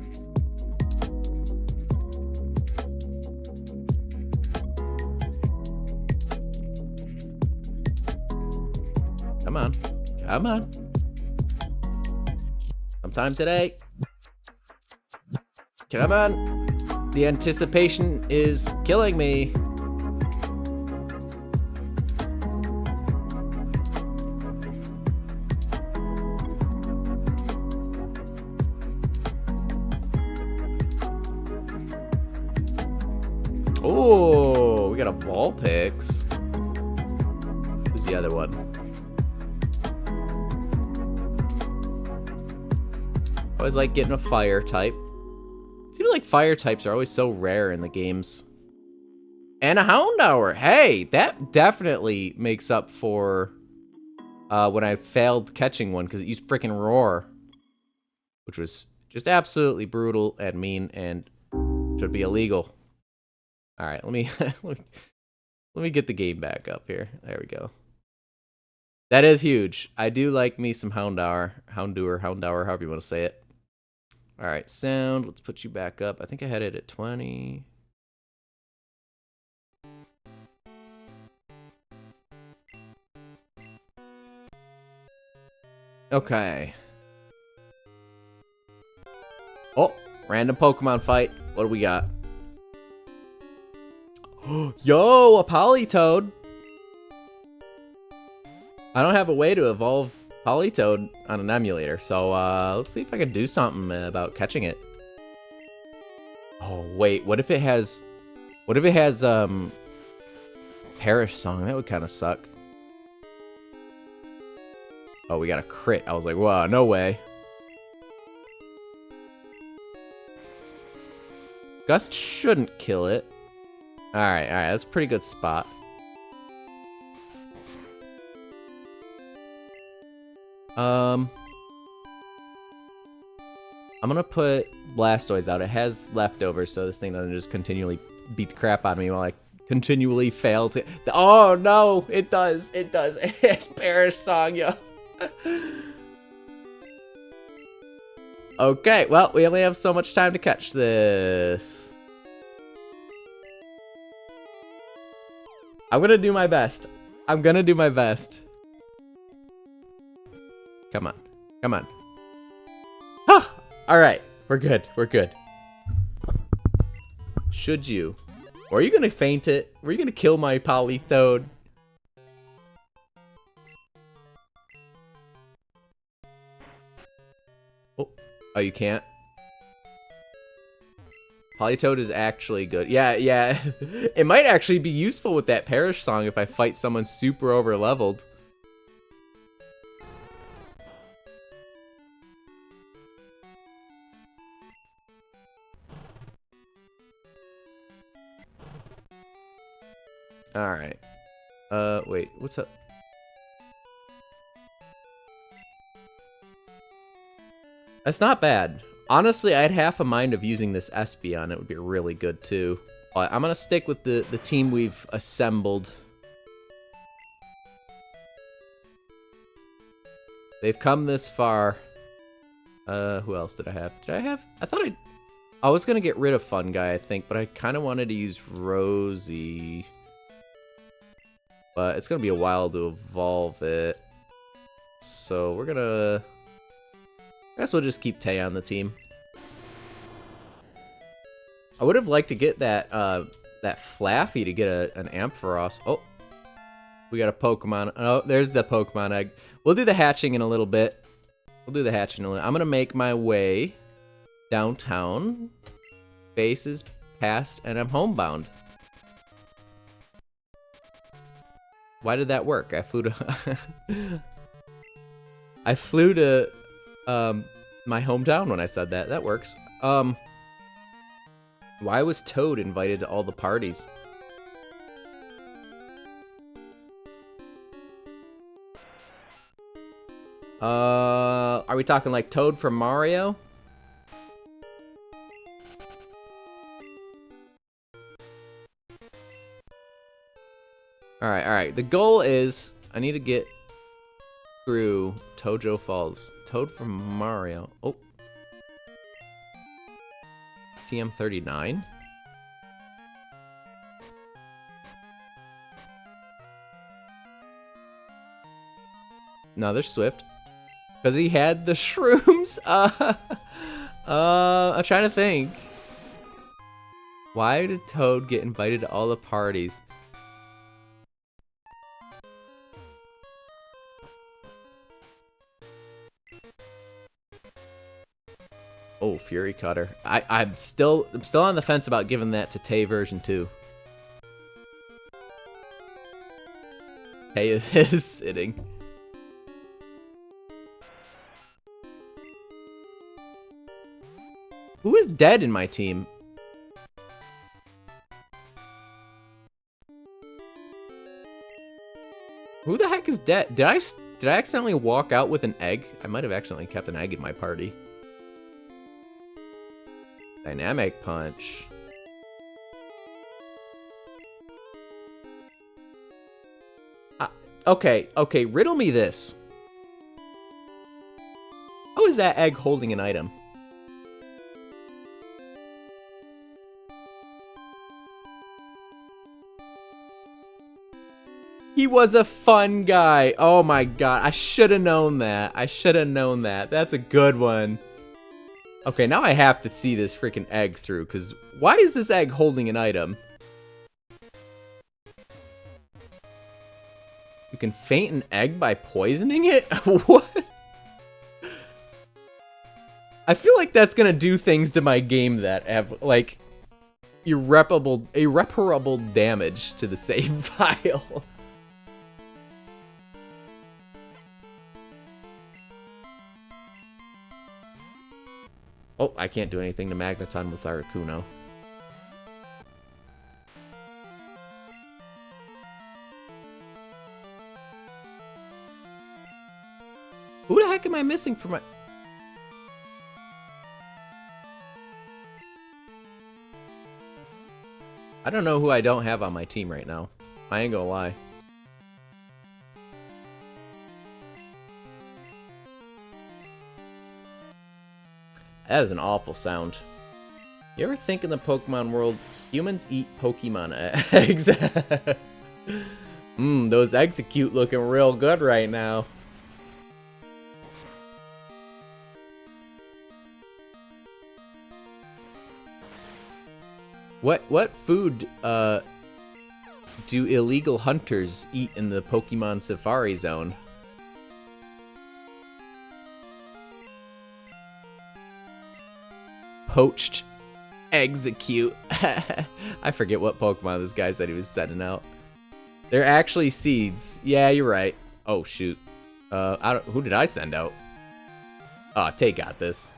Speaker 1: Come on. Come on. Sometime today. Come on. The anticipation is killing me. Oh, we got a Vulpix. Who's the other one? Oh, Always like getting a fire type. Seems like fire types are always so rare in the games. And a Houndour. Hey, that definitely makes up for when I failed catching one because it used freaking Roar, which was just absolutely brutal and mean and should be illegal. All right, let me let me get the game back up here. There we go. That is huge. I do like me some Houndour, however you want to say it. All right, sound. Let's put you back up. I think I had it at 20. Okay. Oh, random Pokemon fight. What do we got? Yo, a Politoed. I don't have a way to evolve Politoed on an emulator, so let's see if I can do something about catching it. Oh wait, what if it has Perish Song? That would kind of suck. Oh, we got a crit. I was like, wow, no way. Gust shouldn't kill it. Alright, that's a pretty good spot. I'm gonna put Blastoise out. It has leftovers, so this thing doesn't just continually beat the crap out of me while I continually fail to... Oh, no! It does. It does. It's Perish Song, yo. Okay, well, we only have so much time to catch this. I'm gonna do my best. I'm gonna do my best. Come on. Come on. Ah! Alright, we're good. We're good. Should you? Or are you gonna faint it? Were you gonna kill my Politoed? Oh, you can't? Politoed is actually good. Yeah. It might actually be useful with that Perish Song if I fight someone super over-leveled. Alright. Wait, what's up? That's not bad. Honestly, I had half a mind of using this Espeon. It would be really good, too. But I'm gonna stick with the team we've assembled. They've come this far. Who else did I have? I was gonna get rid of Fun Guy, I think, but I kind of wanted to use Rosie. But it's gonna be a while to evolve it. So we're gonna... I guess we'll just keep Tay on the team. I would have liked to get that that Flaffy to get an Ampharos. Oh, we got a Pokemon. Oh, there's the Pokemon egg. We'll do the hatching in a little bit. I'm gonna make my way downtown. Base is past, and I'm homebound. Why did that work? I flew to... I flew to... my hometown when I said that. That works. Why was Toad invited to all the parties? Are we talking like Toad from Mario? Alright. The goal is I need to get through Tojo Falls. Toad from Mario. Oh. TM39. No, they're Swift. Because he had the shrooms. I'm trying to think. Why did Toad get invited to all the parties? Oh, Fury Cutter. I'm still on the fence about giving that to Tay version 2. Tay is sitting. is dead in my team? Who the heck is dead? Did I accidentally walk out with an egg? I might have accidentally kept an egg in my party. Dynamic punch. Okay, riddle me this. How is that egg holding an item? He was a fun guy. Oh my god, I should have known that. That's a good one. Okay, now I have to see this freaking egg through, because why is this egg holding an item? You can faint an egg by poisoning it? What? I feel like that's gonna do things to my game that have, like, irreparable damage to the save file. Oh, I can't do anything to Magneton with Articuno. Who the heck am I missing for my... I don't know who I don't have on my team right now. I ain't gonna lie. That is an awful sound. You ever think in the Pokemon world, humans eat Pokemon eggs? Those Execute looking real good right now. What food do illegal hunters eat in the Pokemon Safari Zone? Poached Execute. I forget what Pokemon this guy said he was sending out. They're actually seeds. Yeah, you're right. Oh shoot. Who did I send out? Oh, Tay got this.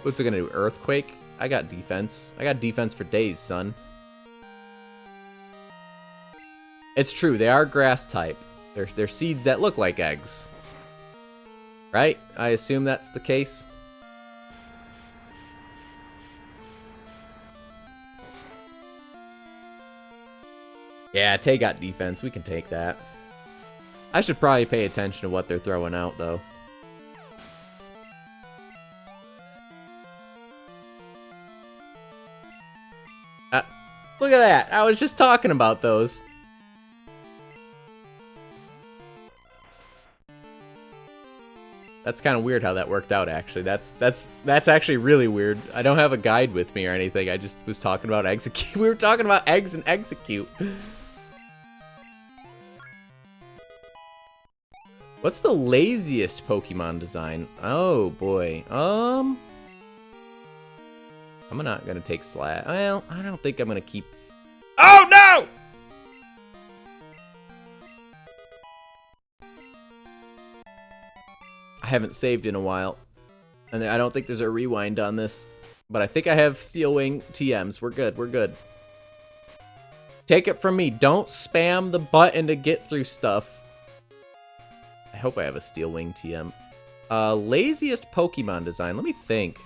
Speaker 1: What's it gonna do? Earthquake? I got defense. I got defense for days, son. It's true, they are grass type. They're seeds that look like eggs. Right? I assume that's the case. Yeah, Tay got defense. We can take that. I should probably pay attention to what they're throwing out, though. Look at that. I was just talking about those. That's kind of weird how that worked out, actually. That's actually really weird. I don't have a guide with me or anything. I just was talking about Execute. We were talking about eggs and Execute. What's the laziest Pokemon design? Oh, boy. I'm not gonna take Slash. Well, I don't think I'm gonna keep... Oh, no! I haven't saved in a while, and I don't think there's a rewind on this, but I think I have Steel Wing TMs. We're good, we're good. Take it from me, don't spam the button to get through stuff. I hope I have a Steel Wing TM. Laziest Pokemon design, let me think.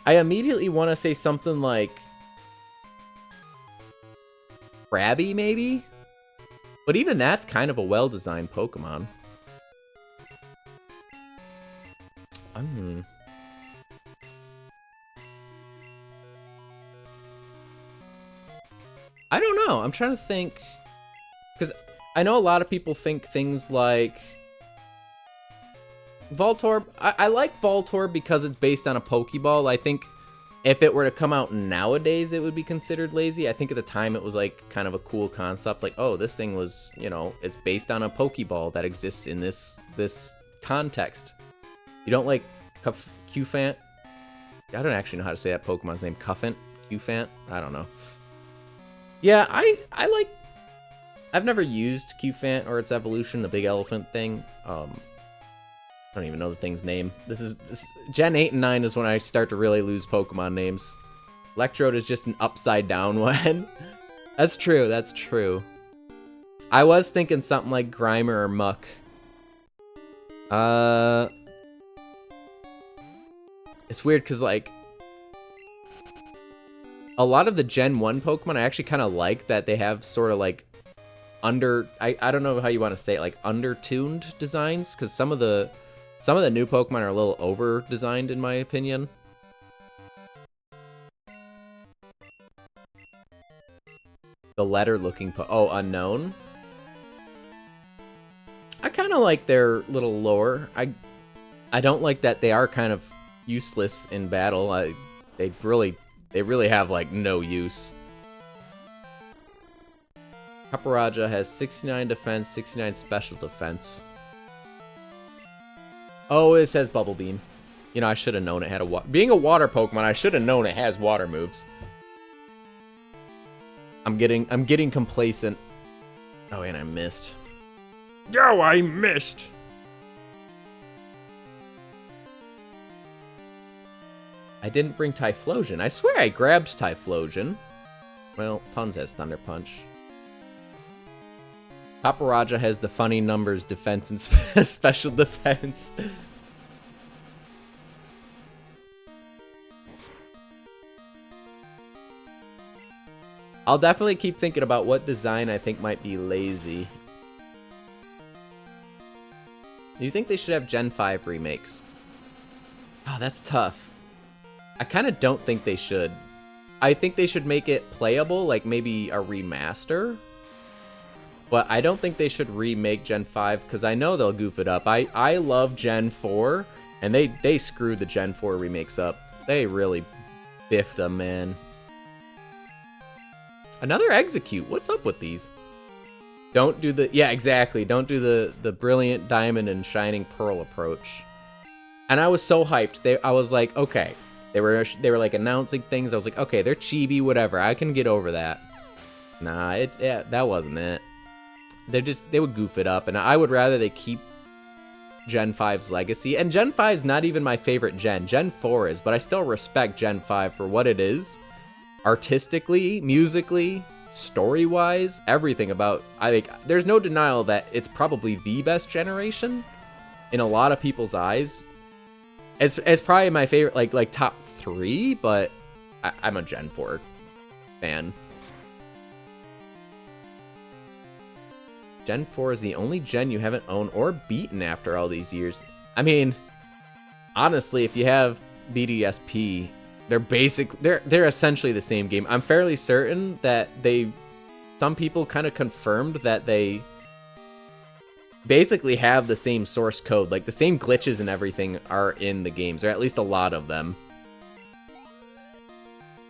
Speaker 1: I immediately want to say something like Krabby, maybe? But even that's kind of a well-designed Pokemon. I don't know. I'm trying to think. Because I know a lot of people think things like Voltorb. I like Voltorb because it's based on a Pokeball. I think if it were to come out nowadays, it would be considered lazy. I think at the time it was like kind of a cool concept. Like, oh, this thing was, you know, it's based on a Pokeball that exists in this context. You don't like Qfant? I don't actually know how to say that Pokemon's name. Qfant? I don't know. Yeah, I like I've never used Qfant or its evolution, the big elephant thing. I don't even know the thing's name. This Gen 8 and 9 is when I start to really lose Pokemon names. Electrode is just an upside down one. That's true, that's true. I was thinking something like Grimer or Muck. It's weird because, like, a lot of the Gen 1 Pokemon I actually kind of like that they have sort of like I don't know how you want to say it, like under-tuned designs, because some of the new Pokemon are a little over-designed in my opinion. The letter-looking Unknown. I kind of like their little lore. I don't like that they are kind of useless in battle. They really have like no use. Paparaja has 69 defense, 69 special defense. Oh, it says Bubble Beam. You know, I should have known it had a being a water Pokemon, I should have known it has water moves. I'm getting complacent. Oh, and I missed. Oh, I missed. I didn't bring Typhlosion. I swear I grabbed Typhlosion. Well, Punz has Thunder Punch. Paparaja has the funny numbers, defense and special defense. I'll definitely keep thinking about what design I think might be lazy. Do you think they should have Gen 5 remakes? Oh, that's tough. I kind of don't think they should. I think they should make it playable, like maybe a remaster. But I don't think they should remake Gen 5, because I know they'll goof it up. I love Gen 4, and they screwed the Gen 4 remakes up. They really biffed them, man. Another Execute. What's up with these? Don't do the... Yeah, exactly. Don't do the Brilliant Diamond and Shining Pearl approach. And I was so hyped. I was like, okay. They were like announcing things. I was like, okay, they're chibi, whatever. I can get over that. Nah, that wasn't it. They would goof it up, and I would rather they keep Gen 5's legacy. And Gen 5 is not even my favorite gen. Gen 4 is, but I still respect Gen 5 for what it is. Artistically, musically, story-wise, everything about... I think there's no denial that it's probably the best generation in a lot of people's eyes. It's probably my favorite, like top 3, but I'm a Gen 4 fan. Gen 4 is the only gen you haven't owned or beaten after all these years. I mean, honestly, if you have BDSP, they're essentially the same game. I'm fairly certain that some people kind of confirmed that they basically have the same source code. Like, the same glitches and everything are in the games, or at least a lot of them.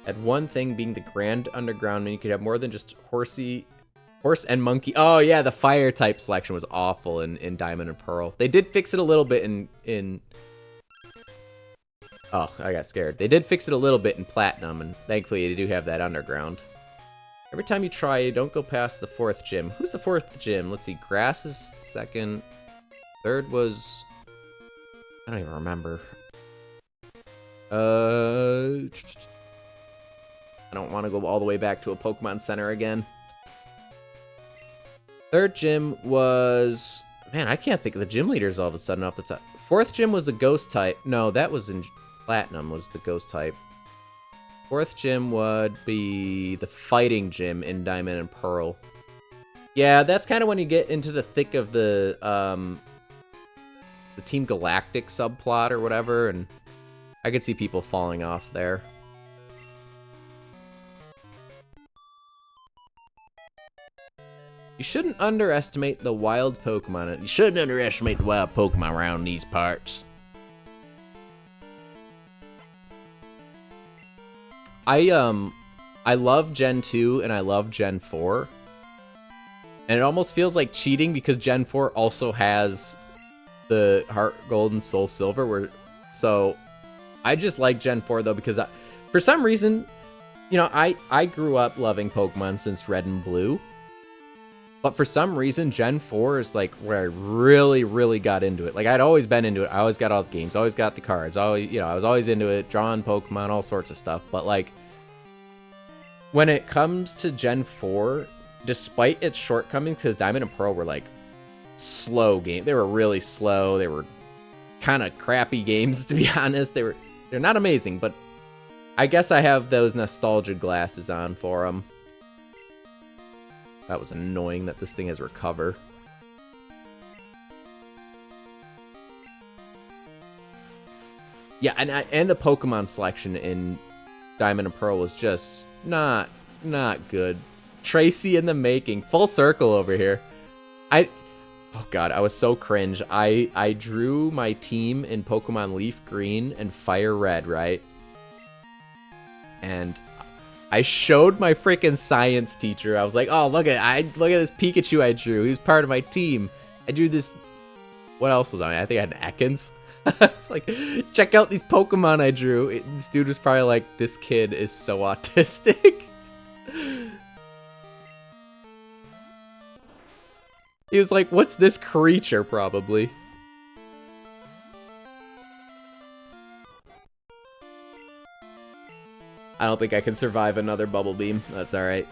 Speaker 1: And one thing being the Grand Underground, and you could have more than just Horse and Monkey. Oh, yeah, the fire type selection was awful in Diamond and Pearl. They did fix it a little bit in... Oh, I got scared. They did fix it a little bit in Platinum, and thankfully they do have that Underground. Every time you try, you don't go past the 4th gym. Who's the 4th gym? Let's see. Grass is 2nd. 3rd was... I don't even remember. I don't want to go all the way back to a Pokemon Center again. 3rd gym was... Man, I can't think of the gym leaders all of a sudden off the top. 4th gym was the ghost type. No, that was in Platinum, was the ghost type. 4th gym would be the fighting gym in Diamond and Pearl. Yeah, that's kind of when you get into the thick of the Team Galactic subplot or whatever, and I could see people falling off there. You shouldn't underestimate the wild Pokemon. You shouldn't underestimate the wild Pokemon around these parts. I love Gen 2 and I love Gen 4. And it almost feels like cheating because Gen 4 also has the Heart Gold and Soul Silver. So I just like Gen 4 though because for some reason, you know, I grew up loving Pokemon since Red and Blue. But for some reason, Gen 4 is like where I really, really got into it. Like I'd always been into it. I always got all the games, always got the cards, always, I was always into it, drawing Pokemon, all sorts of stuff. But like when it comes to Gen 4, despite its shortcomings, because Diamond and Pearl were like slow game. They were really slow. They were kind of crappy games, to be honest. They're not amazing, but I guess I have those nostalgia glasses on for them. That was annoying that this thing has recover. Yeah, and the Pokemon selection in Diamond and Pearl was just not good. Tracy in the making. Full circle over here. Oh god, I was so cringe. I drew my team in Pokemon Leaf Green and Fire Red, right? And I showed my freaking science teacher. I was like, "Oh, look at this Pikachu I drew. He's part of my team. I drew this." What else was on it? I think I had an Ekans. I was like, "Check out these Pokemon I drew." This dude was probably like, "This kid is so autistic." He was like, "What's this creature?" Probably. I don't think I can survive another Bubble Beam. That's alright.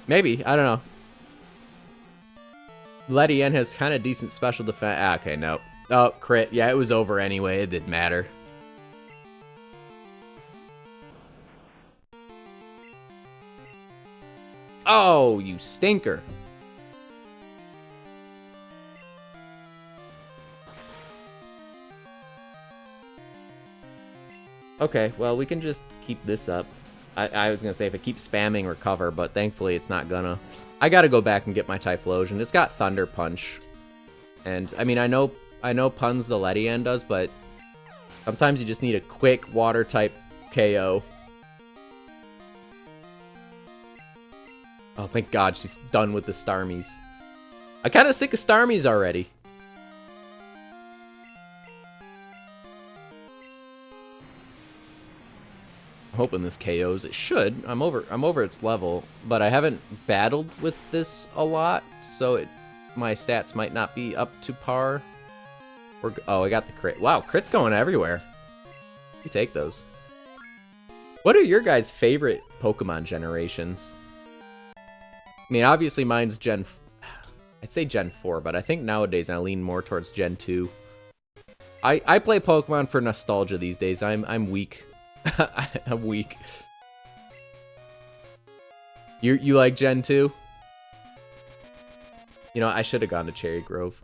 Speaker 1: Maybe. I don't know. Ledienne has kind of decent special defense. Ah, okay, no. Oh, crit. Yeah, it was over anyway. It didn't matter. Oh, you stinker. Okay, well, we can just keep this up. I was gonna say if it keeps spamming recover, but thankfully it's not gonna. I gotta go back and get my Typhlosion. It's got Thunder Punch. And, I mean, I know Puns the Ledienne does, but sometimes you just need a quick Water-type KO. Oh, thank God she's done with the Starmies. I'm kind of sick of Starmies already. I'm hoping this KOs. It should. I'm over its level, but I haven't battled with this a lot, so my stats might not be up to par. Oh, I got the crit. Wow, crit's going everywhere. You take those. What are your guys' favorite Pokemon generations? I mean, obviously mine's I'd say Gen 4, but I think nowadays I lean more towards Gen 2. I play Pokemon for nostalgia these days. I'm weak. I'm weak. You like Gen 2? You know, I should have gone to Cherry Grove.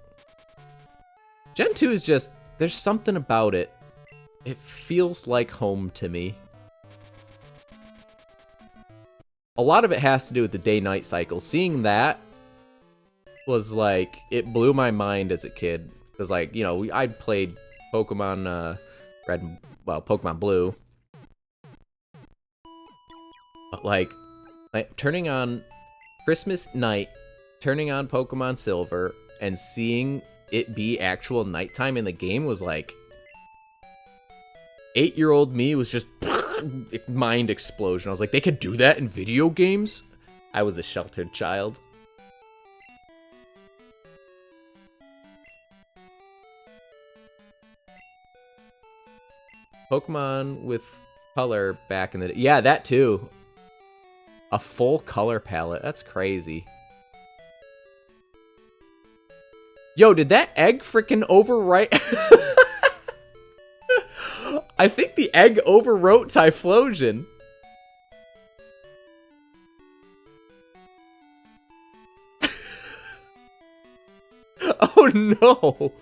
Speaker 1: Gen 2 is just, there's something about it. It feels like home to me. A lot of it has to do with the day-night cycle. Seeing that was like, it blew my mind as a kid. Because like, you know, I'd played Pokemon Red, well, Pokemon Blue. But like turning on Christmas night, turning on Pokemon Silver, and seeing it be actual nighttime in the game was like, 8-year-old me was just mind explosion. I was like, they could do that in video games? I was a sheltered child. Pokemon with color back in the day. Yeah, that too. A full color palette. That's crazy. Yo, did that egg freaking overwrite? I think the egg overwrote Typhlosion. Oh no.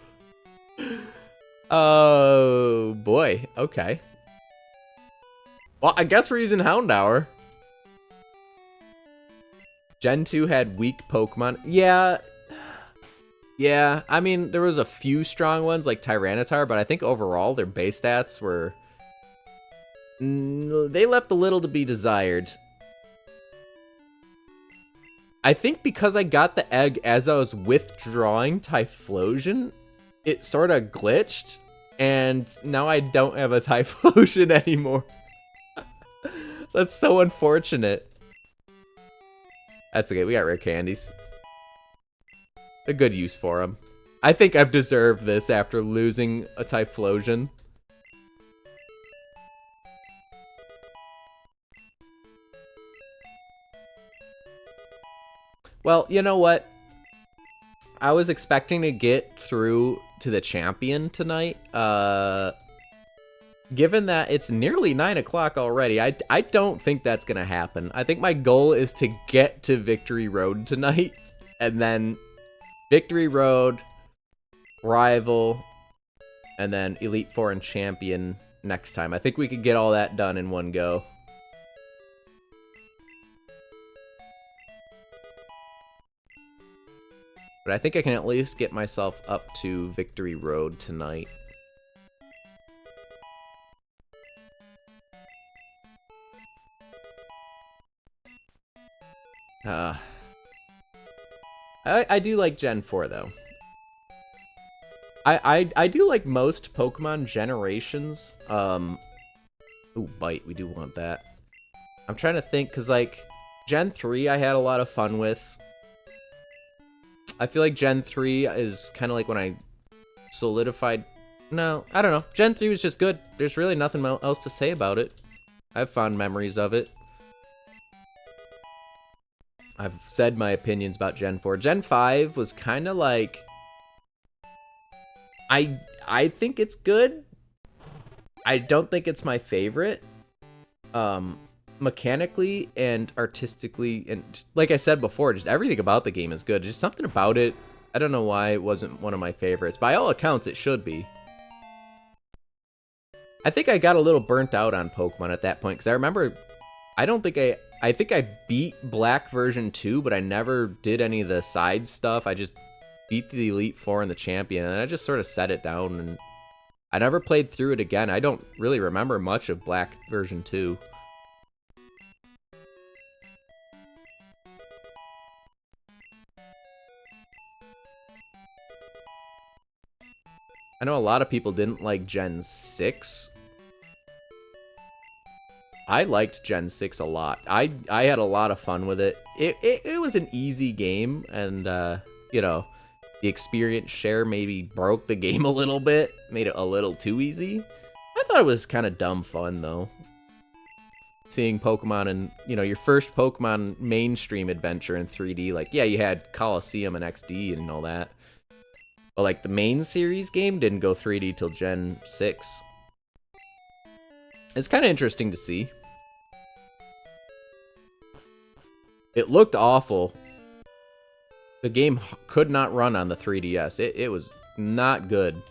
Speaker 1: Oh boy. Okay. Well, I guess we're using Houndour. Gen 2 had weak Pokemon. Yeah. Yeah, I mean, there was a few strong ones like Tyranitar, but I think overall their base stats were... they left a little to be desired. I think because I got the egg as I was withdrawing Typhlosion, it sort of glitched, and now I don't have a Typhlosion anymore. That's so unfortunate. That's okay. We got rare candies. A good use for them. I think I've deserved this after losing a Typhlosion. Well, you know what? I was expecting to get through to the champion tonight. Given that it's nearly 9 o'clock already, I don't think that's going to happen. I think my goal is to get to Victory Road tonight. And then Victory Road, Rival, and then Elite Four and Champion next time. I think we could get all that done in one go. But I think I can at least get myself up to Victory Road tonight. I do like Gen 4 though. I do like most Pokemon generations. Ooh, Bite, we do want that. I'm trying to think, cause like Gen 3 I had a lot of fun with. I feel like Gen 3 is kind of like when I solidified. No, I don't know. Gen 3 was just good. There's really nothing else to say about it. I have fond memories of it. I've said my opinions about Gen 4. Gen 5 was kind of like... I think it's good. I don't think it's my favorite. Mechanically and artistically, and like I said before, just everything about the game is good. Just something about it. I don't know why it wasn't one of my favorites. By all accounts, it should be. I think I got a little burnt out on Pokemon at that point, because I remember... I think I beat Black version 2, but I never did any of the side stuff. I just beat the Elite Four and the Champion, and I just sort of set it down, and I never played through it again. I don't really remember much of Black version 2. I know a lot of people didn't like Gen 6. I liked Gen 6 a lot. I had a lot of fun with it. It was an easy game, and, you know, the experience share maybe broke the game a little bit, made it a little too easy. I thought it was kind of dumb fun, though. Seeing Pokemon and, you know, your first Pokemon mainstream adventure in 3D. Like, yeah, you had Coliseum and XD and all that. But, like, the main series game didn't go 3D till Gen 6. It's kind of interesting to see. It looked awful. The game could not run on the 3DS. It was not good.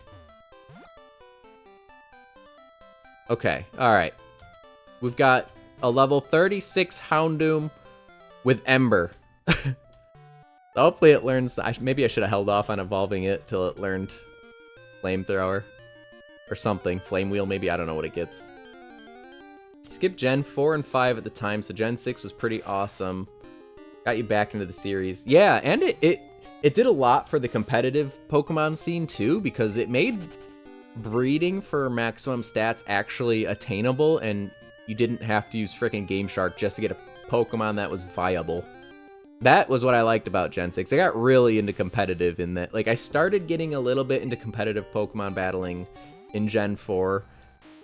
Speaker 1: Okay, alright. We've got a level 36 Houndoom with Ember. Hopefully it learns... maybe I should have held off on evolving it till it learned Flamethrower. Or something. Flame Wheel, maybe. I don't know what it gets. Skip Gen 4 and 5 at the time, so Gen 6 was pretty awesome. Got you back into the series. Yeah, and it did a lot for the competitive Pokemon scene, too, because it made breeding for maximum stats actually attainable, and you didn't have to use frickin' Game Shark just to get a Pokemon that was viable. That was what I liked about Gen 6. I got really into competitive in that. Like, I started getting a little bit into competitive Pokemon battling in Gen 4.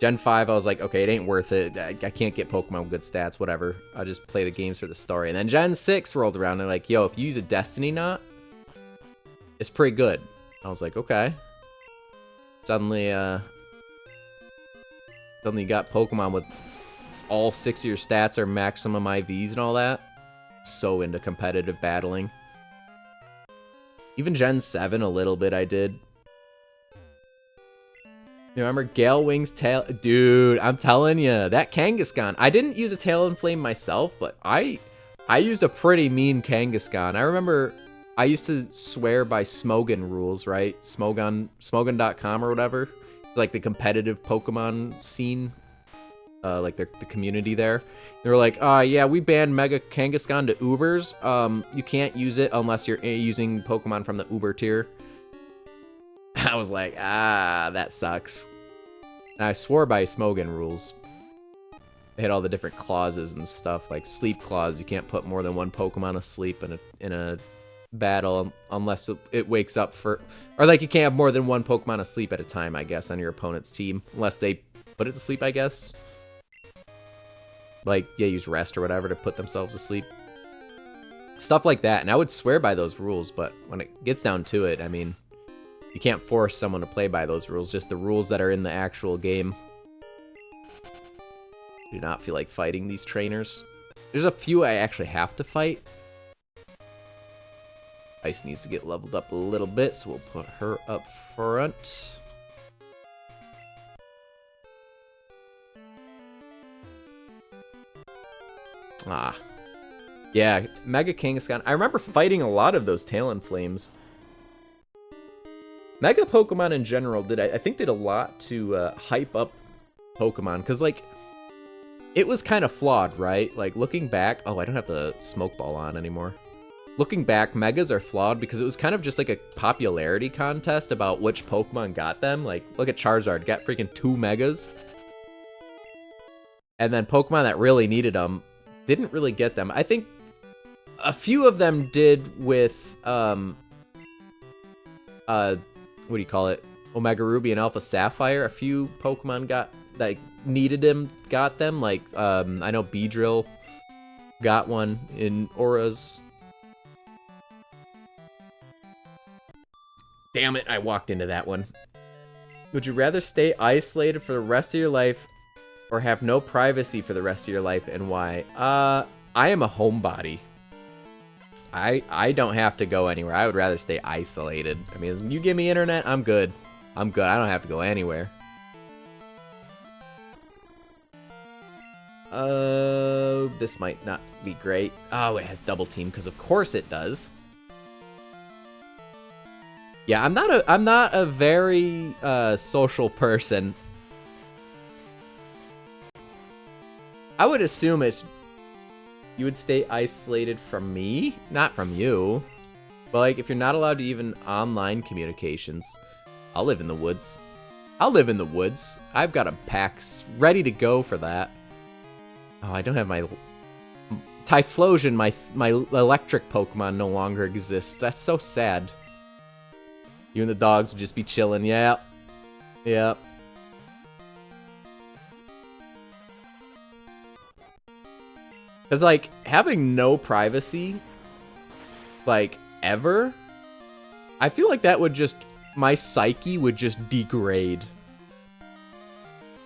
Speaker 1: Gen 5, I was like, okay, it ain't worth it. I can't get Pokemon with good stats, whatever. I'll just play the games for the story. And then Gen 6 rolled around and like, yo, if you use a Destiny Knot, it's pretty good. I was like, okay. Suddenly you got Pokemon with all 6 of your stats are maximum IVs and all that. So into competitive battling. Even Gen 7 a little bit I did. You remember Gale Wing's tail? Dude, I'm telling you, that Kangaskhan. I didn't use a Talonflame myself, but I used a pretty mean Kangaskhan. I remember I used to swear by Smogon rules, right? Smogon.com or whatever. Like the competitive Pokemon scene. Like the community there. They were like, yeah, we banned Mega Kangaskhan to Ubers. You can't use it unless you're using Pokemon from the Uber tier. I was like, that sucks. And I swore by Smogon rules. They had all the different clauses and stuff, like sleep clause. You can't put more than one Pokemon asleep in a battle unless it wakes up for, or like you can't have more than one Pokemon asleep at a time, I guess, on your opponent's team, unless they put it to sleep, I guess. Like, yeah, use rest or whatever to put themselves asleep. Stuff like that, and I would swear by those rules, but when it gets down to it, I mean, you can't force someone to play by those rules, just the rules that are in the actual game. Do not feel like fighting these trainers. There's a few I actually have to fight. Ice needs to get leveled up a little bit, so we'll put her up front. Ah. Yeah, Mega Kangaskhan. I remember fighting a lot of those Talonflames. Mega Pokemon in general I think did a lot to hype up Pokemon, because, like, it was kind of flawed, right? Like, looking back... Oh, I don't have the Smoke Ball on anymore. Looking back, Megas are flawed because it was kind of just like a popularity contest about which Pokemon got them. Like, look at Charizard, got freaking 2 Megas. And then Pokemon that really needed them didn't really get them. I think a few of them did with, what do you call it? Omega Ruby and Alpha Sapphire. A few Pokemon that needed them, got them. Like, I know Beedrill got one in Auras. Damn it, I walked into that one. Would you rather stay isolated for the rest of your life or have no privacy for the rest of your life, and why? I am a homebody. I don't have to go anywhere. I would rather stay isolated. I mean, you give me internet, I'm good. I'm good. I don't have to go anywhere. This might not be great. Oh, it has double team, because of course it does. Yeah, I'm not a very social person. I would assume you would stay isolated from me, not from you. But like, if you're not allowed to even online communications, I'll live in the woods. I'll live in the woods. I've got a pack ready to go for that. Oh, I don't have my Typhlosion. My electric Pokemon no longer exists. That's so sad. You and the dogs would just be chilling. Yep. Yep. Because, like, having no privacy, like, ever, I feel like that would just, my psyche would just degrade.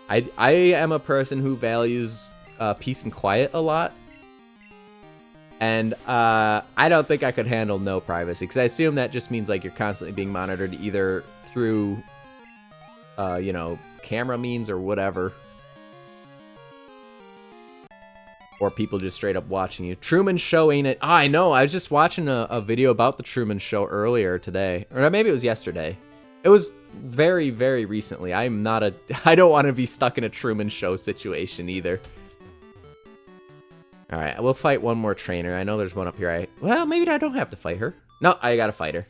Speaker 1: I am a person who values peace and quiet a lot. And I don't think I could handle no privacy, because I assume that just means, like, you're constantly being monitored either through, you know, camera means or whatever. Or people just straight up watching you. Truman Show, ain't it? Oh, I know. I was just watching a video about the Truman Show earlier today. Or maybe it was yesterday. It was very, very recently. I don't want to be stuck in a Truman Show situation either. Alright, we'll fight one more trainer. I know there's one up here. Well, maybe I don't have to fight her. No, I gotta fight her.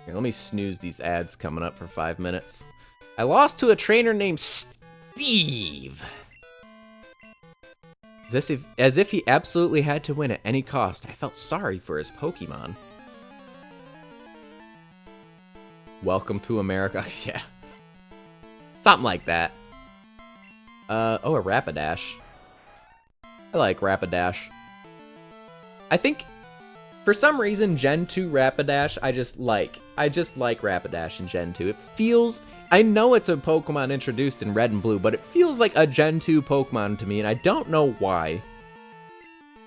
Speaker 1: Here, let me snooze these ads coming up for 5 minutes. I lost to a trainer named Steve. As if he absolutely had to win at any cost. I felt sorry for his Pokemon. Welcome to America. Yeah. Something like that. Oh, a Rapidash. I like Rapidash. I think, for some reason, Gen 2 Rapidash, I just like Rapidash in Gen 2. It feels... I know it's a Pokemon introduced in Red and Blue, but it feels like a Gen 2 Pokemon to me, and I don't know why.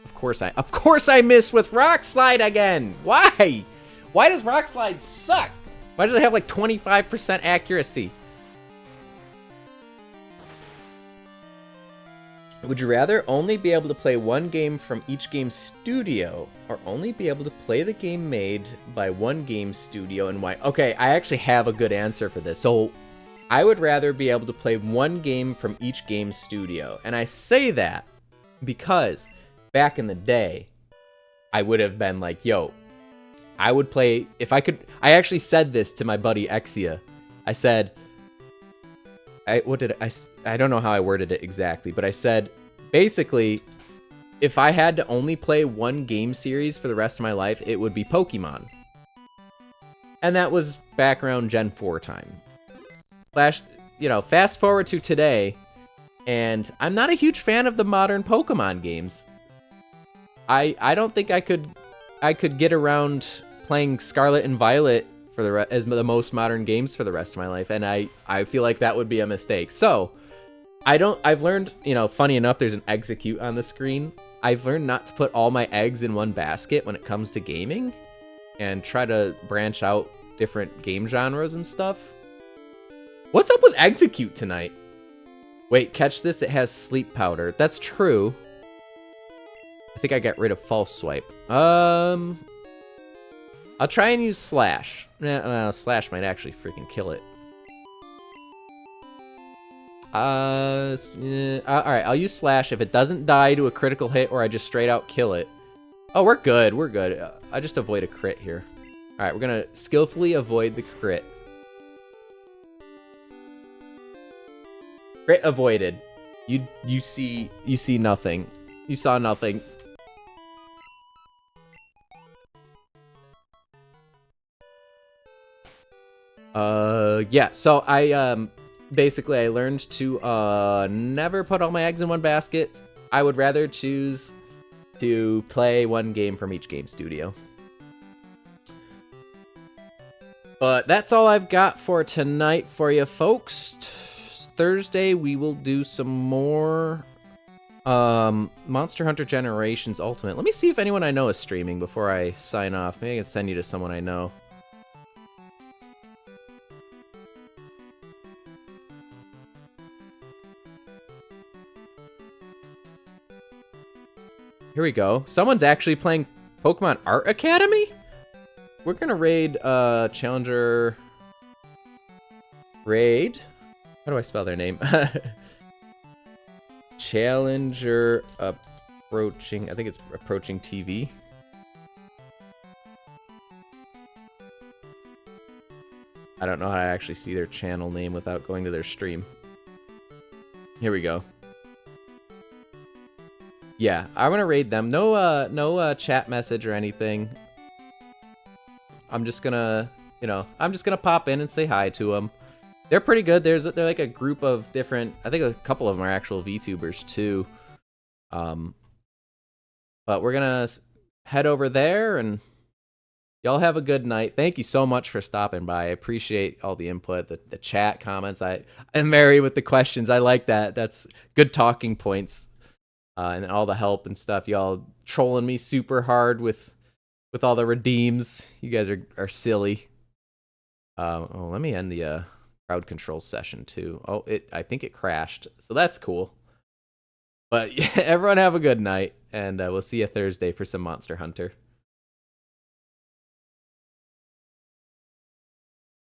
Speaker 1: Of course I miss with Rock Slide again! Why? Why does Rock Slide suck? Why does it have like 25% accuracy? Would you rather only be able to play one game from each game studio, or only be able to play the game made by one game studio, and why? Okay, I actually have a good answer for this. So, I would rather be able to play one game from each game studio. And I say that because back in the day, I would have been like, yo, I would play, if I could, I actually said this to my buddy Exia. I said, I don't know how I worded it exactly, but I said basically if I had to only play one game series for the rest of my life, it would be Pokemon. And that was back around Gen 4 time. Fast forward to today, and I'm not a huge fan of the modern Pokemon games. I don't think I could get around playing Scarlet and Violet for as the most modern games for the rest of my life, and I feel like that would be a mistake. So I've learned, funny enough, there's an execute on the screen. I've learned not to put all my eggs in one basket when it comes to gaming, and try to branch out different game genres and stuff. What's up with execute tonight? Wait, catch this, it has sleep powder. That's true. I think I got rid of false swipe. I'll try and use slash. Slash might actually freaking kill it. Alright, I'll use slash if it doesn't die to a critical hit or I just straight out kill it. Oh, we're good, we're good. I just avoid a crit here. Alright, we're gonna skillfully avoid the crit. Crit avoided. You see nothing. You saw nothing. Yeah, so I basically I learned to never put all my eggs in one basket. I would rather choose to play one game from each game studio. But that's all I've got for tonight for you folks. Thursday we will do some more Monster Hunter Generations Ultimate. Let me see if anyone I know is streaming before I sign off. Maybe I can send you to someone I know. Here we go. Someone's actually playing Pokemon Art Academy? We're gonna raid Challenger... Raid? How do I spell their name? Challenger Approaching... I think it's Approaching TV. I don't know how to actually see their channel name without going to their stream. Here we go. Yeah, I'm gonna raid them. No chat message or anything. I'm just gonna, I'm just gonna pop in and say hi to them. They're pretty good. They're like a group of different. I think a couple of them are actual VTubers too. But we're gonna head over there, and y'all have a good night. Thank you so much for stopping by. I appreciate all the input, the chat comments. I'm Mary with the questions. I like that. That's good talking points. And all the help and stuff. Y'all trolling me super hard with all the redeems. You guys are silly. Let me end the crowd control session too. Oh, I think it crashed, so that's cool. But yeah, everyone have a good night, and we'll see you Thursday for some Monster Hunter.